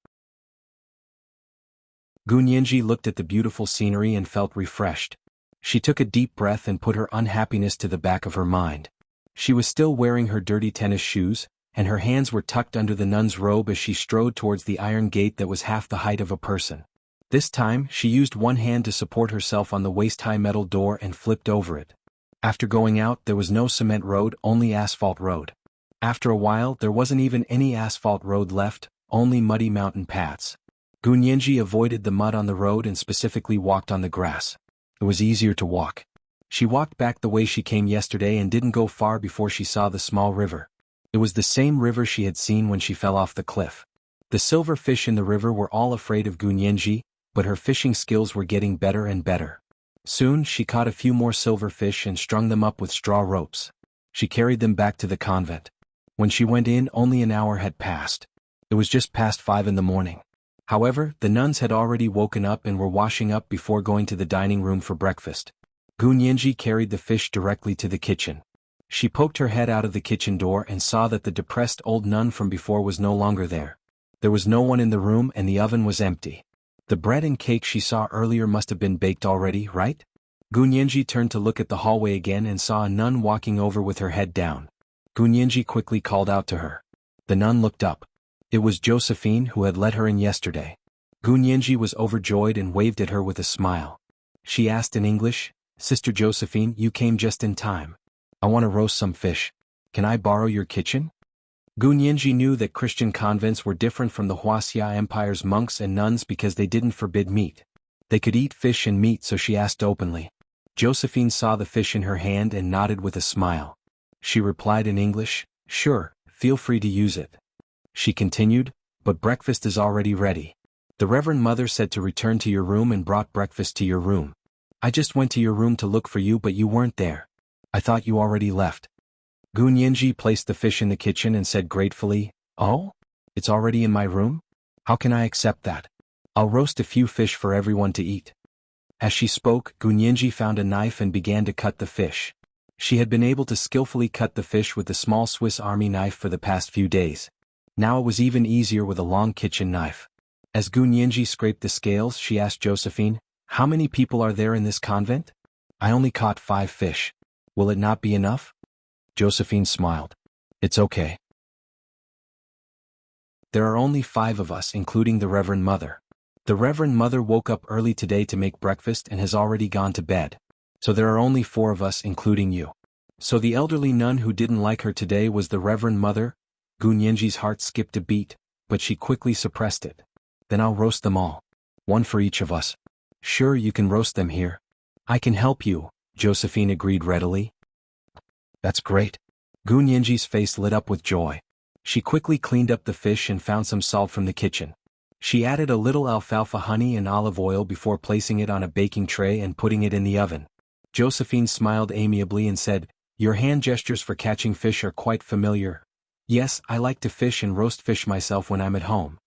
Gunyenji looked at the beautiful scenery and felt refreshed. She took a deep breath and put her unhappiness to the back of her mind. She was still wearing her dirty tennis shoes, and her hands were tucked under the nun's robe as she strode towards the iron gate that was half the height of a person. This time, she used one hand to support herself on the waist-high metal door and flipped over it. After going out, there was no cement road, only asphalt road. After a while, there wasn't even any asphalt road left, only muddy mountain paths. Gunyenji avoided the mud on the road and specifically walked on the grass. It was easier to walk. She walked back the way she came yesterday and didn't go far before she saw the small river. It was the same river she had seen when she fell off the cliff. The silver fish in the river were all afraid of Gunyenji, but her fishing skills were getting better and better. Soon she caught a few more silver fish and strung them up with straw ropes. She carried them back to the convent. When she went in, only an hour had passed. It was just past 5 in the morning. However, the nuns had already woken up and were washing up before going to the dining room for breakfast. Gunyenji carried the fish directly to the kitchen. She poked her head out of the kitchen door and saw that the depressed old nun from before was no longer there. There was no one in the room and the oven was empty. The bread and cake she saw earlier must have been baked already, right? Gunyenji turned to look at the hallway again and saw a nun walking over with her head down. Gunyenji quickly called out to her. The nun looked up. It was Josephine who had let her in yesterday. Gunyenji was overjoyed and waved at her with a smile. She asked in English, "Sister Josephine, you came just in time. I want to roast some fish. Can I borrow your kitchen?" Gunyenji knew that Christian convents were different from the Wuxia Empire's monks and nuns because they didn't forbid meat. They could eat fish and meat, so she asked openly. Josephine saw the fish in her hand and nodded with a smile. She replied in English, "Sure, feel free to use it." She continued, "But breakfast is already ready. The Reverend Mother said to return to your room and brought breakfast to your room. I just went to your room to look for you, but you weren't there. I thought you already left." Gunyenji placed the fish in the kitchen and said gratefully, "Oh? It's already in my room? How can I accept that? I'll roast a few fish for everyone to eat." As she spoke, Gunyenji found a knife and began to cut the fish. She had been able to skillfully cut the fish with the small Swiss Army knife for the past few days. Now it was even easier with a long kitchen knife. As Gunyenji scraped the scales, she asked Josephine, "How many people are there in this convent?" "I only caught 5 fish. Will it not be enough?" Josephine smiled. "It's okay. There are only 5 of us, including the Reverend Mother. The Reverend Mother woke up early today to make breakfast and has already gone to bed. So there are only 4 of us, including you." So the elderly nun who didn't like her today was the Reverend Mother? Gunyenji's heart skipped a beat, but she quickly suppressed it. "Then I'll roast them all. 1 for each of us." "Sure, you can roast them here. I can help you," Josephine agreed readily. "That's great." Gunyenji's face lit up with joy. She quickly cleaned up the fish and found some salt from the kitchen. She added a little alfalfa honey and olive oil before placing it on a baking tray and putting it in the oven. Josephine smiled amiably and said, "Your hand gestures for catching fish are quite familiar. Yes, I like to fish and roast fish myself when I'm at home."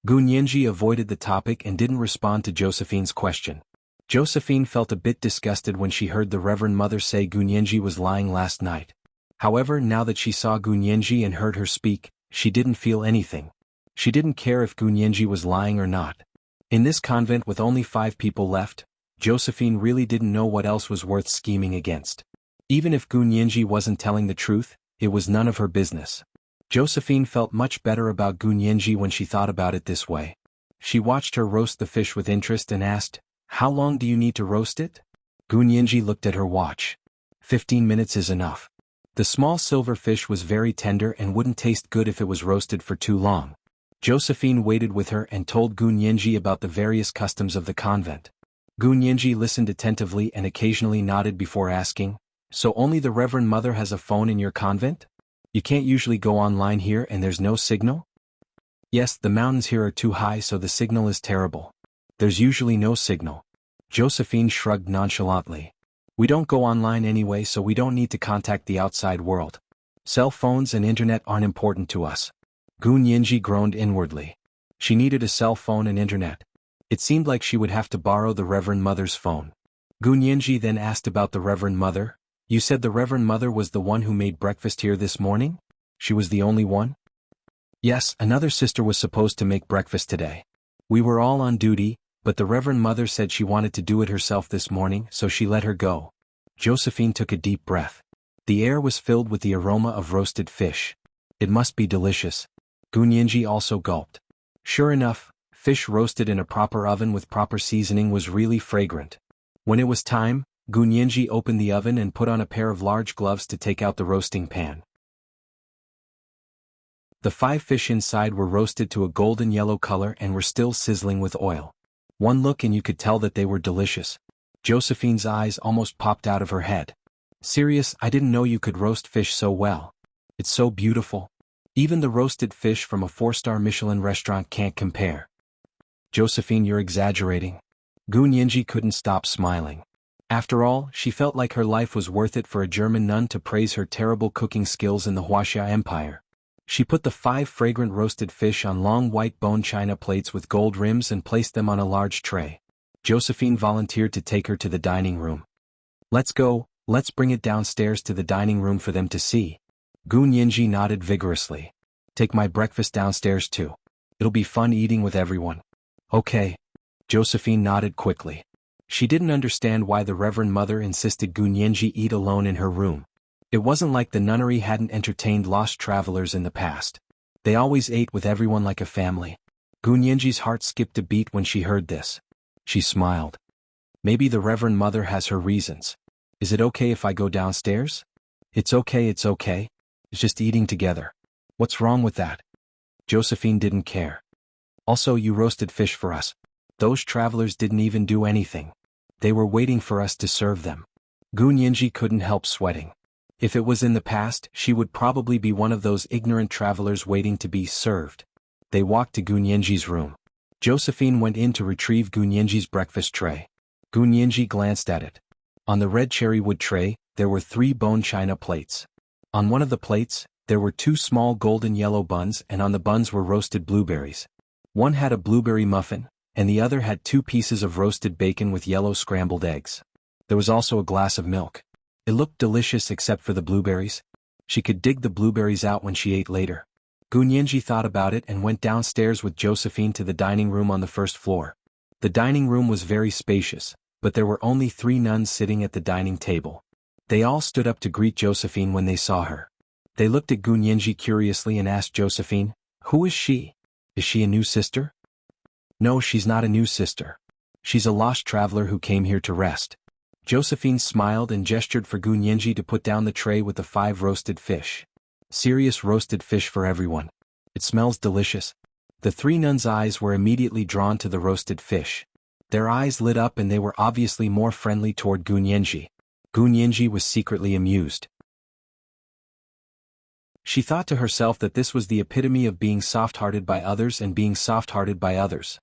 Gunyenji avoided the topic and didn't respond to Josephine's question. Josephine felt a bit disgusted when she heard the Reverend Mother say Gunyenji was lying last night. However, now that she saw Gunyenji and heard her speak, she didn't feel anything. She didn't care if Gunyenji was lying or not. In this convent with only 5 people left, Josephine really didn't know what else was worth scheming against. Even if Gunyenji wasn't telling the truth, it was none of her business. Josephine felt much better about Gunyenji when she thought about it this way. She watched her roast the fish with interest and asked, "How long do you need to roast it?" Gunyenji looked at her watch. 15 minutes is enough. The small silver fish was very tender and wouldn't taste good if it was roasted for too long. Josephine waited with her and told Gunyenji about the various customs of the convent. Gunyenji listened attentively and occasionally nodded before asking, "So only the Reverend Mother has a phone in your convent? You can't usually go online here and there's no signal?" "Yes, the mountains here are too high, so the signal is terrible. There's usually no signal." Josephine shrugged nonchalantly. "We don't go online anyway, so we don't need to contact the outside world. Cell phones and internet aren't important to us." Gunyenji groaned inwardly. She needed a cell phone and internet. It seemed like she would have to borrow the Reverend Mother's phone. Gunyenji then asked about the Reverend Mother. "You said the Reverend Mother was the one who made breakfast here this morning? She was the only one?" "Yes, another sister was supposed to make breakfast today. We were all on duty, but the Reverend Mother said she wanted to do it herself this morning, so she let her go." Josephine took a deep breath. The air was filled with the aroma of roasted fish. It must be delicious. Gunyenji also gulped. Sure enough, fish roasted in a proper oven with proper seasoning was really fragrant. When it was time, Gunyenji opened the oven and put on a pair of large gloves to take out the roasting pan. The 5 fish inside were roasted to a golden yellow color and were still sizzling with oil. One look and you could tell that they were delicious. Josephine's eyes almost popped out of her head. Serious, I didn't know you could roast fish so well. It's so beautiful. Even the roasted fish from a 4-star Michelin restaurant can't compare. Josephine, you're exaggerating. Gunyenji couldn't stop smiling. After all, she felt like her life was worth it for a German nun to praise her terrible cooking skills in the Wuxia Empire. She put the 5 fragrant roasted fish on long white bone china plates with gold rims and placed them on a large tray. Josephine volunteered to take her to the dining room. Let's go, let's bring it downstairs to the dining room for them to see. Gunyenji nodded vigorously. Take my breakfast downstairs too. It'll be fun eating with everyone. Okay. Josephine nodded quickly. She didn't understand why the Reverend Mother insisted Gunyenji eat alone in her room. It wasn't like the nunnery hadn't entertained lost travelers in the past. They always ate with everyone like a family. Gunyenji's heart skipped a beat when she heard this. She smiled. Maybe the Reverend Mother has her reasons. Is it okay if I go downstairs? It's okay, it's okay. It's just eating together. What's wrong with that? Josephine didn't care. Also, you roasted fish for us. Those travelers didn't even do anything. They were waiting for us to serve them. Gunyenji couldn't help sweating. If it was in the past, she would probably be one of those ignorant travelers waiting to be served. They walked to Gunyenji's room. Josephine went in to retrieve Gunyenji's breakfast tray. Gunyenji glanced at it. On the red cherry wood tray, there were 3 bone china plates. On one of the plates, there were 2 small golden yellow buns, and on the buns were roasted blueberries. One had a blueberry muffin, and the other had 2 pieces of roasted bacon with yellow scrambled eggs. There was also a glass of milk. It looked delicious except for the blueberries. She could dig the blueberries out when she ate later. Gunyenji thought about it and went downstairs with Josephine to the dining room on the 1st floor. The dining room was very spacious, but there were only 3 nuns sitting at the dining table. They all stood up to greet Josephine when they saw her. They looked at Gunyenji curiously and asked Josephine, "Who is she? Is she a new sister?" "No, she's not a new sister. She's a lost traveler who came here to rest." Josephine smiled and gestured for Gunyenji to put down the tray with the 5 roasted fish. Serious roasted fish for everyone. It smells delicious. The 3 nuns' eyes were immediately drawn to the roasted fish. Their eyes lit up and they were obviously more friendly toward Gunyenji. Gunyenji was secretly amused. She thought to herself that this was the epitome of being soft-hearted by others and being soft-hearted by others.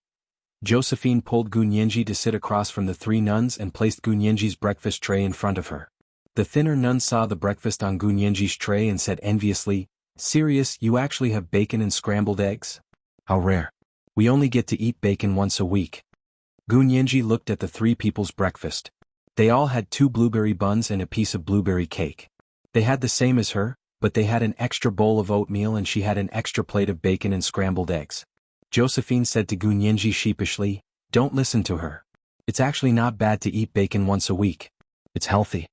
Josephine pulled Gunyenji to sit across from the 3 nuns and placed Gunyenji's breakfast tray in front of her. The thinner nun saw the breakfast on Gunyenji's tray and said enviously, "Serious, you actually have bacon and scrambled eggs? How rare. We only get to eat bacon once a week." Gunyenji looked at the 3 people's breakfast. They all had 2 blueberry buns and a piece of blueberry cake. They had the same as her, but they had an extra bowl of oatmeal and she had an extra plate of bacon and scrambled eggs. Josephine said to Gunyenji sheepishly, "Don't listen to her. It's actually not bad to eat bacon once a week. It's healthy."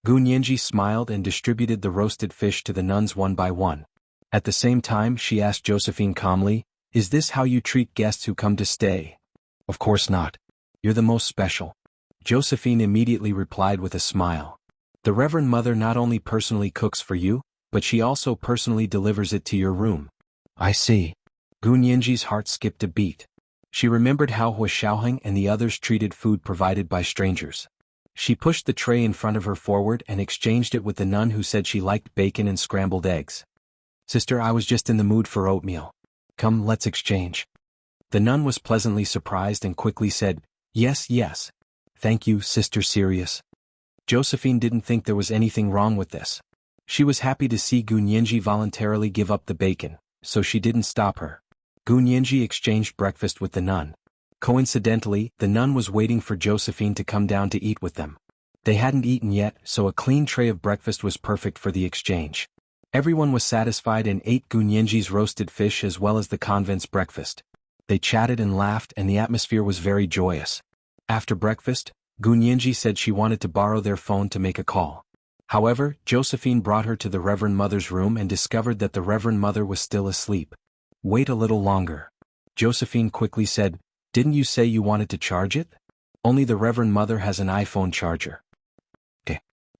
Gunyenji smiled and distributed the roasted fish to the nuns one by one. At the same time, she asked Josephine calmly, "Is this how you treat guests who come to stay?" "Of course not. You're the most special." Josephine immediately replied with a smile. "The Reverend Mother not only personally cooks for you, but she also personally delivers it to your room." "I see." Gunyenji's heart skipped a beat. She remembered how Hua Xiaoheng and the others treated food provided by strangers. She pushed the tray in front of her forward and exchanged it with the nun who said she liked bacon and scrambled eggs. "Sister, I was just in the mood for oatmeal. Come, let's exchange." The nun was pleasantly surprised and quickly said, "Yes, yes. Thank you, Sister Serious." Josephine didn't think there was anything wrong with this. She was happy to see Gunyenji voluntarily give up the bacon, so she didn't stop her. Gunyenji exchanged breakfast with the nun. Coincidentally, the nun was waiting for Josephine to come down to eat with them. They hadn't eaten yet, so a clean tray of breakfast was perfect for the exchange. Everyone was satisfied and ate Gunyenji's roasted fish as well as the convent's breakfast. They chatted and laughed and the atmosphere was very joyous. After breakfast, Gunyenji said she wanted to borrow their phone to make a call. However, Josephine brought her to the Reverend Mother's room and discovered that the Reverend Mother was still asleep. "Wait a little longer." Josephine quickly said, "Didn't you say you wanted to charge it? Only the Reverend Mother has an iPhone charger."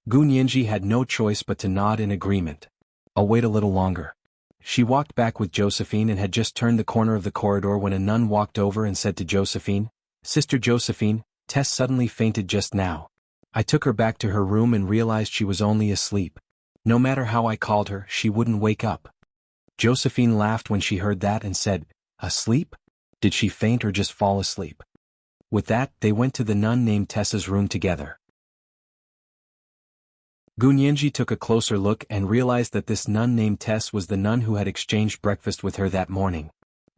Gu Nianji had no choice but to nod in agreement. I'll wait a little longer. She walked back with Josephine and had just turned the corner of the corridor when a nun walked over and said to Josephine, "Sister Josephine, Tess suddenly fainted just now. I took her back to her room and realized she was only asleep. No matter how I called her, she wouldn't wake up." Josephine laughed when she heard that and said, "Asleep? Did she faint or just fall asleep?" With that, they went to the nun named Tessa's room together. Gu Nianji took a closer look and realized that this nun named Tess was the nun who had exchanged breakfast with her that morning.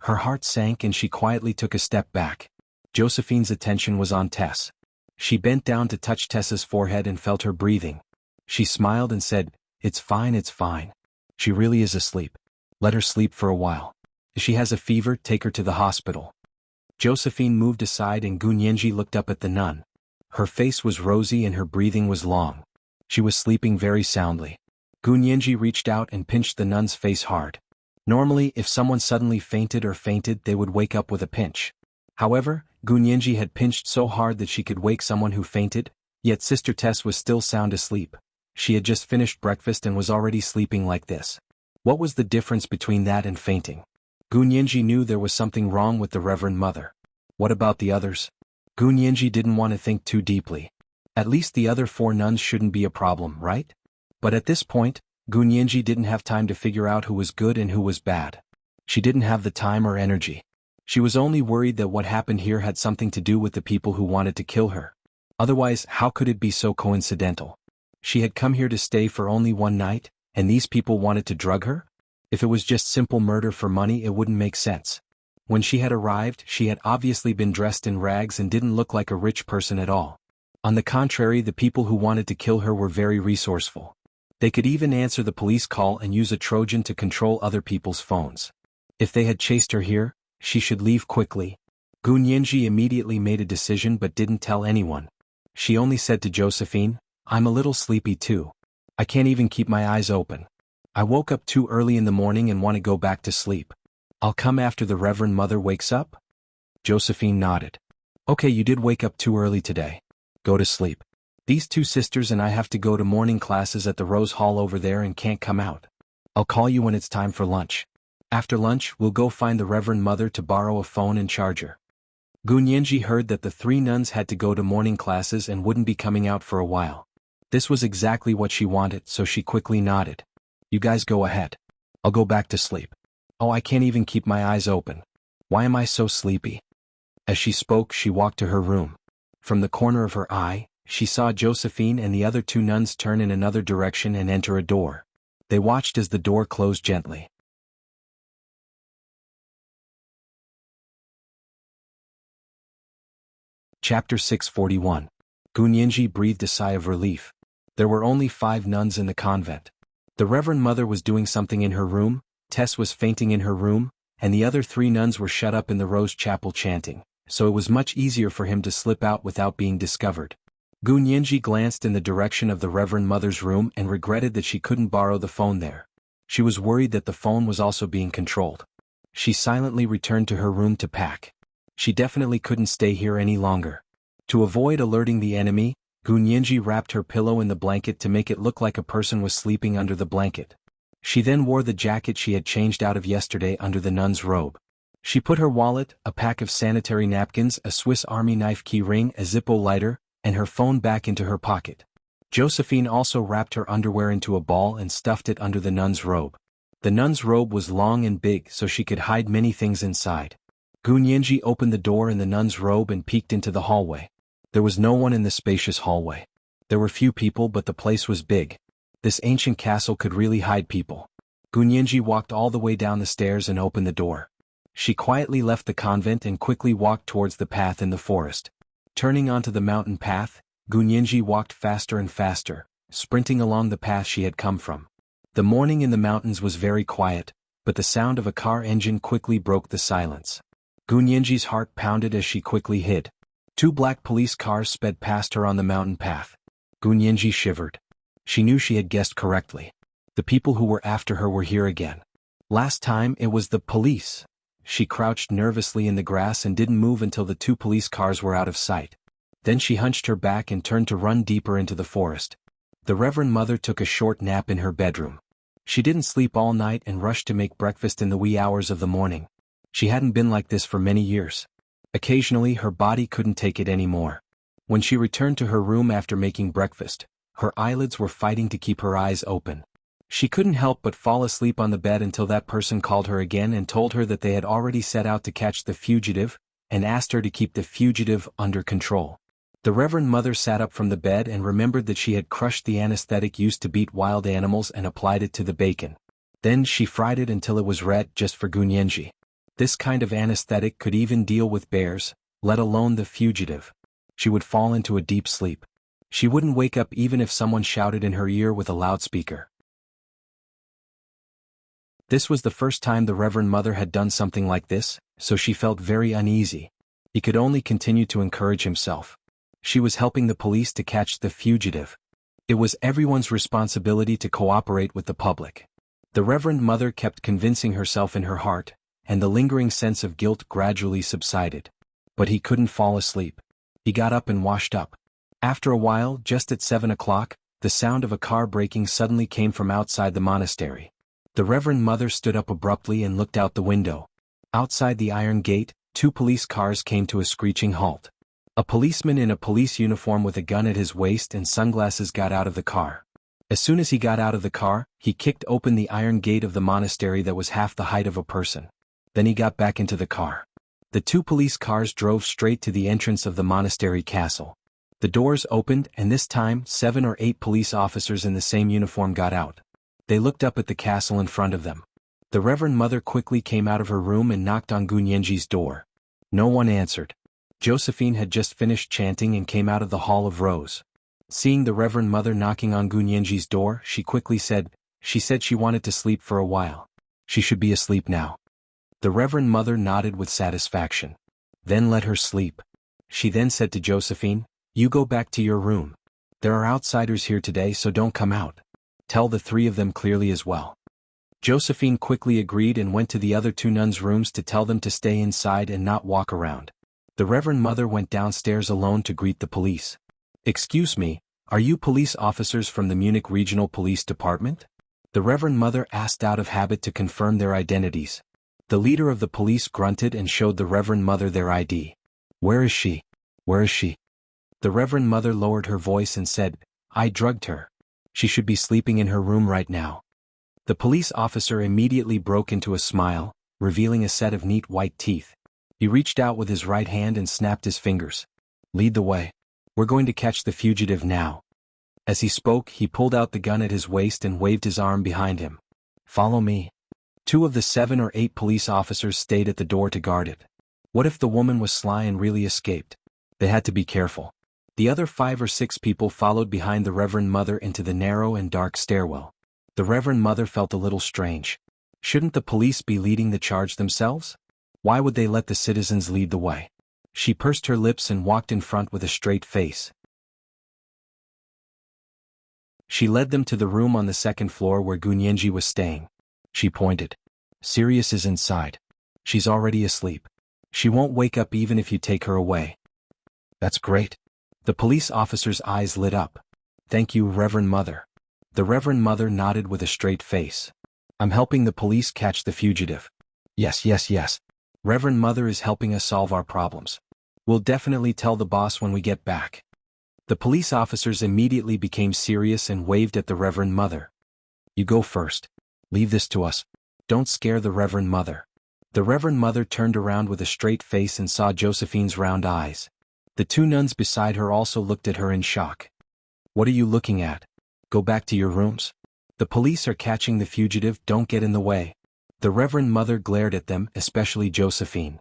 Her heart sank and she quietly took a step back. Josephine's attention was on Tess. She bent down to touch Tessa's forehead and felt her breathing. She smiled and said, it's fine. She really is asleep. Let her sleep for a while. If she has a fever, take her to the hospital." Josephine moved aside and Gu Nianji looked up at the nun. Her face was rosy and her breathing was long. She was sleeping very soundly. Gu Nianji reached out and pinched the nun's face hard. Normally, if someone suddenly fainted, they would wake up with a pinch. However, Gu Nianji had pinched so hard that she could wake someone who fainted, yet Sister Tess was still sound asleep. She had just finished breakfast and was already sleeping like this. What was the difference between that and fainting? Gu Nianji knew there was something wrong with the Reverend Mother. What about the others? Gu Nianji didn't want to think too deeply. At least the other 4 nuns shouldn't be a problem, right? But at this point, Gu Nianji didn't have time to figure out who was good and who was bad. She didn't have the time or energy. She was only worried that what happened here had something to do with the people who wanted to kill her. Otherwise, how could it be so coincidental? She had come here to stay for only one night, and these people wanted to drug her? If it was just simple murder for money, it wouldn't make sense. When she had arrived, she had obviously been dressed in rags and didn't look like a rich person at all. On the contrary, the people who wanted to kill her were very resourceful. They could even answer the police call and use a Trojan to control other people's phones. If they had chased her here, she should leave quickly. Gu Nianji immediately made a decision but didn't tell anyone. She only said to Josephine, "I'm a little sleepy too. I can't even keep my eyes open. I woke up too early in the morning and want to go back to sleep. I'll come after the Reverend Mother wakes up?" Josephine nodded. "Okay, you did wake up too early today. Go to sleep. These 2 sisters and I have to go to morning classes at the Rose Hall over there and can't come out. I'll call you when it's time for lunch. After lunch, we'll go find the Reverend Mother to borrow a phone and charger." Gu Nianji heard that the 3 nuns had to go to morning classes and wouldn't be coming out for a while. This was exactly what she wanted, so she quickly nodded. "You guys go ahead. I'll go back to sleep. Oh, I can't even keep my eyes open. Why am I so sleepy?" As she spoke, she walked to her room. From the corner of her eye, she saw Josephine and the other 2 nuns turn in another direction and enter a door. They watched as the door closed gently. Chapter 641. Gu Nianji breathed a sigh of relief. There were only 5 nuns in the convent. The Reverend Mother was doing something in her room, Tess was fainting in her room, and the other 3 nuns were shut up in the Rose Chapel chanting, so it was much easier for him to slip out without being discovered. Gu Nianji glanced in the direction of the Reverend Mother's room and regretted that she couldn't borrow the phone there. She was worried that the phone was also being controlled. She silently returned to her room to pack. She definitely couldn't stay here any longer. To avoid alerting the enemy, Gu Nianji wrapped her pillow in the blanket to make it look like a person was sleeping under the blanket. She then wore the jacket she had changed out of yesterday under the nun's robe. She put her wallet, a pack of sanitary napkins, a Swiss Army knife key ring, a Zippo lighter, and her phone back into her pocket. Josephine also wrapped her underwear into a ball and stuffed it under the nun's robe. The nun's robe was long and big so she could hide many things inside. Gu Nianji opened the door in the nun's robe and peeked into the hallway. There was no one in the spacious hallway. There were few people, but the place was big. This ancient castle could really hide people. Gu Nianji walked all the way down the stairs and opened the door. She quietly left the convent and quickly walked towards the path in the forest. Turning onto the mountain path, Gu Nianji walked faster and faster, sprinting along the path she had come from. The morning in the mountains was very quiet, but the sound of a car engine quickly broke the silence. Gu Nianji's heart pounded as she quickly hid. 2 black police cars sped past her on the mountain path. Gu Nianji shivered. She knew she had guessed correctly. The people who were after her were here again. Last time it was the police. She crouched nervously in the grass and didn't move until the 2 police cars were out of sight. Then she hunched her back and turned to run deeper into the forest. The Reverend Mother took a short nap in her bedroom. She didn't sleep all night and rushed to make breakfast in the wee hours of the morning. She hadn't been like this for many years. Occasionally her body couldn't take it anymore. When she returned to her room after making breakfast, her eyelids were fighting to keep her eyes open. She couldn't help but fall asleep on the bed until that person called her again and told her that they had already set out to catch the fugitive, and asked her to keep the fugitive under control. The Reverend Mother sat up from the bed and remembered that she had crushed the anesthetic used to beat wild animals and applied it to the bacon. Then she fried it until it was red just for Gunyenji. This kind of anesthetic could even deal with bears, let alone the fugitive. She would fall into a deep sleep. She wouldn't wake up even if someone shouted in her ear with a loudspeaker. This was the first time the Reverend Mother had done something like this, so she felt very uneasy. He could only continue to encourage himself. She was helping the police to catch the fugitive. It was everyone's responsibility to cooperate with the public. The Reverend Mother kept convincing herself in her heart, and the lingering sense of guilt gradually subsided. But he couldn't fall asleep. He got up and washed up. After a while, just at 7 o'clock, the sound of a car braking suddenly came from outside the monastery. The Reverend Mother stood up abruptly and looked out the window. Outside the iron gate, 2 police cars came to a screeching halt. A policeman in a police uniform with a gun at his waist and sunglasses got out of the car. As soon as he got out of the car, he kicked open the iron gate of the monastery that was half the height of a person. Then he got back into the car. The 2 police cars drove straight to the entrance of the monastery castle. The doors opened and this time 7 or 8 police officers in the same uniform got out. They looked up at the castle in front of them. The Reverend Mother quickly came out of her room and knocked on Gunyenji's door. No one answered. Josephine had just finished chanting and came out of the Hall of Rose. Seeing the Reverend Mother knocking on Gunyenji's door, she quickly said she wanted to sleep for a while. She should be asleep now. The Reverend Mother nodded with satisfaction. Then let her sleep. She then said to Josephine, "You go back to your room. There are outsiders here today, so don't come out. Tell the 3 of them clearly as well." Josephine quickly agreed and went to the other 2 nuns' rooms to tell them to stay inside and not walk around. The Reverend Mother went downstairs alone to greet the police. "Excuse me, are you police officers from the Munich Regional Police Department?" The Reverend Mother asked out of habit to confirm their identities. The leader of the police grunted and showed the Reverend Mother their ID. "Where is she? Where is she?" The Reverend Mother lowered her voice and said, "I drugged her. She should be sleeping in her room right now." The police officer immediately broke into a smile, revealing a set of neat white teeth. He reached out with his right hand and snapped his fingers. "Lead the way. We're going to catch the fugitive now." As he spoke, he pulled out the gun at his waist and waved his arm behind him. "Follow me." 2 of the 7 or 8 police officers stayed at the door to guard it. What if the woman was sly and really escaped? They had to be careful. The other 5 or 6 people followed behind the Reverend Mother into the narrow and dark stairwell. The Reverend Mother felt a little strange. Shouldn't the police be leading the charge themselves? Why would they let the citizens lead the way? She pursed her lips and walked in front with a straight face. She led them to the room on the 2nd floor where Gunyenji was staying. She pointed. "Sirius is inside. She's already asleep. She won't wake up even if you take her away." "That's great." The police officer's eyes lit up. "Thank you, Reverend Mother." The Reverend Mother nodded with a straight face. "I'm helping the police catch the fugitive." Yes. Reverend Mother is helping us solve our problems. We'll definitely tell the boss when we get back." The police officers immediately became serious and waved at the Reverend Mother. "You go first. Leave this to us. Don't scare the Reverend Mother." The Reverend Mother turned around with a straight face and saw Josephine's round eyes. The 2 nuns beside her also looked at her in shock. "What are you looking at? Go back to your rooms. The police are catching the fugitive, don't get in the way." The Reverend Mother glared at them, especially Josephine.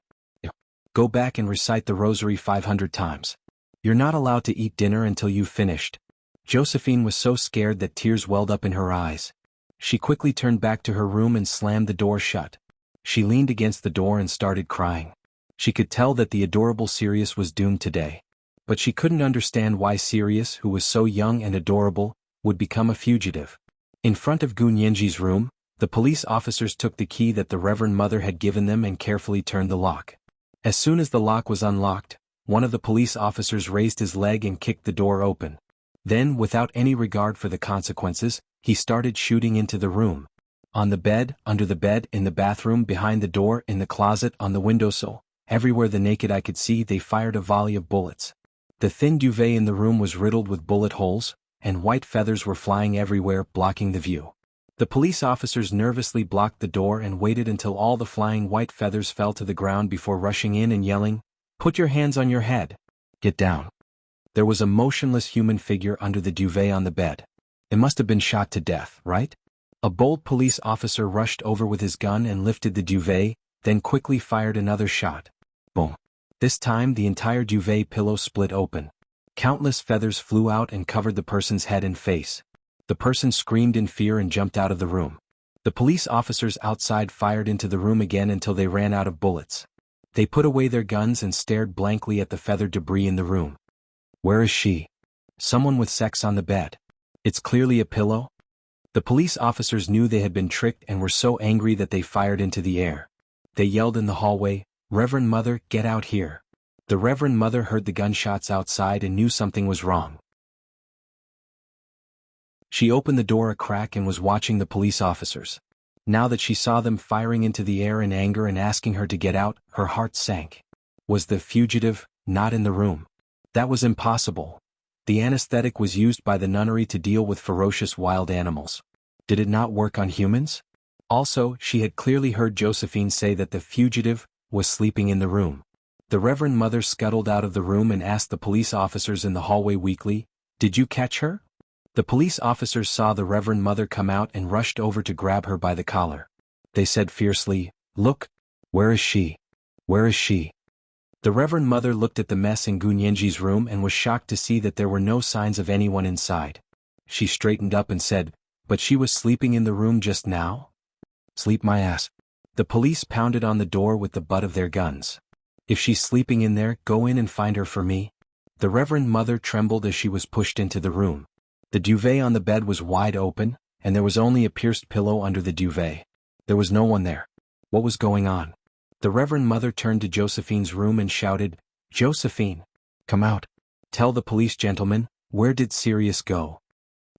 "Go back and recite the rosary 500 times. You're not allowed to eat dinner until you've finished." Josephine was so scared that tears welled up in her eyes. She quickly turned back to her room and slammed the door shut. She leaned against the door and started crying. She could tell that the adorable Sirius was doomed today. But she couldn't understand why Sirius, who was so young and adorable, would become a fugitive. In front of Gunyenji's room, the police officers took the key that the Reverend Mother had given them and carefully turned the lock. As soon as the lock was unlocked, one of the police officers raised his leg and kicked the door open. Then, without any regard for the consequences, he started shooting into the room. On the bed, under the bed, in the bathroom, behind the door, in the closet, on the windowsill, everywhere the naked eye could see, they fired a volley of bullets. The thin duvet in the room was riddled with bullet holes, and white feathers were flying everywhere, blocking the view. The police officers nervously blocked the door and waited until all the flying white feathers fell to the ground before rushing in and yelling, "Put your hands on your head! Get down!" There was a motionless human figure under the duvet on the bed. It must have been shot to death, right? A bold police officer rushed over with his gun and lifted the duvet, then quickly fired another shot. Boom. This time the entire duvet pillow split open. Countless feathers flew out and covered the person's head and face. The person screamed in fear and jumped out of the room. The police officers outside fired into the room again until they ran out of bullets. They put away their guns and stared blankly at the feathered debris in the room. Where is she? Someone with sex on the bed. It's clearly a pillow. The police officers knew they had been tricked and were so angry that they fired into the air. They yelled in the hallway, "Reverend Mother, get out here." The Reverend Mother heard the gunshots outside and knew something was wrong. She opened the door a crack and was watching the police officers. Now that she saw them firing into the air in anger and asking her to get out, her heart sank. Was the fugitive not in the room? That was impossible. The anesthetic was used by the nunnery to deal with ferocious wild animals. Did it not work on humans? Also, she had clearly heard Josephine say that the fugitive was sleeping in the room. The Reverend Mother scuttled out of the room and asked the police officers in the hallway weakly, "Did you catch her?" The police officers saw the Reverend Mother come out and rushed over to grab her by the collar. They said fiercely, "Look! Where is she? Where is she?" The Reverend Mother looked at the mess in Gunyenji's room and was shocked to see that there were no signs of anyone inside. She straightened up and said, "But she was sleeping in the room just now?" "Sleep my ass." The police pounded on the door with the butt of their guns. "If she's sleeping in there, go in and find her for me." The Reverend Mother trembled as she was pushed into the room. The duvet on the bed was wide open, and there was only a pierced pillow under the duvet. There was no one there. What was going on? The Reverend Mother turned to Josephine's room and shouted, "Josephine! Come out. Tell the police gentlemen, where did Sirius go?"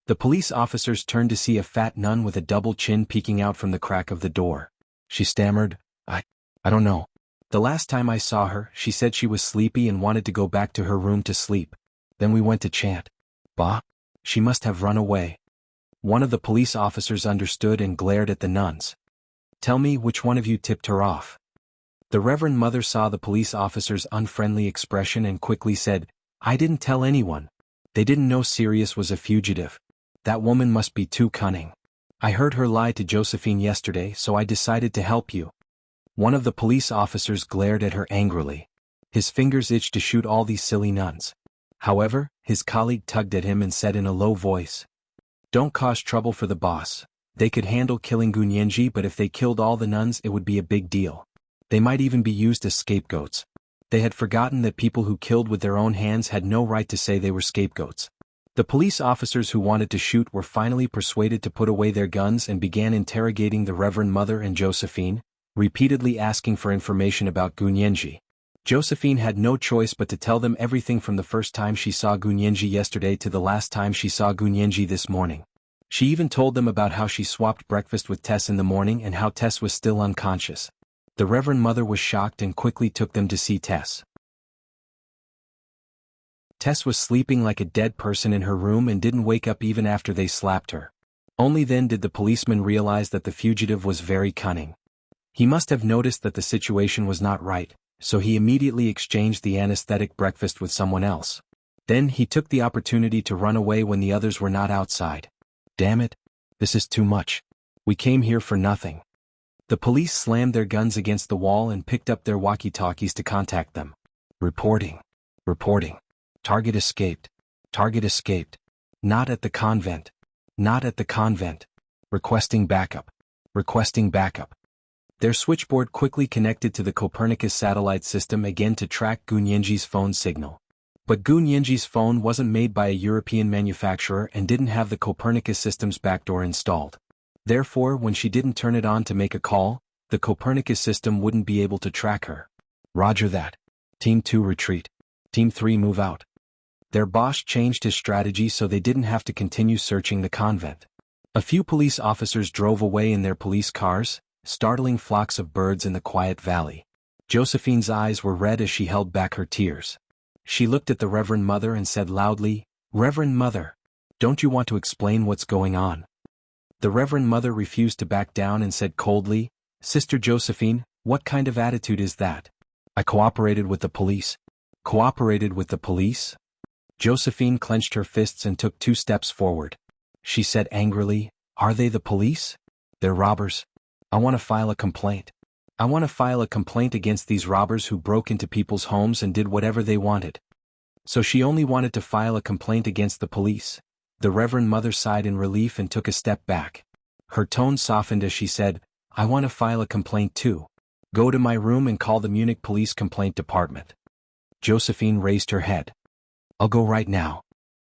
The police officers turned to see a fat nun with a double chin peeking out from the crack of the door. She stammered, I don't know. The last time I saw her, she said she was sleepy and wanted to go back to her room to sleep. Then we went to chant. Bah! She must have run away." One of the police officers understood and glared at the nuns. "Tell me which one of you tipped her off." The Reverend Mother saw the police officer's unfriendly expression and quickly said, "I didn't tell anyone. They didn't know Sirius was a fugitive. That woman must be too cunning. I heard her lie to Josephine yesterday, so I decided to help you." One of the police officers glared at her angrily. His fingers itched to shoot all these silly nuns. However, his colleague tugged at him and said in a low voice, "Don't cause trouble for the boss. They could handle killing Gunyenji, but if they killed all the nuns it would be a big deal. They might even be used as scapegoats." They had forgotten that people who killed with their own hands had no right to say they were scapegoats. The police officers who wanted to shoot were finally persuaded to put away their guns and began interrogating the Reverend Mother and Josephine, repeatedly asking for information about Gunyenji. Josephine had no choice but to tell them everything from the first time she saw Gunyenji yesterday to the last time she saw Gunyenji this morning. She even told them about how she swapped breakfast with Tess in the morning and how Tess was still unconscious. The Reverend Mother was shocked and quickly took them to see Tess. Tess was sleeping like a dead person in her room and didn't wake up even after they slapped her. Only then did the policeman realize that the fugitive was very cunning. He must have noticed that the situation was not right, so he immediately exchanged the anesthetic breakfast with someone else. Then he took the opportunity to run away when the others were not outside. Damn it! This is too much. We came here for nothing. The police slammed their guns against the wall and picked up their walkie-talkies to contact them. Reporting. Reporting. Target escaped. Target escaped. Not at the convent. Not at the convent. Requesting backup. Requesting backup. Their switchboard quickly connected to the Copernicus satellite system again to track Gunyenji's phone signal. But Gunyenji's phone wasn't made by a European manufacturer and didn't have the Copernicus system's backdoor installed. Therefore, when she didn't turn it on to make a call, the Copernicus system wouldn't be able to track her. Roger that. Team 2 retreat. Team 3 move out. Their boss changed his strategy so they didn't have to continue searching the convent. A few police officers drove away in their police cars, startling flocks of birds in the quiet valley. Josephine's eyes were red as she held back her tears. She looked at the Reverend Mother and said loudly, "Reverend Mother, don't you want to explain what's going on?" The Reverend Mother refused to back down and said coldly, "Sister Josephine, what kind of attitude is that? I cooperated with the police." Cooperated with the police? Josephine clenched her fists and took 2 steps forward. She said angrily, "Are they the police? They're robbers. I want to file a complaint. I want to file a complaint against these robbers who broke into people's homes and did whatever they wanted." So she only wanted to file a complaint against the police. The Reverend Mother sighed in relief and took a step back. Her tone softened as she said, "I want to file a complaint too. Go to my room and call the Munich Police Complaint Department." Josephine raised her head. "I'll go right now."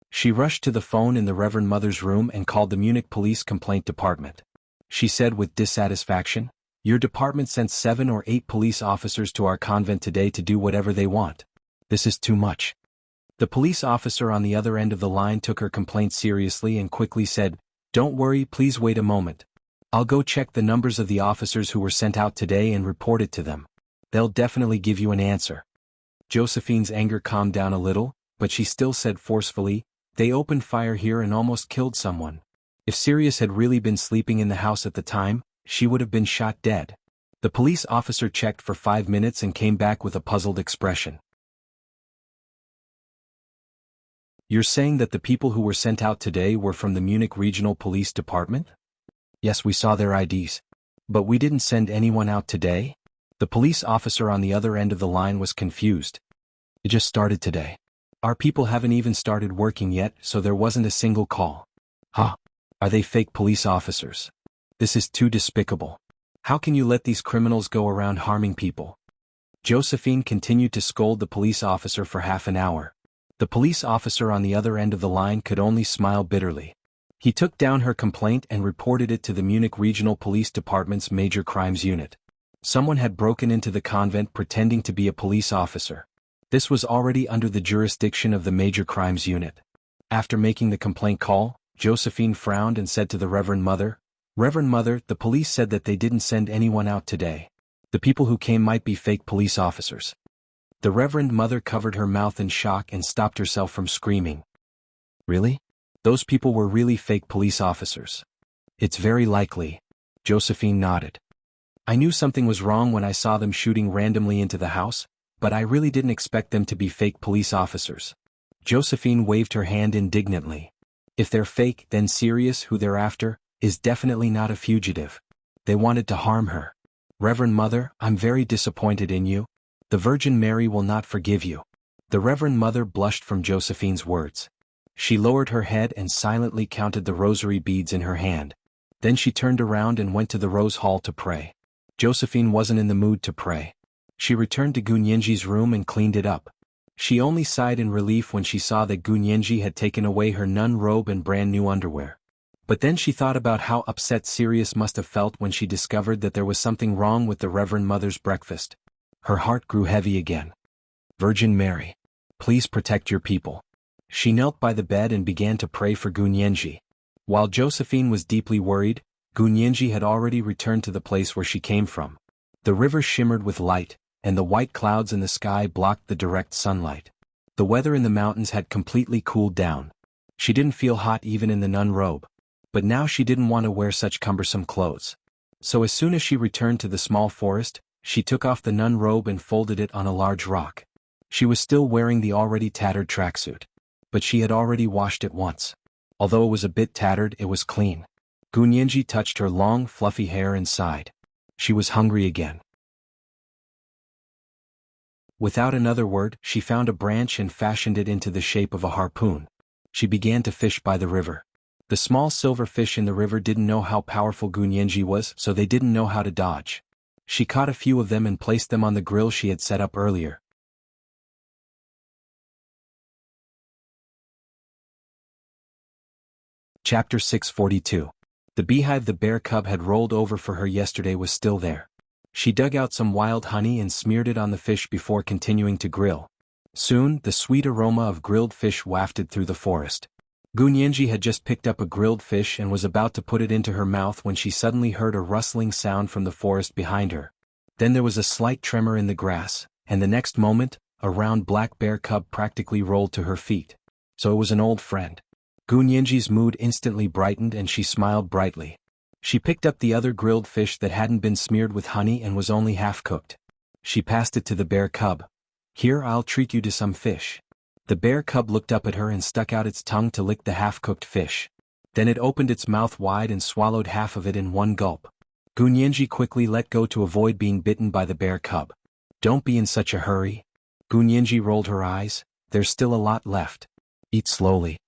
She rushed to the phone in the Reverend Mother's room and called the Munich Police Complaint Department. She said with dissatisfaction, "Your department sent 7 or 8 police officers to our convent today to do whatever they want. This is too much." The police officer on the other end of the line took her complaint seriously and quickly said, "Don't worry, please wait a moment. I'll go check the numbers of the officers who were sent out today and report it to them. They'll definitely give you an answer." Josephine's anger calmed down a little, but she still said forcefully, "They opened fire here and almost killed someone. If Sirius had really been sleeping in the house at the time, she would have been shot dead." The police officer checked for 5 minutes and came back with a puzzled expression. "You're saying that the people who were sent out today were from the Munich Regional Police Department?" "Yes, we saw their IDs. But we didn't send anyone out today?" The police officer on the other end of the line was confused. "It just started today. Our people haven't even started working yet, so there wasn't a single call." "Huh? Are they fake police officers? This is too despicable. How can you let these criminals go around harming people?" Josephine continued to scold the police officer for half an hour. The police officer on the other end of the line could only smile bitterly. He took down her complaint and reported it to the Munich Regional Police Department's Major Crimes Unit. Someone had broken into the convent pretending to be a police officer. This was already under the jurisdiction of the Major Crimes Unit. After making the complaint call, Josephine frowned and said to the Reverend Mother, "Reverend Mother, the police said that they didn't send anyone out today. The people who came might be fake police officers." The Reverend Mother covered her mouth in shock and stopped herself from screaming. "Really? Those people were really fake police officers?" "It's very likely." Josephine nodded. "I knew something was wrong when I saw them shooting randomly into the house, but I really didn't expect them to be fake police officers." Josephine waved her hand indignantly. "If they're fake, then Sirius, who they're after, is definitely not a fugitive. They wanted to harm her. Reverend Mother, I'm very disappointed in you. The Virgin Mary will not forgive you." The Reverend Mother blushed from Josephine's words. She lowered her head and silently counted the rosary beads in her hand. Then she turned around and went to the Rose Hall to pray. Josephine wasn't in the mood to pray. She returned to Gunyenji's room and cleaned it up. She only sighed in relief when she saw that Gunyenji had taken away her nun robe and brand new underwear. But then she thought about how upset Sirius must have felt when she discovered that there was something wrong with the Reverend Mother's breakfast. Her heart grew heavy again. "Virgin Mary, please protect your people." She knelt by the bed and began to pray for Gunyenji. While Josephine was deeply worried, Gunyenji had already returned to the place where she came from. The river shimmered with light, and the white clouds in the sky blocked the direct sunlight. The weather in the mountains had completely cooled down. She didn't feel hot even in the nun robe. But now she didn't want to wear such cumbersome clothes. So as soon as she returned to the small forest, she took off the nun robe and folded it on a large rock. She was still wearing the already tattered tracksuit. But she had already washed it once. Although it was a bit tattered, it was clean. Gunyenji touched her long, fluffy hair and sighed. She was hungry again. Without another word, she found a branch and fashioned it into the shape of a harpoon. She began to fish by the river. The small silver fish in the river didn't know how powerful Gunyenji was, so they didn't know how to dodge. She caught a few of them and placed them on the grill she had set up earlier. Chapter 642. The beehive the bear cub had rolled over for her yesterday was still there. She dug out some wild honey and smeared it on the fish before continuing to grill. Soon, the sweet aroma of grilled fish wafted through the forest. Gunyenji had just picked up a grilled fish and was about to put it into her mouth when she suddenly heard a rustling sound from the forest behind her. Then there was a slight tremor in the grass, and the next moment, a round black bear cub practically rolled to her feet. So it was an old friend. Gunyenji's mood instantly brightened and she smiled brightly. She picked up the other grilled fish that hadn't been smeared with honey and was only half-cooked. She passed it to the bear cub. "Here, I'll treat you to some fish." The bear cub looked up at her and stuck out its tongue to lick the half-cooked fish. Then it opened its mouth wide and swallowed half of it in one gulp. Gunyenji quickly let go to avoid being bitten by the bear cub. "Don't be in such a hurry." Gunyenji rolled her eyes. "There's still a lot left. Eat slowly."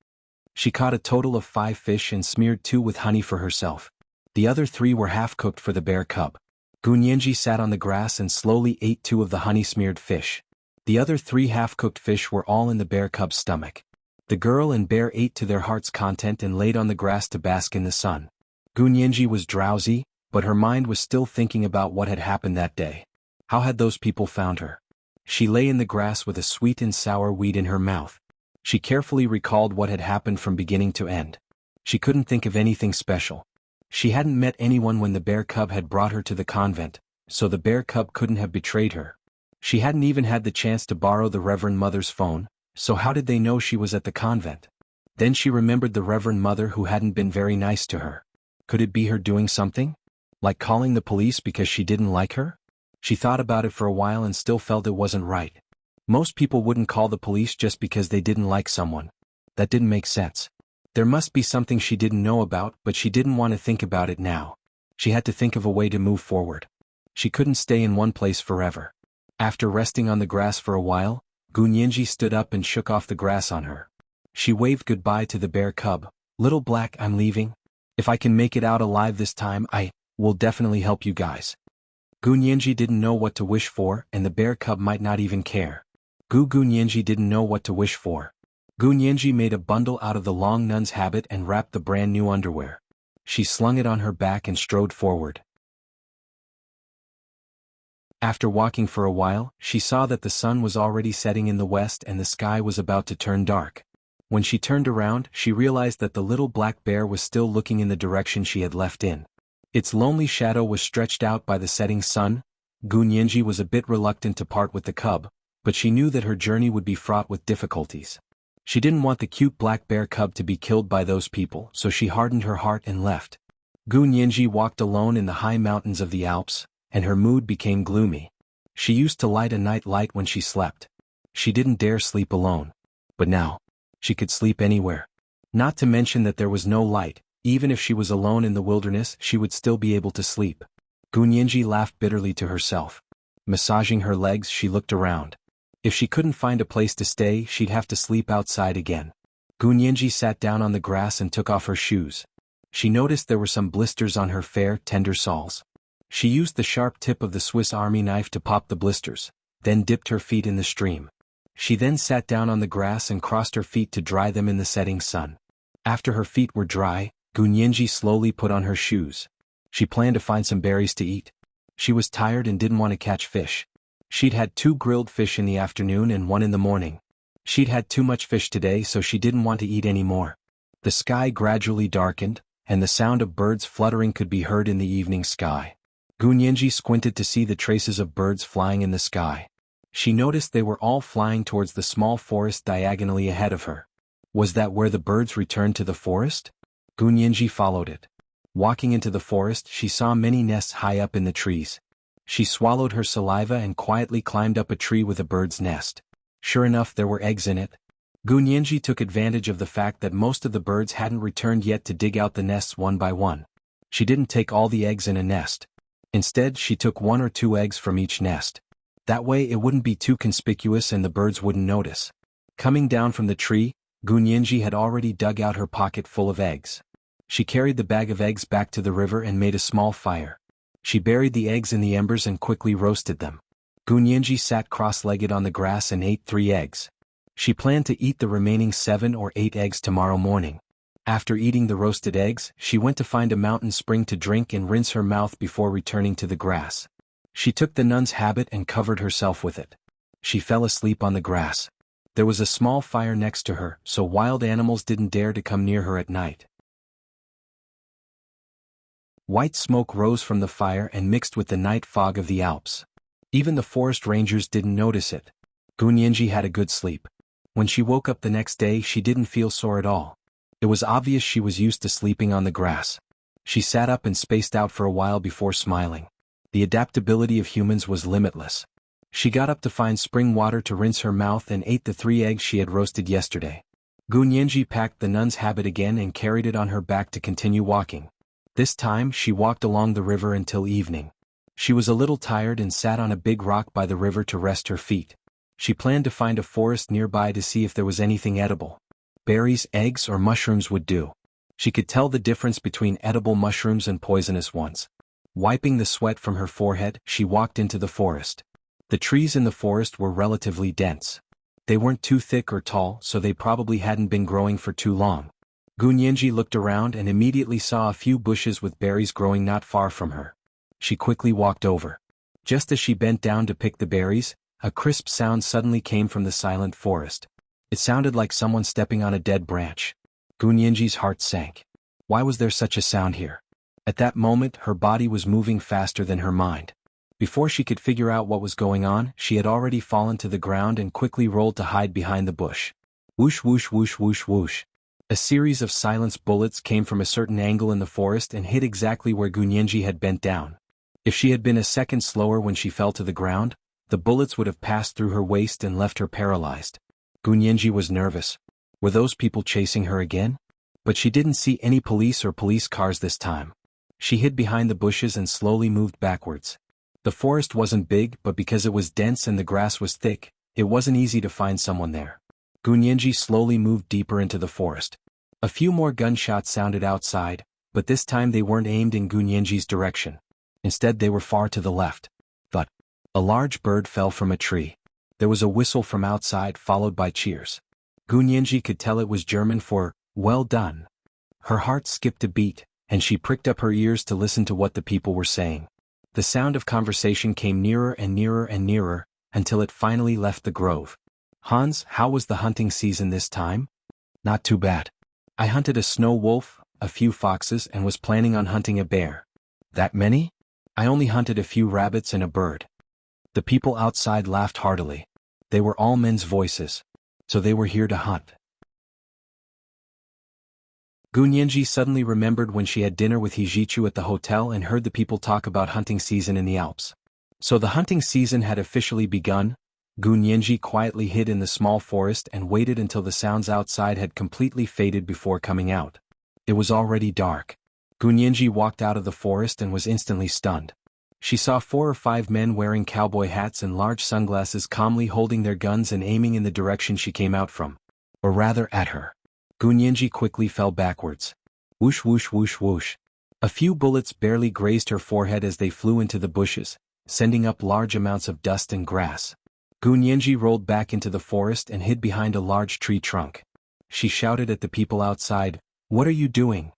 She caught a total of 5 fish and smeared 2 with honey for herself. The other 3 were half-cooked for the bear cub. Gunyenji sat on the grass and slowly ate 2 of the honey-smeared fish. The other 3 half-cooked fish were all in the bear cub's stomach. The girl and bear ate to their heart's content and laid on the grass to bask in the sun. Gunyenji was drowsy, but her mind was still thinking about what had happened that day. How had those people found her? She lay in the grass with a sweet and sour weed in her mouth. She carefully recalled what had happened from beginning to end. She couldn't think of anything special. She hadn't met anyone when the bear cub had brought her to the convent, so the bear cub couldn't have betrayed her. She hadn't even had the chance to borrow the Reverend Mother's phone, so how did they know she was at the convent? Then she remembered the Reverend Mother who hadn't been very nice to her. Could it be her doing something? Like calling the police because she didn't like her? She thought about it for a while and still felt it wasn't right. Most people wouldn't call the police just because they didn't like someone. That didn't make sense. There must be something she didn't know about, but she didn't want to think about it now. She had to think of a way to move forward. She couldn't stay in one place forever. After resting on the grass for a while, Gunyenji stood up and shook off the grass on her. She waved goodbye to the bear cub. "Little Black, I'm leaving. If I can make it out alive this time, I will definitely help you guys." Gunyenji didn't know what to wish for, and the bear cub might not even care. Gunyenji didn't know what to wish for. Gunyenji made a bundle out of the long nun's habit and wrapped the brand new underwear. She slung it on her back and strode forward. After walking for a while, she saw that the sun was already setting in the west and the sky was about to turn dark. When she turned around, she realized that the little black bear was still looking in the direction she had left in. Its lonely shadow was stretched out by the setting sun. Gunyenji was a bit reluctant to part with the cub, but she knew that her journey would be fraught with difficulties. She didn't want the cute black bear cub to be killed by those people, so she hardened her heart and left. Gunyenji walked alone in the high mountains of the Alps, and her mood became gloomy. She used to light a night light when she slept. She didn't dare sleep alone. But now, she could sleep anywhere. Not to mention that there was no light. Even if she was alone in the wilderness, she would still be able to sleep. Gunyenji laughed bitterly to herself. Massaging her legs, she looked around. If she couldn't find a place to stay, she'd have to sleep outside again. Gunyenji sat down on the grass and took off her shoes. She noticed there were some blisters on her fair, tender soles. She used the sharp tip of the Swiss Army knife to pop the blisters, then dipped her feet in the stream. She then sat down on the grass and crossed her feet to dry them in the setting sun. After her feet were dry, Gunyenji slowly put on her shoes. She planned to find some berries to eat. She was tired and didn't want to catch fish. She'd had 2 grilled fish in the afternoon and 1 in the morning. She'd had too much fish today, so she didn't want to eat any more. The sky gradually darkened, and the sound of birds fluttering could be heard in the evening sky. Gunyenji squinted to see the traces of birds flying in the sky. She noticed they were all flying towards the small forest diagonally ahead of her. Was that where the birds returned to the forest? Gunyenji followed it. Walking into the forest, she saw many nests high up in the trees. She swallowed her saliva and quietly climbed up a tree with a bird's nest. Sure enough, there were eggs in it. Gunyenji took advantage of the fact that most of the birds hadn't returned yet to dig out the nests one by one. She didn't take all the eggs in a nest. Instead, she took 1 or 2 eggs from each nest. That way it wouldn't be too conspicuous and the birds wouldn't notice. Coming down from the tree, Gunyenji had already dug out her pocket full of eggs. She carried the bag of eggs back to the river and made a small fire. She buried the eggs in the embers and quickly roasted them. Gunyenji sat cross-legged on the grass and ate 3 eggs. She planned to eat the remaining 7 or 8 eggs tomorrow morning. After eating the roasted eggs, she went to find a mountain spring to drink and rinse her mouth before returning to the grass. She took the nun's habit and covered herself with it. She fell asleep on the grass. There was a small fire next to her, so wild animals didn't dare to come near her at night. White smoke rose from the fire and mixed with the night fog of the Alps. Even the forest rangers didn't notice it. Gunyanji had a good sleep. When she woke up the next day, she didn't feel sore at all. It was obvious she was used to sleeping on the grass. She sat up and spaced out for a while before smiling. The adaptability of humans was limitless. She got up to find spring water to rinse her mouth and ate the 3 eggs she had roasted yesterday. Gunyanji packed the nun's habit again and carried it on her back to continue walking. This time she walked along the river until evening. She was a little tired and sat on a big rock by the river to rest her feet. She planned to find a forest nearby to see if there was anything edible. Berries, eggs, or mushrooms would do. She could tell the difference between edible mushrooms and poisonous ones. Wiping the sweat from her forehead, she walked into the forest. The trees in the forest were relatively dense. They weren't too thick or tall, so they probably hadn't been growing for too long. Gunyanji looked around and immediately saw a few bushes with berries growing not far from her. She quickly walked over. Just as she bent down to pick the berries, a crisp sound suddenly came from the silent forest. It sounded like someone stepping on a dead branch. Gunyanji's heart sank. Why was there such a sound here? At that moment, her body was moving faster than her mind. Before she could figure out what was going on, she had already fallen to the ground and quickly rolled to hide behind the bush. Whoosh whoosh whoosh whoosh whoosh. A series of silenced bullets came from a certain angle in the forest and hit exactly where Gunyanji had bent down. If she had been a second slower when she fell to the ground, the bullets would have passed through her waist and left her paralyzed. Gunyanji was nervous. Were those people chasing her again? But she didn't see any police or police cars this time. She hid behind the bushes and slowly moved backwards. The forest wasn't big, but because it was dense and the grass was thick, it wasn't easy to find someone there. Gunyanji slowly moved deeper into the forest. A few more gunshots sounded outside, but this time they weren't aimed in Gunyanji's direction. Instead they were far to the left. But a large bird fell from a tree. There was a whistle from outside followed by cheers. Gunyanji could tell it was German for, "Well done." Her heart skipped a beat, and she pricked up her ears to listen to what the people were saying. The sound of conversation came nearer and nearer and nearer, until it finally left the grove. "Hans, how was the hunting season this time?" "Not too bad. I hunted a snow wolf, a few foxes, and was planning on hunting a bear." "That many?" "I only hunted a few rabbits and a bird." The people outside laughed heartily. They were all men's voices. So they were here to hunt. Gunyanji suddenly remembered when she had dinner with Hijichu at the hotel and heard the people talk about hunting season in the Alps. So the hunting season had officially begun. Gunyanji quietly hid in the small forest and waited until the sounds outside had completely faded before coming out. It was already dark. Gunyanji walked out of the forest and was instantly stunned. She saw 4 or 5 men wearing cowboy hats and large sunglasses calmly holding their guns and aiming in the direction she came out from. Or rather, at her. Gunyanji quickly fell backwards. Whoosh whoosh whoosh whoosh. A few bullets barely grazed her forehead as they flew into the bushes, sending up large amounts of dust and grass. Gunyanji rolled back into the forest and hid behind a large tree trunk. She shouted at the people outside, "What are you doing?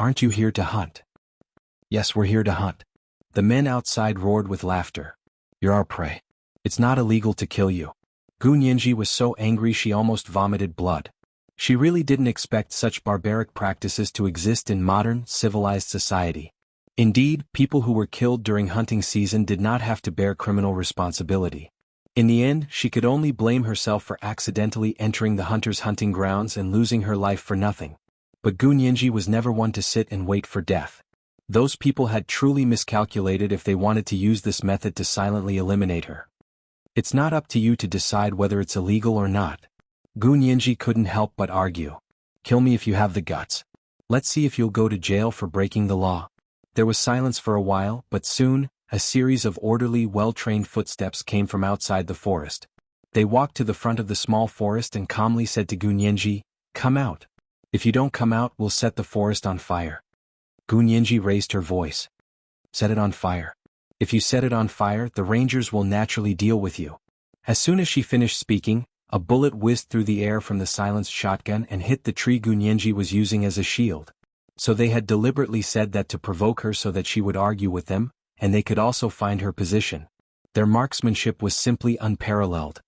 Aren't you here to hunt?" "Yes, we're here to hunt." The men outside roared with laughter. "You're our prey. It's not illegal to kill you." Gunyanji was so angry she almost vomited blood. She really didn't expect such barbaric practices to exist in modern, civilized society. Indeed, people who were killed during hunting season did not have to bear criminal responsibility. In the end, she could only blame herself for accidentally entering the hunter's hunting grounds and losing her life for nothing. But Gunyanji was never one to sit and wait for death. Those people had truly miscalculated if they wanted to use this method to silently eliminate her. It's not up to you to decide whether it's illegal or not. Gunyanji couldn't help but argue. "Kill me if you have the guts. Let's see if you'll go to jail for breaking the law." There was silence for a while, but soon, a series of orderly, well-trained footsteps came from outside the forest. They walked to the front of the small forest and calmly said to Gunyanji, "Come out. If you don't come out, we'll set the forest on fire." Gunyanji raised her voice. "Set it on fire. If you set it on fire, the rangers will naturally deal with you." As soon as she finished speaking, a bullet whizzed through the air from the silenced shotgun and hit the tree Gunyanji was using as a shield. So they had deliberately said that to provoke her so that she would argue with them, and they could also find her position. Their marksmanship was simply unparalleled.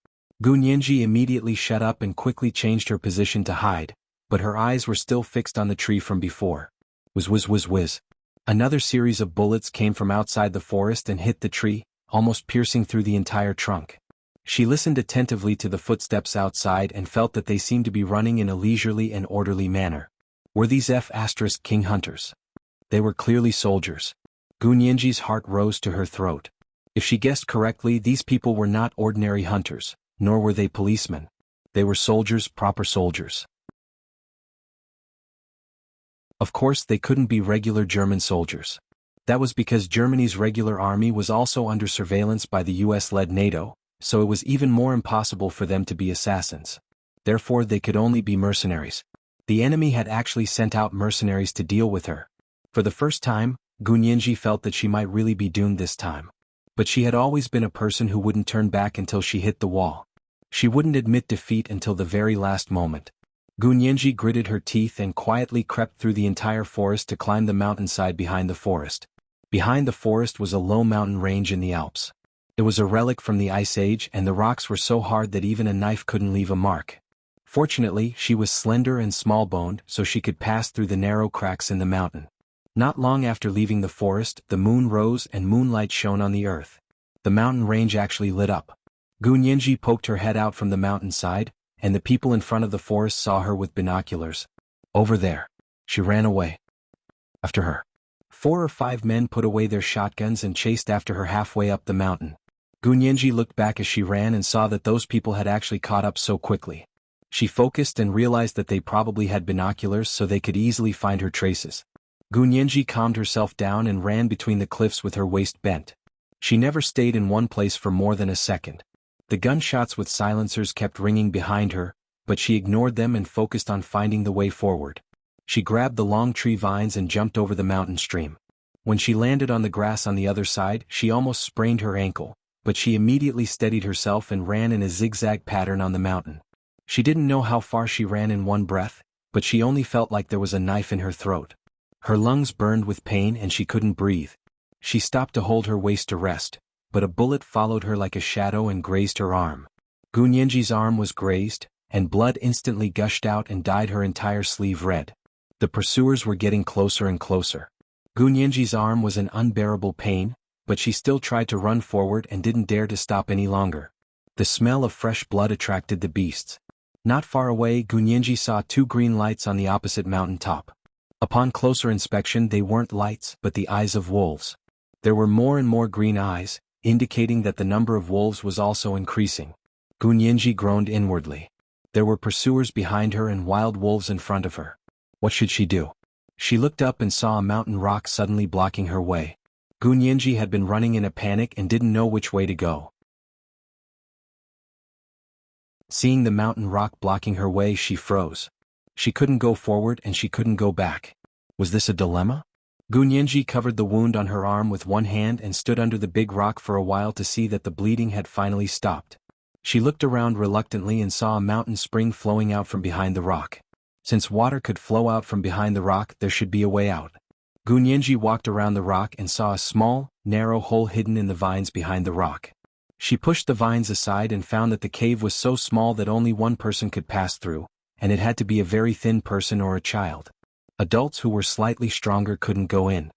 Gunyanji immediately shut up and quickly changed her position to hide, but her eyes were still fixed on the tree from before. Whiz whiz whiz whiz. Another series of bullets came from outside the forest and hit the tree, almost piercing through the entire trunk. She listened attentively to the footsteps outside and felt that they seemed to be running in a leisurely and orderly manner. Were these King hunters? They were clearly soldiers. Gunyanji's heart rose to her throat. If she guessed correctly, these people were not ordinary hunters, nor were they policemen. They were soldiers, proper soldiers. Of course, they couldn't be regular German soldiers. That was because Germany's regular army was also under surveillance by the US-led NATO, so it was even more impossible for them to be assassins. Therefore, they could only be mercenaries. The enemy had actually sent out mercenaries to deal with her. For the first time, Gunyanji felt that she might really be doomed this time. But she had always been a person who wouldn't turn back until she hit the wall. She wouldn't admit defeat until the very last moment. Gunyanji gritted her teeth and quietly crept through the entire forest to climb the mountainside behind the forest. Behind the forest was a low mountain range in the Alps. It was a relic from the Ice Age, and the rocks were so hard that even a knife couldn't leave a mark. Fortunately, she was slender and small-boned, so she could pass through the narrow cracks in the mountain. Not long after leaving the forest, the moon rose and moonlight shone on the earth. The mountain range actually lit up. Gunyanji poked her head out from the mountainside, and the people in front of the forest saw her with binoculars. Over there. She ran away. After her. 4 or 5 men put away their shotguns and chased after her halfway up the mountain. Gunyanji looked back as she ran and saw that those people had actually caught up so quickly. She focused and realized that they probably had binoculars so they could easily find her traces. Gunyanji calmed herself down and ran between the cliffs with her waist bent. She never stayed in one place for more than a second. The gunshots with silencers kept ringing behind her, but she ignored them and focused on finding the way forward. She grabbed the long tree vines and jumped over the mountain stream. When she landed on the grass on the other side, she almost sprained her ankle, but she immediately steadied herself and ran in a zigzag pattern on the mountain. She didn't know how far she ran in one breath, but she only felt like there was a knife in her throat. Her lungs burned with pain and she couldn't breathe. She stopped to hold her waist to rest, but a bullet followed her like a shadow and grazed her arm. Gunyanji's arm was grazed, and blood instantly gushed out and dyed her entire sleeve red. The pursuers were getting closer and closer. Gunyanji's arm was in unbearable pain, but she still tried to run forward and didn't dare to stop any longer. The smell of fresh blood attracted the beasts. Not far away, Gunyanji saw 2 green lights on the opposite mountain top. Upon closer inspection, they weren't lights but the eyes of wolves. There were more and more green eyes, indicating that the number of wolves was also increasing. Gunyanji groaned inwardly. There were pursuers behind her and wild wolves in front of her. What should she do? She looked up and saw a mountain rock suddenly blocking her way. Gunyanji had been running in a panic and didn't know which way to go. Seeing the mountain rock blocking her way, she froze. She couldn't go forward and she couldn't go back. Was this a dilemma? Gunyanji covered the wound on her arm with one hand and stood under the big rock for a while to see that the bleeding had finally stopped. She looked around reluctantly and saw a mountain spring flowing out from behind the rock. Since water could flow out from behind the rock, there should be a way out. Gunyanji walked around the rock and saw a small, narrow hole hidden in the vines behind the rock. She pushed the vines aside and found that the cave was so small that only one person could pass through, and it had to be a very thin person or a child. Adults who were slightly stronger couldn't go in.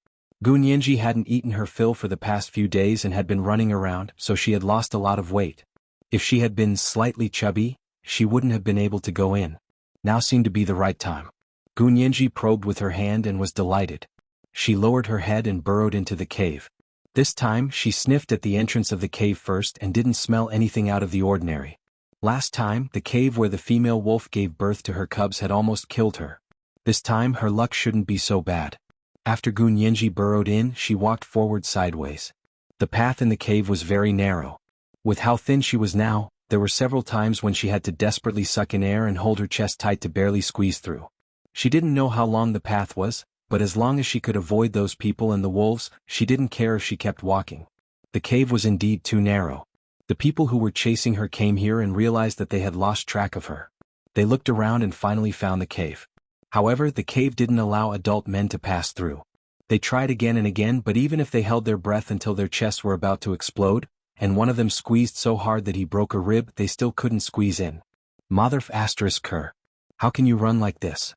Gunyanji hadn't eaten her fill for the past few days and had been running around, so she had lost a lot of weight. If she had been slightly chubby, she wouldn't have been able to go in. Now seemed to be the right time. Gunyanji probed with her hand and was delighted. She lowered her head and burrowed into the cave. This time, she sniffed at the entrance of the cave first and didn't smell anything out of the ordinary. Last time, the cave where the female wolf gave birth to her cubs had almost killed her. This time, her luck shouldn't be so bad. After Gunyanji burrowed in, she walked forward sideways. The path in the cave was very narrow. With how thin she was now, there were several times when she had to desperately suck in air and hold her chest tight to barely squeeze through. She didn't know how long the path was, but as long as she could avoid those people and the wolves, she didn't care if she kept walking. The cave was indeed too narrow. The people who were chasing her came here and realized that they had lost track of her. They looked around and finally found the cave. However, the cave didn't allow adult men to pass through. They tried again and again, but even if they held their breath until their chests were about to explode, and one of them squeezed so hard that he broke a rib they still couldn't squeeze in. Motherf asterisk cur. How can you run like this?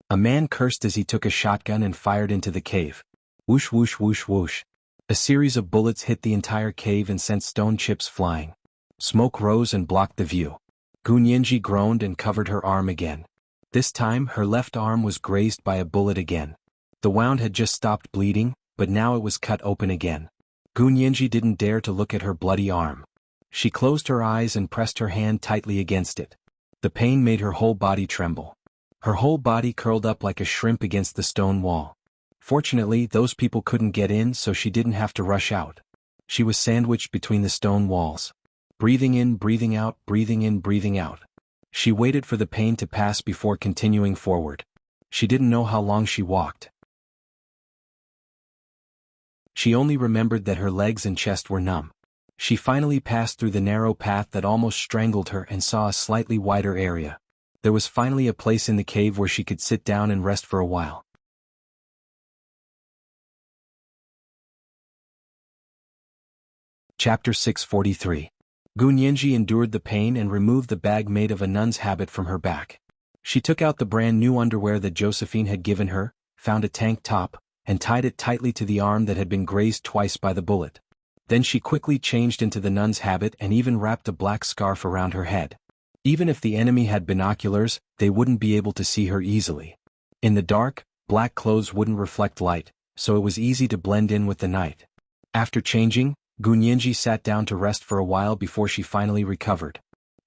A man cursed as he took a shotgun and fired into the cave. Whoosh whoosh whoosh whoosh. A series of bullets hit the entire cave and sent stone chips flying. Smoke rose and blocked the view. Gunyenji groaned and covered her arm again. This time her left arm was grazed by a bullet again. The wound had just stopped bleeding, but now it was cut open again. Gunyenji didn't dare to look at her bloody arm. She closed her eyes and pressed her hand tightly against it. The pain made her whole body tremble. Her whole body curled up like a shrimp against the stone wall. Fortunately, those people couldn't get in, so she didn't have to rush out. She was sandwiched between the stone walls. Breathing in, breathing out, breathing in, breathing out. She waited for the pain to pass before continuing forward. She didn't know how long she walked. She only remembered that her legs and chest were numb. She finally passed through the narrow path that almost strangled her and saw a slightly wider area. There was finally a place in the cave where she could sit down and rest for a while. Chapter 643. Gunyenji endured the pain and removed the bag made of a nun's habit from her back. She took out the brand new underwear that Josephine had given her, found a tank top, and tied it tightly to the arm that had been grazed twice by the bullet. Then she quickly changed into the nun's habit and even wrapped a black scarf around her head. Even if the enemy had binoculars, they wouldn't be able to see her easily. In the dark, black clothes wouldn't reflect light, so it was easy to blend in with the night. After changing, Gunyenji sat down to rest for a while before she finally recovered.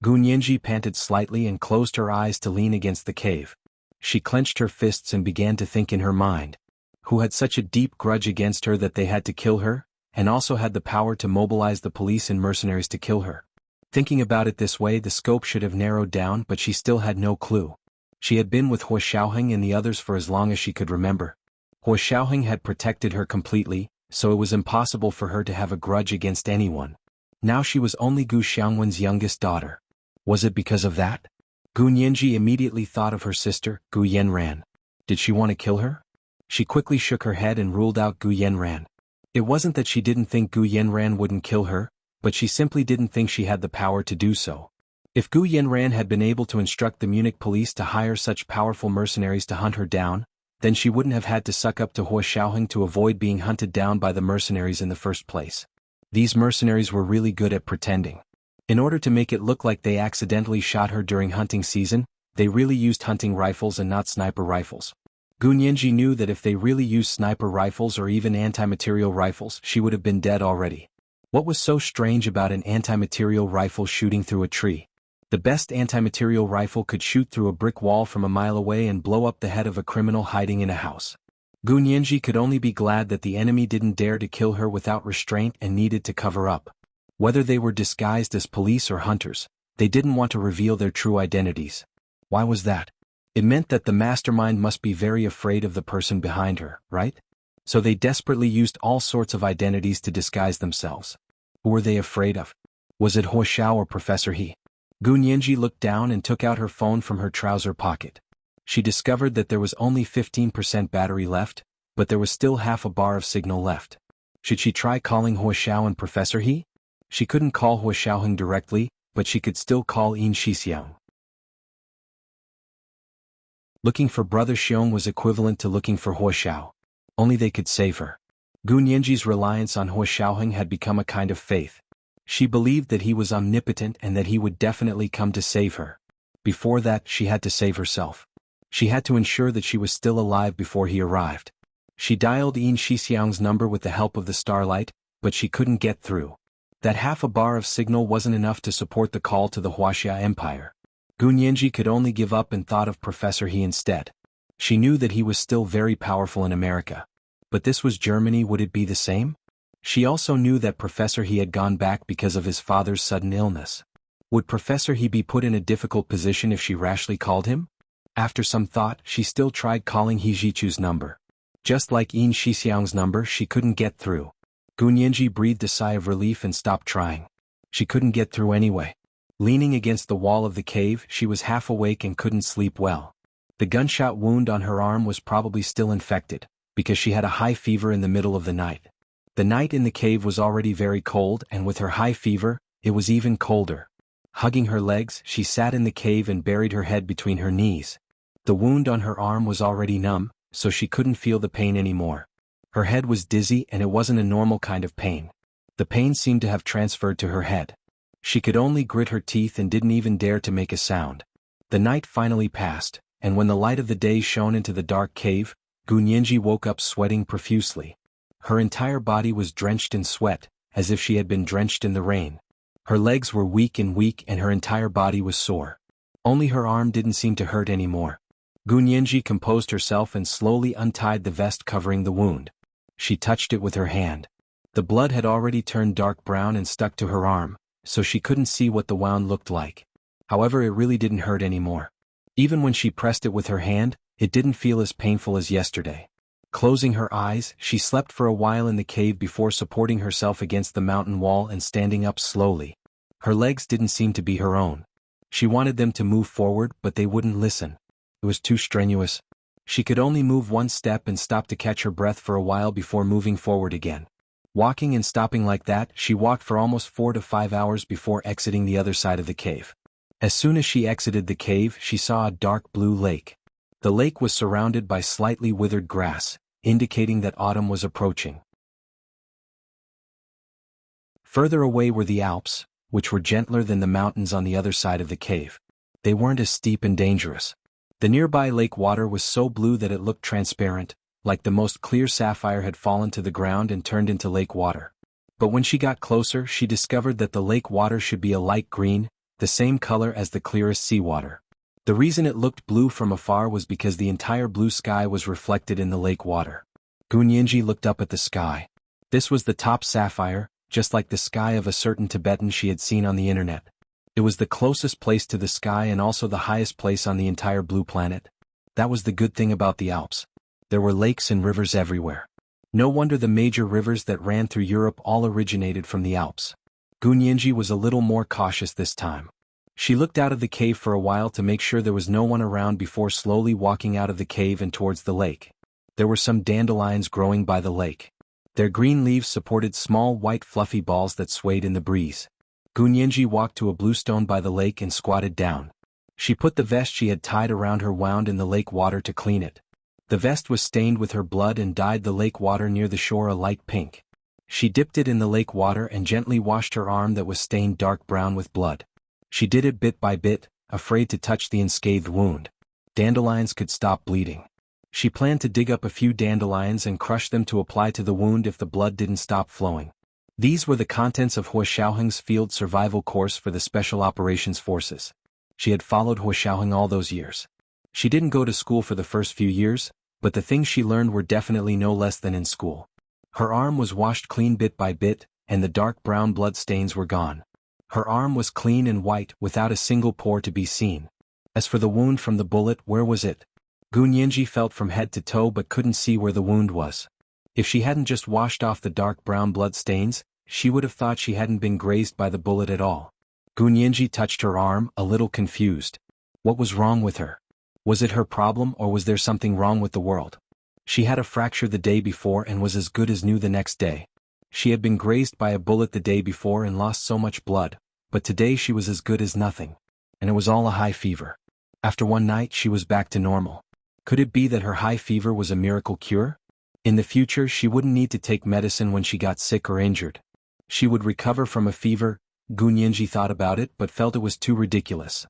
Gunyenji panted slightly and closed her eyes to lean against the cave. She clenched her fists and began to think in her mind. Who had such a deep grudge against her that they had to kill her, and also had the power to mobilize the police and mercenaries to kill her? Thinking about it this way, the scope should have narrowed down, but she still had no clue. She had been with Hua Xiaoheng and the others for as long as she could remember. Hua Xiaoheng had protected her completely, so it was impossible for her to have a grudge against anyone. Now she was only Gu Xiangwen's youngest daughter. Was it because of that? Gunyenji immediately thought of her sister, Gu Yanran. Did she want to kill her? She quickly shook her head and ruled out Gu Yanran. It wasn't that she didn't think Gu Yanran wouldn't kill her, but she simply didn't think she had the power to do so. If Gu Yanran had been able to instruct the Munich police to hire such powerful mercenaries to hunt her down, then she wouldn't have had to suck up to Hua Xiaoheng to avoid being hunted down by the mercenaries in the first place. These mercenaries were really good at pretending. In order to make it look like they accidentally shot her during hunting season, they really used hunting rifles and not sniper rifles. Gunyenji knew that if they really used sniper rifles or even anti-material rifles, she would have been dead already. What was so strange about an anti-material rifle shooting through a tree? The best anti-material rifle could shoot through a brick wall from a mile away and blow up the head of a criminal hiding in a house. Gunyenji could only be glad that the enemy didn't dare to kill her without restraint and needed to cover up. Whether they were disguised as police or hunters, they didn't want to reveal their true identities. Why was that? It meant that the mastermind must be very afraid of the person behind her, right? So they desperately used all sorts of identities to disguise themselves. Who were they afraid of? Was it Hua Xiao or Professor He? Gunyenji looked down and took out her phone from her trouser pocket. She discovered that there was only 15% battery left, but there was still half a bar of signal left. Should she try calling Hua Xiao and Professor He? She couldn't call Hua Xiaoheng directly, but she could still call Yin Shixiang. Looking for Brother Xiong was equivalent to looking for Hua Xiao. Only they could save her. Gunyenji's reliance on Hua Xiaoheng had become a kind of faith. She believed that he was omnipotent and that he would definitely come to save her. Before that, she had to save herself. She had to ensure that she was still alive before he arrived. She dialed Yin Shixiang's number with the help of the starlight, but she couldn't get through. That half a bar of signal wasn't enough to support the call to the Huaxia Empire. Gunyenji could only give up and thought of Professor He instead. She knew that he was still very powerful in America. But this was Germany, would it be the same? She also knew that Professor He had gone back because of his father's sudden illness. Would Professor He be put in a difficult position if she rashly called him? After some thought, she still tried calling He Jichu's number. Just like Yin Shixiang's number, she couldn't get through. Gunyenji breathed a sigh of relief and stopped trying. She couldn't get through anyway. Leaning against the wall of the cave, she was half awake and couldn't sleep well. The gunshot wound on her arm was probably still infected, because she had a high fever in the middle of the night. The night in the cave was already very cold, and with her high fever, it was even colder. Hugging her legs, she sat in the cave and buried her head between her knees. The wound on her arm was already numb, so she couldn't feel the pain anymore. Her head was dizzy, and it wasn't a normal kind of pain. The pain seemed to have transferred to her head. She could only grit her teeth and didn't even dare to make a sound. The night finally passed, and when the light of the day shone into the dark cave, Gunyenji woke up sweating profusely. Her entire body was drenched in sweat, as if she had been drenched in the rain. Her legs were weak and her entire body was sore. Only her arm didn't seem to hurt anymore. Gunyenji composed herself and slowly untied the vest covering the wound. She touched it with her hand. The blood had already turned dark brown and stuck to her arm, so she couldn't see what the wound looked like. However, it really didn't hurt anymore. Even when she pressed it with her hand, it didn't feel as painful as yesterday. Closing her eyes, she slept for a while in the cave before supporting herself against the mountain wall and standing up slowly. Her legs didn't seem to be her own. She wanted them to move forward, but they wouldn't listen. It was too strenuous. She could only move one step and stop to catch her breath for a while before moving forward again. Walking and stopping like that, she walked for almost 4 to 5 hours before exiting the other side of the cave. As soon as she exited the cave, she saw a dark blue lake. The lake was surrounded by slightly withered grass, indicating that autumn was approaching. Further away were the Alps, which were gentler than the mountains on the other side of the cave. They weren't as steep and dangerous. The nearby lake water was so blue that it looked transparent, like the most clear sapphire had fallen to the ground and turned into lake water. But when she got closer, she discovered that the lake water should be a light green, the same color as the clearest seawater. The reason it looked blue from afar was because the entire blue sky was reflected in the lake water. Gunyenji looked up at the sky. This was the top sapphire, just like the sky of a certain Tibetan she had seen on the internet. It was the closest place to the sky and also the highest place on the entire blue planet. That was the good thing about the Alps. There were lakes and rivers everywhere. No wonder the major rivers that ran through Europe all originated from the Alps. Gunyenji was a little more cautious this time. She looked out of the cave for a while to make sure there was no one around before slowly walking out of the cave and towards the lake. There were some dandelions growing by the lake. Their green leaves supported small white fluffy balls that swayed in the breeze. Gunyenji walked to a blue stone by the lake and squatted down. She put the vest she had tied around her wound in the lake water to clean it. The vest was stained with her blood and dyed the lake water near the shore a light pink. She dipped it in the lake water and gently washed her arm that was stained dark brown with blood. She did it bit by bit, afraid to touch the unscathed wound. Dandelions could stop bleeding. She planned to dig up a few dandelions and crush them to apply to the wound if the blood didn't stop flowing. These were the contents of Hua Xiaoheng's field survival course for the Special Operations Forces. She had followed Hua Xiaoheng all those years. She didn't go to school for the first few years, but the things she learned were definitely no less than in school. Her arm was washed clean bit by bit, and the dark brown blood stains were gone. Her arm was clean and white without a single pore to be seen. As for the wound from the bullet, where was it? Gunyenji felt from head to toe but couldn't see where the wound was. If she hadn't just washed off the dark brown blood stains, she would have thought she hadn't been grazed by the bullet at all. Gunyenji touched her arm, a little confused. What was wrong with her? Was it her problem or was there something wrong with the world? She had a fracture the day before and was as good as new the next day. She had been grazed by a bullet the day before and lost so much blood, but today she was as good as nothing. And it was all a high fever. After one night she was back to normal. Could it be that her high fever was a miracle cure? In the future she wouldn't need to take medicine when she got sick or injured. She would recover from a fever. Gunyenji thought about it but felt it was too ridiculous.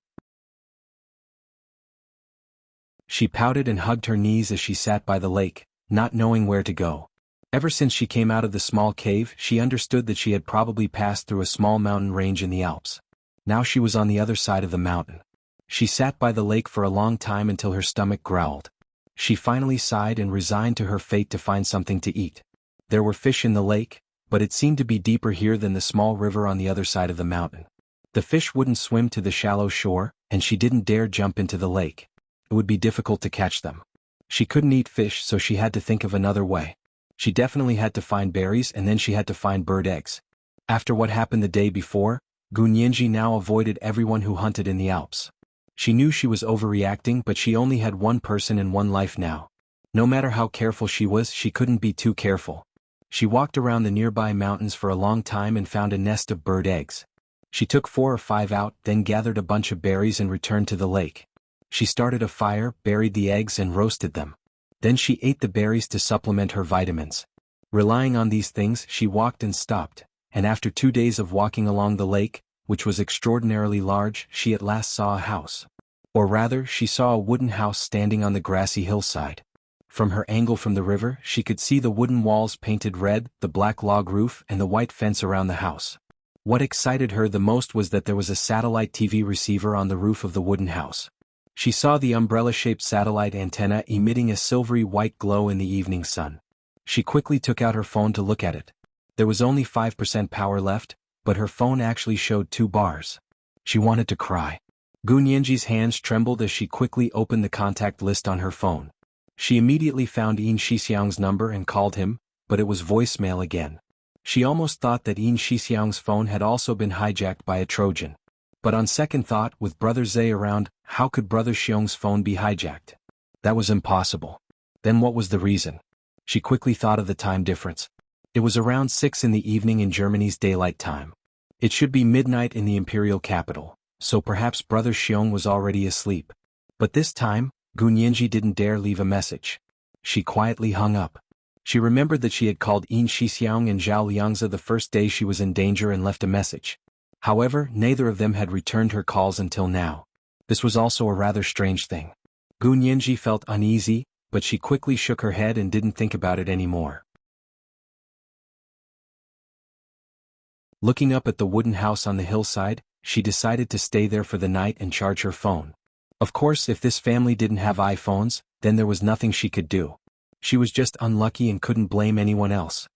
She pouted and hugged her knees as she sat by the lake, not knowing where to go. Ever since she came out of the small cave, she understood that she had probably passed through a small mountain range in the Alps. Now she was on the other side of the mountain. She sat by the lake for a long time until her stomach growled. She finally sighed and resigned to her fate to find something to eat. There were fish in the lake, but it seemed to be deeper here than the small river on the other side of the mountain. The fish wouldn't swim to the shallow shore, and she didn't dare jump into the lake. It would be difficult to catch them. She couldn't eat fish, so she had to think of another way. She definitely had to find berries and then she had to find bird eggs. After what happened the day before, Gunyenji now avoided everyone who hunted in the Alps. She knew she was overreacting, but she only had one person and one life now. No matter how careful she was, she couldn't be too careful. She walked around the nearby mountains for a long time and found a nest of bird eggs. She took 4 or 5 out, then gathered a bunch of berries and returned to the lake. She started a fire, buried the eggs and roasted them. Then she ate the berries to supplement her vitamins. Relying on these things, she walked and stopped, and after 2 days of walking along the lake, which was extraordinarily large, she at last saw a house. Or rather, she saw a wooden house standing on the grassy hillside. From her angle from the river, she could see the wooden walls painted red, the black log roof and the white fence around the house. What excited her the most was that there was a satellite TV receiver on the roof of the wooden house. She saw the umbrella-shaped satellite antenna emitting a silvery white glow in the evening sun. She quickly took out her phone to look at it. There was only 5% power left, but her phone actually showed 2 bars. She wanted to cry. Gu Nianji's hands trembled as she quickly opened the contact list on her phone. She immediately found Yin Shixiang's number and called him, but it was voicemail again. She almost thought that Yin Shixiang's phone had also been hijacked by a Trojan. But on second thought, with Brother Zhe around, how could Brother Xiong's phone be hijacked? That was impossible. Then what was the reason? She quickly thought of the time difference. It was around 6 in the evening in Germany's daylight time. It should be midnight in the imperial capital, so perhaps Brother Xiong was already asleep. But this time, Gu Nianji didn't dare leave a message. She quietly hung up. She remembered that she had called Yin Shixiang and Zhao Liangzi the first day she was in danger and left a message. However, neither of them had returned her calls until now. This was also a rather strange thing. Gu Nianji felt uneasy, but she quickly shook her head and didn't think about it anymore. Looking up at the wooden house on the hillside, she decided to stay there for the night and charge her phone. Of course, if this family didn't have iPhones, then there was nothing she could do. She was just unlucky and couldn't blame anyone else.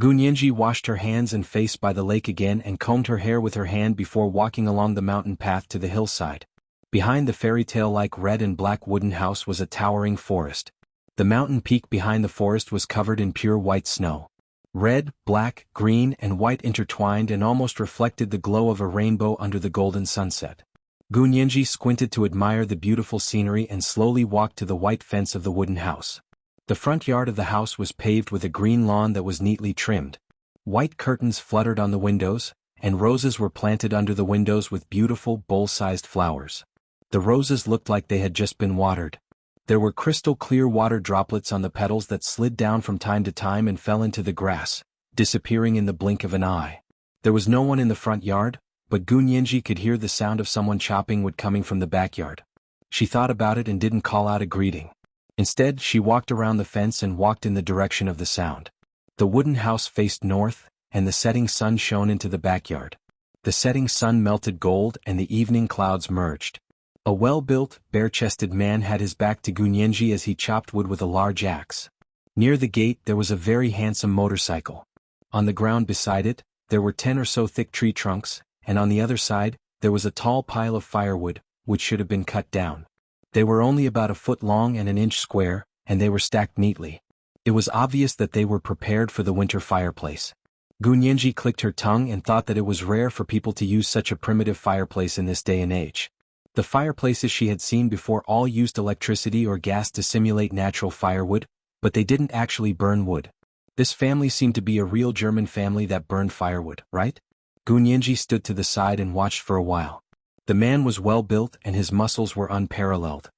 Gu Nianji washed her hands and face by the lake again and combed her hair with her hand before walking along the mountain path to the hillside. Behind the fairy tale-like red and black wooden house was a towering forest. The mountain peak behind the forest was covered in pure white snow. Red, black, green and white intertwined and almost reflected the glow of a rainbow under the golden sunset. Gu Nianji squinted to admire the beautiful scenery and slowly walked to the white fence of the wooden house. The front yard of the house was paved with a green lawn that was neatly trimmed. White curtains fluttered on the windows, and roses were planted under the windows with beautiful bowl-sized flowers. The roses looked like they had just been watered. There were crystal-clear water droplets on the petals that slid down from time to time and fell into the grass, disappearing in the blink of an eye. There was no one in the front yard, but Gu Nianji could hear the sound of someone chopping wood coming from the backyard. She thought about it and didn't call out a greeting. Instead, she walked around the fence and walked in the direction of the sound. The wooden house faced north, and the setting sun shone into the backyard. The setting sun melted gold and the evening clouds merged. A well-built, bare-chested man had his back to Gu Nianji as he chopped wood with a large axe. Near the gate there was a very handsome motorcycle. On the ground beside it, there were 10 or so thick tree trunks, and on the other side, there was a tall pile of firewood, which should have been cut down. They were only about a foot long and an inch square, and they were stacked neatly. It was obvious that they were prepared for the winter fireplace. Gu Nianji clicked her tongue and thought that it was rare for people to use such a primitive fireplace in this day and age. The fireplaces she had seen before all used electricity or gas to simulate natural firewood, but they didn't actually burn wood. This family seemed to be a real German family that burned firewood, right? Gu Nianji stood to the side and watched for a while. The man was well built and his muscles were unparalleled.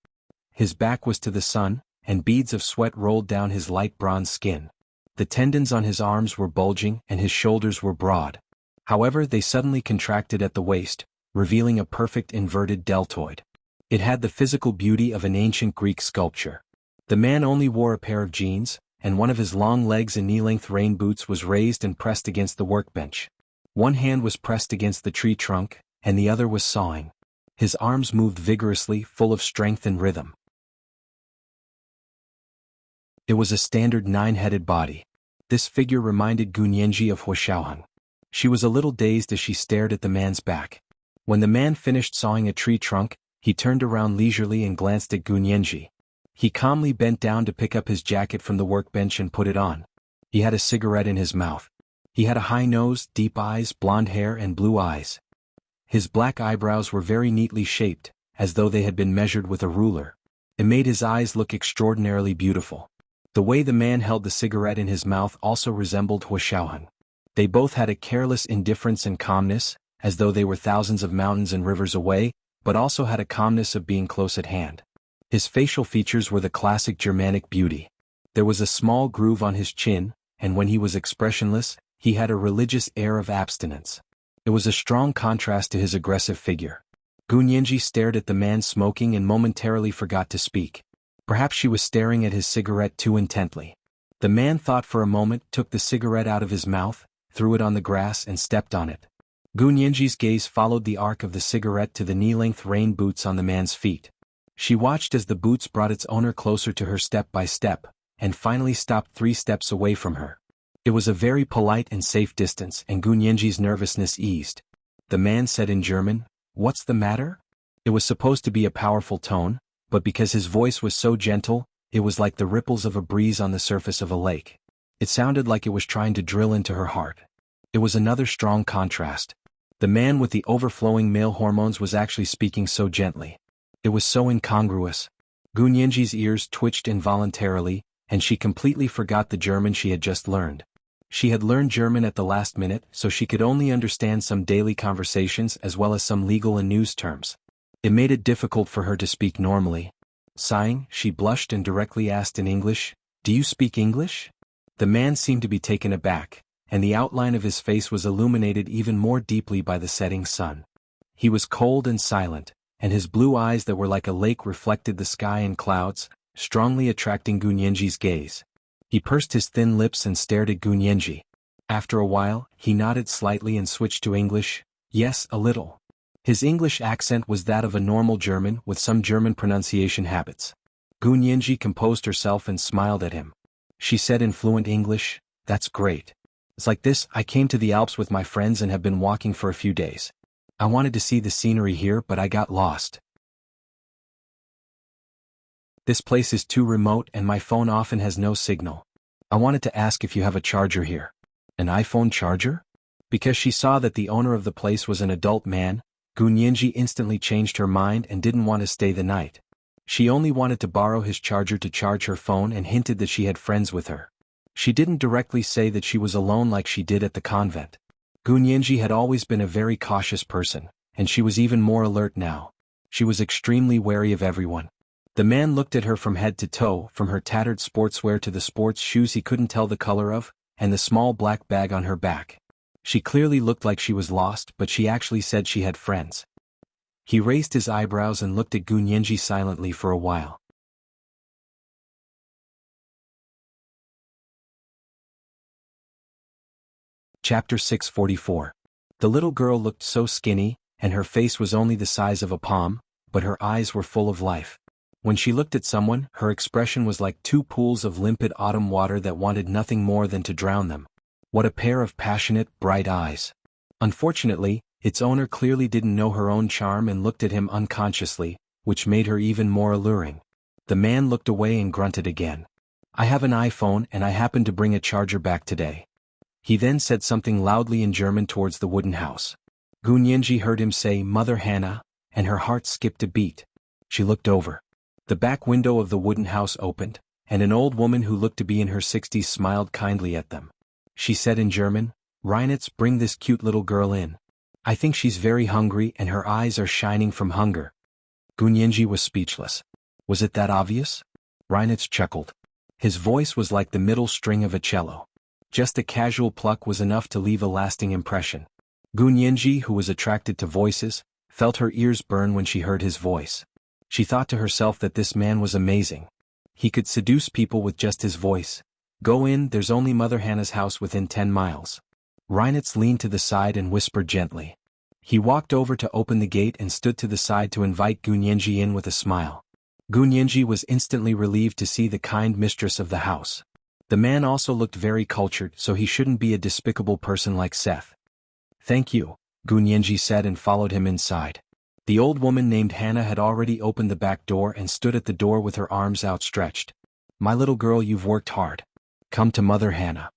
His back was to the sun, and beads of sweat rolled down his light bronze skin. The tendons on his arms were bulging and his shoulders were broad. However, they suddenly contracted at the waist, revealing a perfect inverted deltoid. It had the physical beauty of an ancient Greek sculpture. The man only wore a pair of jeans, and one of his long legs and knee-length rain boots was raised and pressed against the workbench. One hand was pressed against the tree trunk, and the other was sawing. His arms moved vigorously, full of strength and rhythm. It was a standard 9-headed body. This figure reminded Gu Nianji of Huashaoheng. She was a little dazed as she stared at the man's back. When the man finished sawing a tree trunk, he turned around leisurely and glanced at Gu Nianji. He calmly bent down to pick up his jacket from the workbench and put it on. He had a cigarette in his mouth. He had a high nose, deep eyes, blonde hair and blue eyes. His black eyebrows were very neatly shaped, as though they had been measured with a ruler. It made his eyes look extraordinarily beautiful. The way the man held the cigarette in his mouth also resembled Huashaohan. They both had a careless indifference and calmness, as though they were thousands of mountains and rivers away, but also had a calmness of being close at hand. His facial features were the classic Germanic beauty. There was a small groove on his chin, and when he was expressionless, he had a religious air of abstinence. It was a strong contrast to his aggressive figure. Gunyenji stared at the man smoking and momentarily forgot to speak. Perhaps she was staring at his cigarette too intently. The man thought for a moment, took the cigarette out of his mouth, threw it on the grass and stepped on it. Gunyenji's gaze followed the arc of the cigarette to the knee-length rain boots on the man's feet. She watched as the boots brought its owner closer to her step by step, and finally stopped 3 steps away from her. It was a very polite and safe distance, and Gunyenji's nervousness eased. The man said in German, "What's the matter?" It was supposed to be a powerful tone, but because his voice was so gentle, it was like the ripples of a breeze on the surface of a lake. It sounded like it was trying to drill into her heart. It was another strong contrast. The man with the overflowing male hormones was actually speaking so gently. It was so incongruous. Gunyenji's ears twitched involuntarily, and she completely forgot the German she had just learned. She had learned German at the last minute, so she could only understand some daily conversations as well as some legal and news terms. It made it difficult for her to speak normally. Sighing, she blushed and directly asked in English, "Do you speak English?" The man seemed to be taken aback, and the outline of his face was illuminated even more deeply by the setting sun. He was cold and silent, and his blue eyes that were like a lake reflected the sky and clouds, strongly attracting Gunyenji's gaze. He pursed his thin lips and stared at Gunyenji. After a while, he nodded slightly and switched to English. "Yes, a little." His English accent was that of a normal German with some German pronunciation habits. Gunyenji composed herself and smiled at him. She said in fluent English, "That's great. It's like this, I came to the Alps with my friends and have been walking for a few days. I wanted to see the scenery here but I got lost. This place is too remote and my phone often has no signal. I wanted to ask if you have a charger here." An iPhone charger? Because she saw that the owner of the place was an adult man, Gunyenji instantly changed her mind and didn't want to stay the night. She only wanted to borrow his charger to charge her phone and hinted that she had friends with her. She didn't directly say that she was alone like she did at the convent. Gunyenji had always been a very cautious person, and she was even more alert now. She was extremely wary of everyone. The man looked at her from head to toe, from her tattered sportswear to the sports shoes he couldn't tell the color of, and the small black bag on her back. She clearly looked like she was lost, but she actually said she had friends. He raised his eyebrows and looked at Gunyenji silently for a while. Chapter 644. The little girl looked so skinny, and her face was only the size of a palm, but her eyes were full of life. When she looked at someone, her expression was like 2 pools of limpid autumn water that wanted nothing more than to drown them. What a pair of passionate, bright eyes. Unfortunately, its owner clearly didn't know her own charm and looked at him unconsciously, which made her even more alluring. The man looked away and grunted again. "I have an iPhone and I happened to bring a charger back today." He then said something loudly in German towards the wooden house. Gunyenji heard him say "Mother Hannah," and her heart skipped a beat. She looked over. The back window of the wooden house opened, and an old woman who looked to be in her 60s smiled kindly at them. She said in German, "Reinitz, bring this cute little girl in. I think she's very hungry and her eyes are shining from hunger." Gunyenji was speechless. Was it that obvious? Reinitz chuckled. His voice was like the middle string of a cello. Just a casual pluck was enough to leave a lasting impression. Gunyenji, who was attracted to voices, felt her ears burn when she heard his voice. She thought to herself that this man was amazing. He could seduce people with just his voice. "Go in, there's only Mother Hannah's house within 10 miles. Reinitz leaned to the side and whispered gently. He walked over to open the gate and stood to the side to invite Gunyenji in with a smile. Gunyenji was instantly relieved to see the kind mistress of the house. The man also looked very cultured, so he shouldn't be a despicable person like Seth. "Thank you," Gunyenji said and followed him inside. The old woman named Hannah had already opened the back door and stood at the door with her arms outstretched. "My little girl, you've worked hard. Come to Mother Hannah."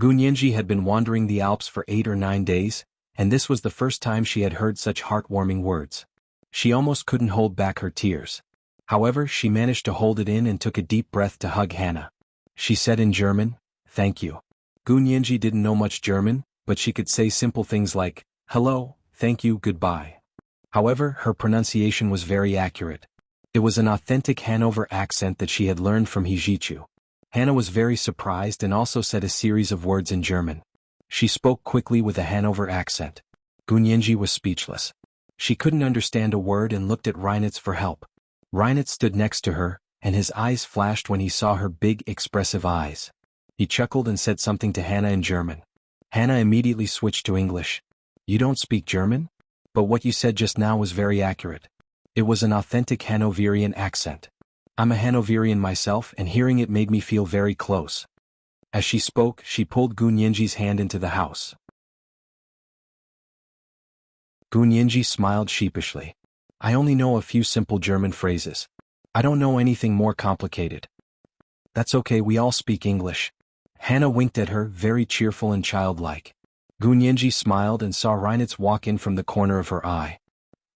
Gunyenji had been wandering the Alps for 8 or 9 days, and this was the first time she had heard such heartwarming words. She almost couldn't hold back her tears. However, she managed to hold it in and took a deep breath to hug Hannah. She said in German, "Thank you." Gunyenji didn't know much German, but she could say simple things like, "Hello, thank you, goodbye." However, her pronunciation was very accurate. It was an authentic Hanover accent that she had learned from Hijichu. Hannah was very surprised and also said a series of words in German. She spoke quickly with a Hanover accent. Gunyenji was speechless. She couldn't understand a word and looked at Reinitz for help. Reinitz stood next to her, and his eyes flashed when he saw her big, expressive eyes. He chuckled and said something to Hannah in German. Hannah immediately switched to English. "You don't speak German? But what you said just now was very accurate." It was an authentic Hanoverian accent. "I'm a Hanoverian myself, and hearing it made me feel very close." As she spoke, she pulled Gunyenji's hand into the house. Gunyenji smiled sheepishly. "I only know a few simple German phrases. I don't know anything more complicated." "That's okay, we all speak English." Hannah winked at her, very cheerful and childlike. Gunyenji smiled and saw Reinitz walk in from the corner of her eye.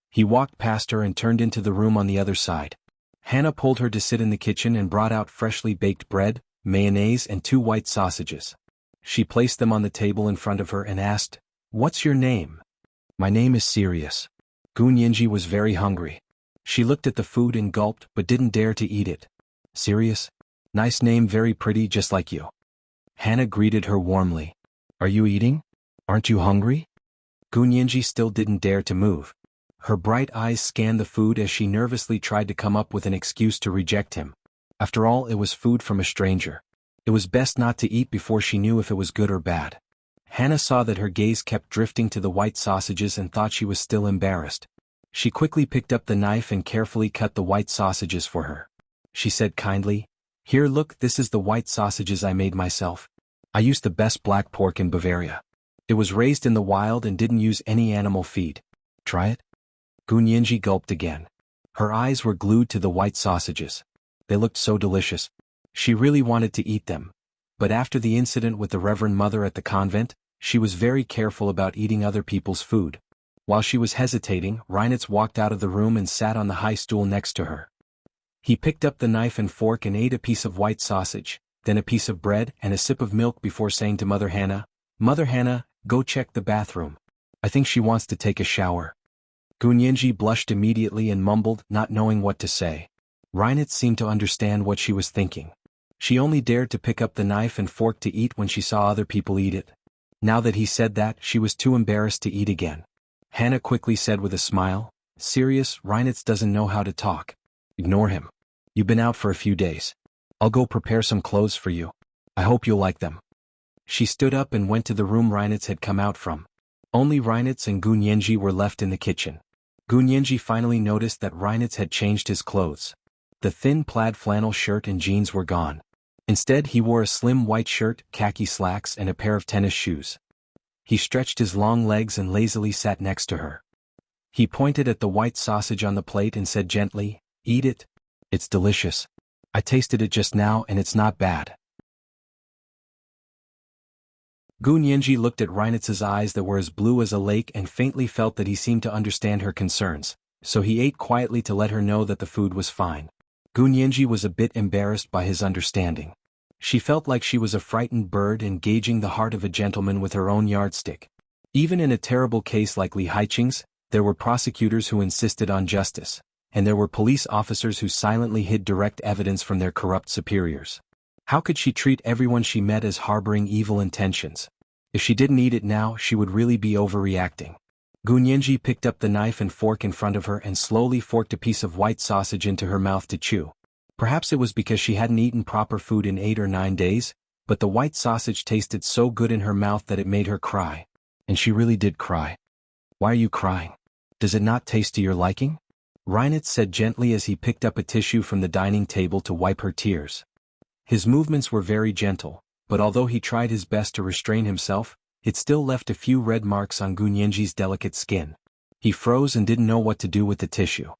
He walked past her and turned into the room on the other side. Hannah pulled her to sit in the kitchen and brought out freshly baked bread, mayonnaise and 2 white sausages. She placed them on the table in front of her and asked, "What's your name?" "My name is Sirius." Gunyenji was very hungry. She looked at the food and gulped but didn't dare to eat it. "Sirius? Nice name, very pretty, just like you." Hannah greeted her warmly. "Are you eating? Aren't you hungry?" Gunyenji still didn't dare to move. Her bright eyes scanned the food as she nervously tried to come up with an excuse to reject him. After all, it was food from a stranger. It was best not to eat before she knew if it was good or bad. Hannah saw that her gaze kept drifting to the white sausages and thought she was still embarrassed. She quickly picked up the knife and carefully cut the white sausages for her. She said kindly, "Here, look, this is the white sausages I made myself. I used the best black pork in Bavaria. It was raised in the wild and didn't use any animal feed. Try it?" Gunyenji gulped again. Her eyes were glued to the white sausages. They looked so delicious. She really wanted to eat them. But after the incident with the Reverend Mother at the convent, she was very careful about eating other people's food. While she was hesitating, Reinitz walked out of the room and sat on the high stool next to her. He picked up the knife and fork and ate a piece of white sausage, then a piece of bread and a sip of milk before saying to Mother Hannah, "Mother Hannah, go check the bathroom. I think she wants to take a shower." Gunyenji blushed immediately and mumbled, not knowing what to say. Reinitz seemed to understand what she was thinking. She only dared to pick up the knife and fork to eat when she saw other people eat it. Now that he said that, she was too embarrassed to eat again. Hannah quickly said with a smile, "Sirius, Reinitz doesn't know how to talk. Ignore him. You've been out for a few days. I'll go prepare some clothes for you. I hope you'll like them." She stood up and went to the room Reinitz had come out from. Only Reinitz and Gunyenji were left in the kitchen. Gunyenji finally noticed that Reinitz had changed his clothes. The thin plaid flannel shirt and jeans were gone. Instead, he wore a slim white shirt, khaki slacks and a pair of tennis shoes. He stretched his long legs and lazily sat next to her. He pointed at the white sausage on the plate and said gently, "Eat it. It's delicious. I tasted it just now and it's not bad." Gunyenji looked at Reinitz's eyes that were as blue as a lake and faintly felt that he seemed to understand her concerns, so he ate quietly to let her know that the food was fine. Gunyenji was a bit embarrassed by his understanding. She felt like she was a frightened bird engaging the heart of a gentleman with her own yardstick. Even in a terrible case like Li Haiqing's, there were prosecutors who insisted on justice, and there were police officers who silently hid direct evidence from their corrupt superiors. How could she treat everyone she met as harboring evil intentions? If she didn't eat it now, she would really be overreacting. Gunyenji picked up the knife and fork in front of her and slowly forked a piece of white sausage into her mouth to chew. Perhaps it was because she hadn't eaten proper food in 8 or 9 days, but the white sausage tasted so good in her mouth that it made her cry. And she really did cry. "Why are you crying? Does it not taste to your liking?" Reinitz said gently as he picked up a tissue from the dining table to wipe her tears. His movements were very gentle, but although he tried his best to restrain himself, it still left a few red marks on Gunyenji's delicate skin. He froze and didn't know what to do with the tissue.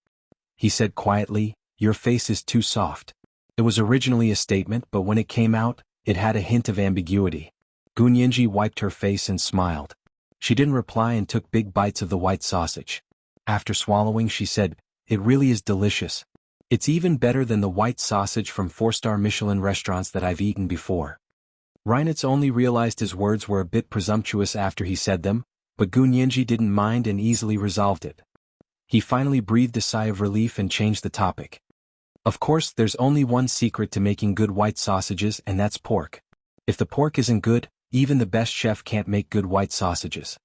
He said quietly, "Your face is too soft." It was originally a statement, but when it came out, it had a hint of ambiguity. Gunyenji wiped her face and smiled. She didn't reply and took big bites of the white sausage. After swallowing, she said, "It really is delicious. It's even better than the white sausage from 4-star Michelin restaurants that I've eaten before. Reinitz only realized his words were a bit presumptuous after he said them, but Gu Nianji didn't mind and easily resolved it. He finally breathed a sigh of relief and changed the topic. Of course, there's only one secret to making good white sausages, and that's pork. If the pork isn't good, even the best chef can't make good white sausages.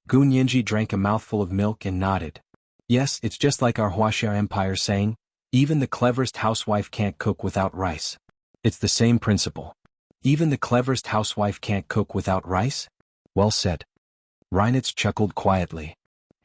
Gu Nianji drank a mouthful of milk and nodded. Yes, it's just like our Wuxia Empire saying, even the cleverest housewife can't cook without rice. It's the same principle. Even the cleverest housewife can't cook without rice? Well said. Reinitz chuckled quietly.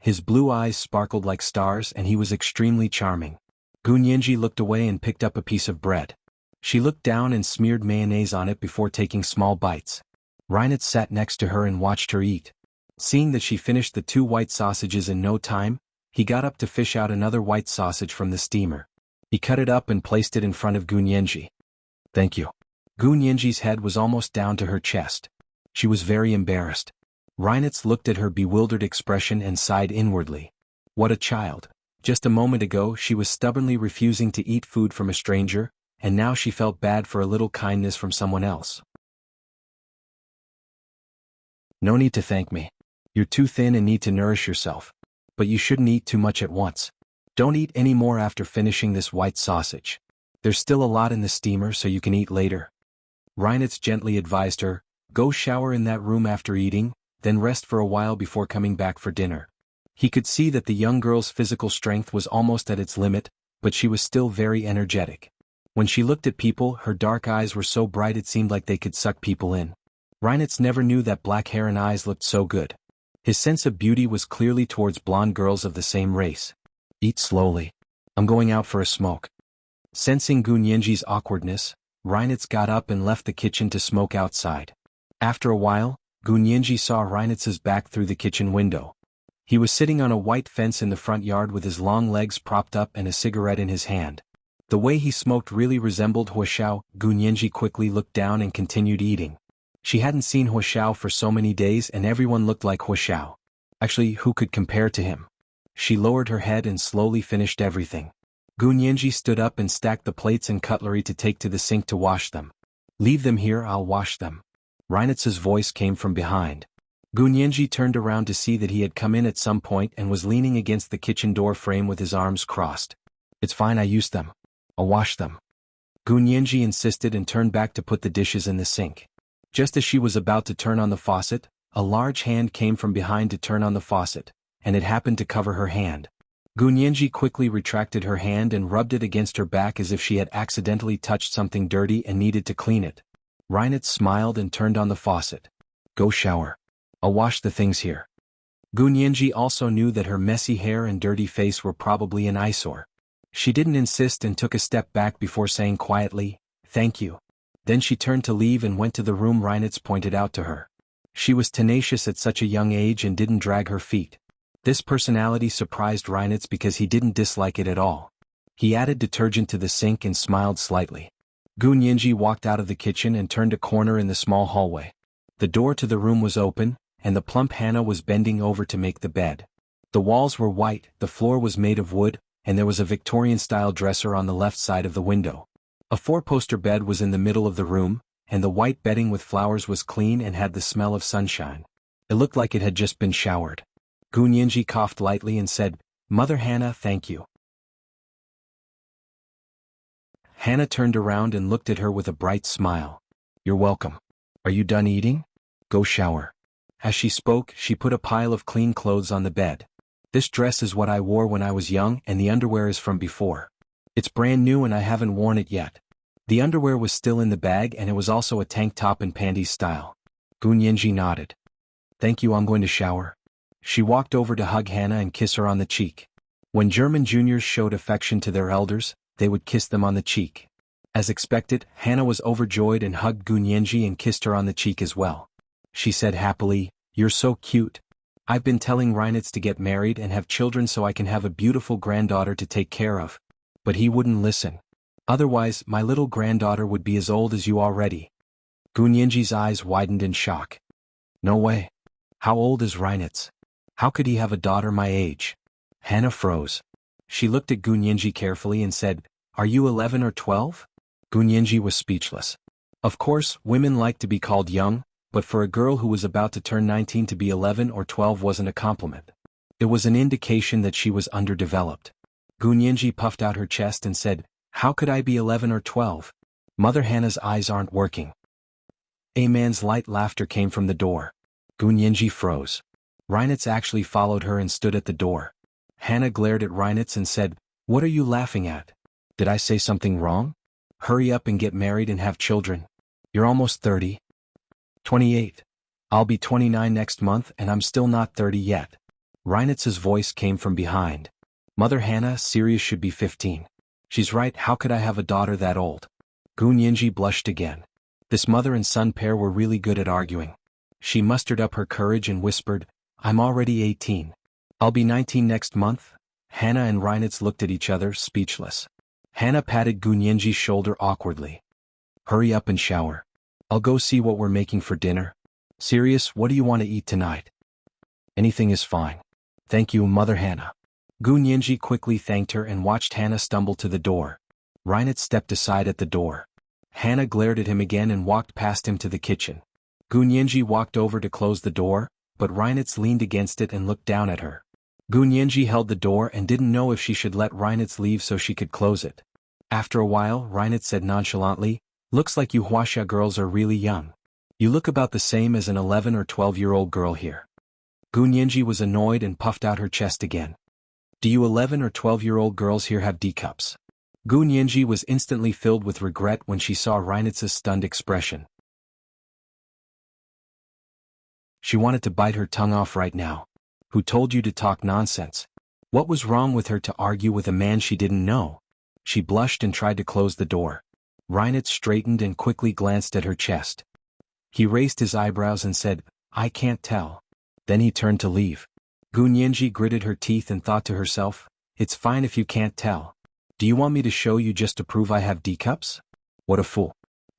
His blue eyes sparkled like stars and he was extremely charming. Gu Nianji looked away and picked up a piece of bread. She looked down and smeared mayonnaise on it before taking small bites. Reinitz sat next to her and watched her eat. Seeing that she finished the 2 white sausages in no time, he got up to fish out another white sausage from the steamer. He cut it up and placed it in front of Gu Nianji. Thank you. Gu Nianji's head was almost down to her chest. She was very embarrassed. Reinitz looked at her bewildered expression and sighed inwardly. What a child. Just a moment ago she was stubbornly refusing to eat food from a stranger, and now she felt bad for a little kindness from someone else. No need to thank me. You're too thin and need to nourish yourself. But you shouldn't eat too much at once. Don't eat any more after finishing this white sausage. There's still a lot in the steamer so you can eat later. Reinitz gently advised her, go shower in that room after eating, then rest for a while before coming back for dinner. He could see that the young girl's physical strength was almost at its limit, but she was still very energetic. When she looked at people, her dark eyes were so bright it seemed like they could suck people in. Reinitz never knew that black hair and eyes looked so good. His sense of beauty was clearly towards blonde girls of the same race. Eat slowly. I'm going out for a smoke. Sensing Gu Nianji's awkwardness, Reinitz got up and left the kitchen to smoke outside. After a while, Gu Nianji saw Reinitz's back through the kitchen window. He was sitting on a white fence in the front yard with his long legs propped up and a cigarette in his hand. The way he smoked really resembled Huoxiao. Gu Nianji quickly looked down and continued eating. She hadn't seen Huoxiao for so many days and everyone looked like Huoxiao. Actually, who could compare to him? She lowered her head and slowly finished everything. Gu Nianji stood up and stacked the plates and cutlery to take to the sink to wash them. Leave them here, I'll wash them. Reinitz's voice came from behind. Gu Nianji turned around to see that he had come in at some point and was leaning against the kitchen door frame with his arms crossed. It's fine, I used them. I'll wash them. Gu Nianji insisted and turned back to put the dishes in the sink. Just as she was about to turn on the faucet, a large hand came from behind to turn on the faucet, and it happened to cover her hand. Gu Nianji quickly retracted her hand and rubbed it against her back as if she had accidentally touched something dirty and needed to clean it. Reinitz smiled and turned on the faucet. Go shower. I'll wash the things here. Gu Nianji also knew that her messy hair and dirty face were probably an eyesore. She didn't insist and took a step back before saying quietly, thank you. Then she turned to leave and went to the room Reinitz pointed out to her. She was tenacious at such a young age and didn't drag her feet. This personality surprised Reinitz because he didn't dislike it at all. He added detergent to the sink and smiled slightly. Gu Nianji walked out of the kitchen and turned a corner in the small hallway. The door to the room was open, and the plump Hannah was bending over to make the bed. The walls were white, the floor was made of wood, and there was a Victorian-style dresser on the left side of the window. A 4-poster bed was in the middle of the room, and the white bedding with flowers was clean and had the smell of sunshine. It looked like it had just been showered. Gu Nianji coughed lightly and said, Mother Hannah, thank you. Hannah turned around and looked at her with a bright smile. You're welcome. Are you done eating? Go shower. As she spoke, she put a pile of clean clothes on the bed. This dress is what I wore when I was young and the underwear is from before. It's brand new and I haven't worn it yet. The underwear was still in the bag and it was also a tank top and panties style. Gu Nianji nodded. Thank you, I'm going to shower. She walked over to hug Hannah and kiss her on the cheek. When German juniors showed affection to their elders, they would kiss them on the cheek. As expected, Hannah was overjoyed and hugged Gu Nianji and kissed her on the cheek as well. She said happily, You're so cute. I've been telling Reinitz to get married and have children so I can have a beautiful granddaughter to take care of. But he wouldn't listen. Otherwise, my little granddaughter would be as old as you already. Gu Nianji's eyes widened in shock. No way. How old is Reinitz? How could he have a daughter my age? Hannah froze. She looked at Gu Nianji carefully and said, Are you 11 or 12? Gunyenji was speechless. Of course, women like to be called young, but for a girl who was about to turn 19 to be 11 or 12 wasn't a compliment. It was an indication that she was underdeveloped. Gunyenji puffed out her chest and said, "How could I be 11 or 12? Mother Hannah's eyes aren't working." A man's light laughter came from the door. Gunyenji froze. Reinitz actually followed her and stood at the door. Hannah glared at Reinitz and said, "What are you laughing at? Did I say something wrong? Hurry up and get married and have children. You're almost 30. 28. I'll be 29 next month and I'm still not 30 yet." Reinitz's voice came from behind. "Mother Hannah, Sirius should be 15. She's right, how could I have a daughter that old?" Gunyenji blushed again. This mother and son pair were really good at arguing. She mustered up her courage and whispered, "I'm already 18. I'll be 19 next month." Hannah and Reinitz looked at each other, speechless. Hannah patted Gunyenji's shoulder awkwardly. "Hurry up and shower. I'll go see what we're making for dinner. Sirius, what do you want to eat tonight?" "Anything is fine. Thank you, Mother Hannah." Gunyenji quickly thanked her and watched Hannah stumble to the door. Reinitz stepped aside at the door. Hannah glared at him again and walked past him to the kitchen. Gunyenji walked over to close the door, but Reinitz leaned against it and looked down at her. Gunyenji held the door and didn't know if she should let Reinitz leave so she could close it. After a while, Reinitz said nonchalantly, "Looks like you Wuxia girls are really young. You look about the same as an 11 or 12-year-old girl here." Gunyenji was annoyed and puffed out her chest again. "Do you 11 or 12-year-old girls here have D-cups?" Gunyenji was instantly filled with regret when she saw Reinitz's stunned expression. She wanted to bite her tongue off right now. Who told you to talk nonsense? What was wrong with her to argue with a man she didn't know? She blushed and tried to close the door. Reinitz straightened and quickly glanced at her chest. He raised his eyebrows and said, "I can't tell." Then he turned to leave. Gunyenji gritted her teeth and thought to herself, "It's fine if you can't tell. Do you want me to show you just to prove I have D-cups? What a fool."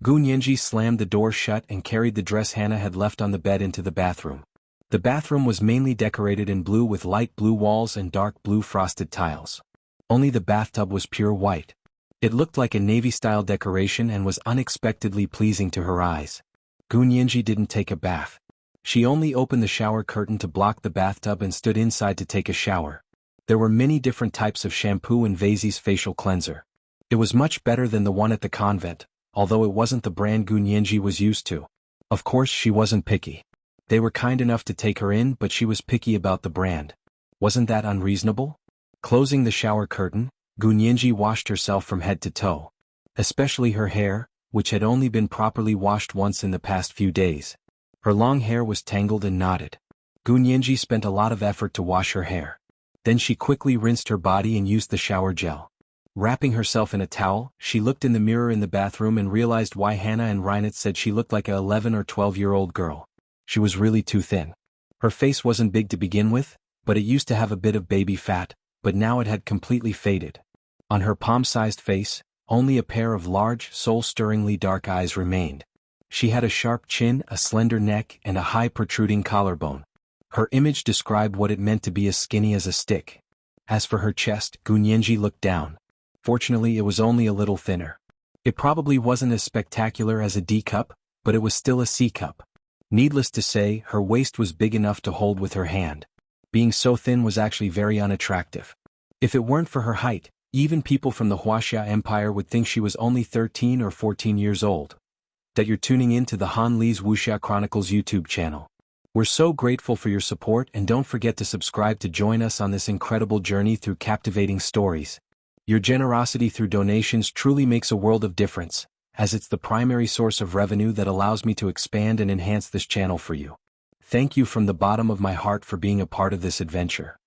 Gunyenji slammed the door shut and carried the dress Hannah had left on the bed into the bathroom. The bathroom was mainly decorated in blue with light blue walls and dark blue frosted tiles. Only the bathtub was pure white. It looked like a navy-style decoration and was unexpectedly pleasing to her eyes. Gunyenji didn't take a bath. She only opened the shower curtain to block the bathtub and stood inside to take a shower. There were many different types of shampoo in Vasi's facial cleanser. It was much better than the one at the convent, although it wasn't the brand Gunyenji was used to. Of course she wasn't picky. They were kind enough to take her in, but she was picky about the brand. Wasn't that unreasonable? Closing the shower curtain, Gunyenji washed herself from head to toe. Especially her hair, which had only been properly washed once in the past few days. Her long hair was tangled and knotted. Gunyenji spent a lot of effort to wash her hair. Then she quickly rinsed her body and used the shower gel. Wrapping herself in a towel, she looked in the mirror in the bathroom and realized why Hannah and Reinitz said she looked like a 11 or 12-year-old girl. She was really too thin. Her face wasn't big to begin with, but it used to have a bit of baby fat, but now it had completely faded. On her palm-sized face, only a pair of large, soul-stirringly dark eyes remained. She had a sharp chin, a slender neck, and a high protruding collarbone. Her image described what it meant to be as skinny as a stick. As for her chest, Gunyenji looked down. Fortunately, it was only a little thinner. It probably wasn't as spectacular as a D cup, but it was still a C cup. Needless to say, her waist was big enough to hold with her hand. Being so thin was actually very unattractive. If it weren't for her height, even people from the Wuxia Empire would think she was only 13 or 14 years old. That you're tuning in to the Han Li's Wuxia Chronicles YouTube channel. We're so grateful for your support, and don't forget to subscribe to join us on this incredible journey through captivating stories. Your generosity through donations truly makes a world of difference, as it's the primary source of revenue that allows me to expand and enhance this channel for you. Thank you from the bottom of my heart for being a part of this adventure.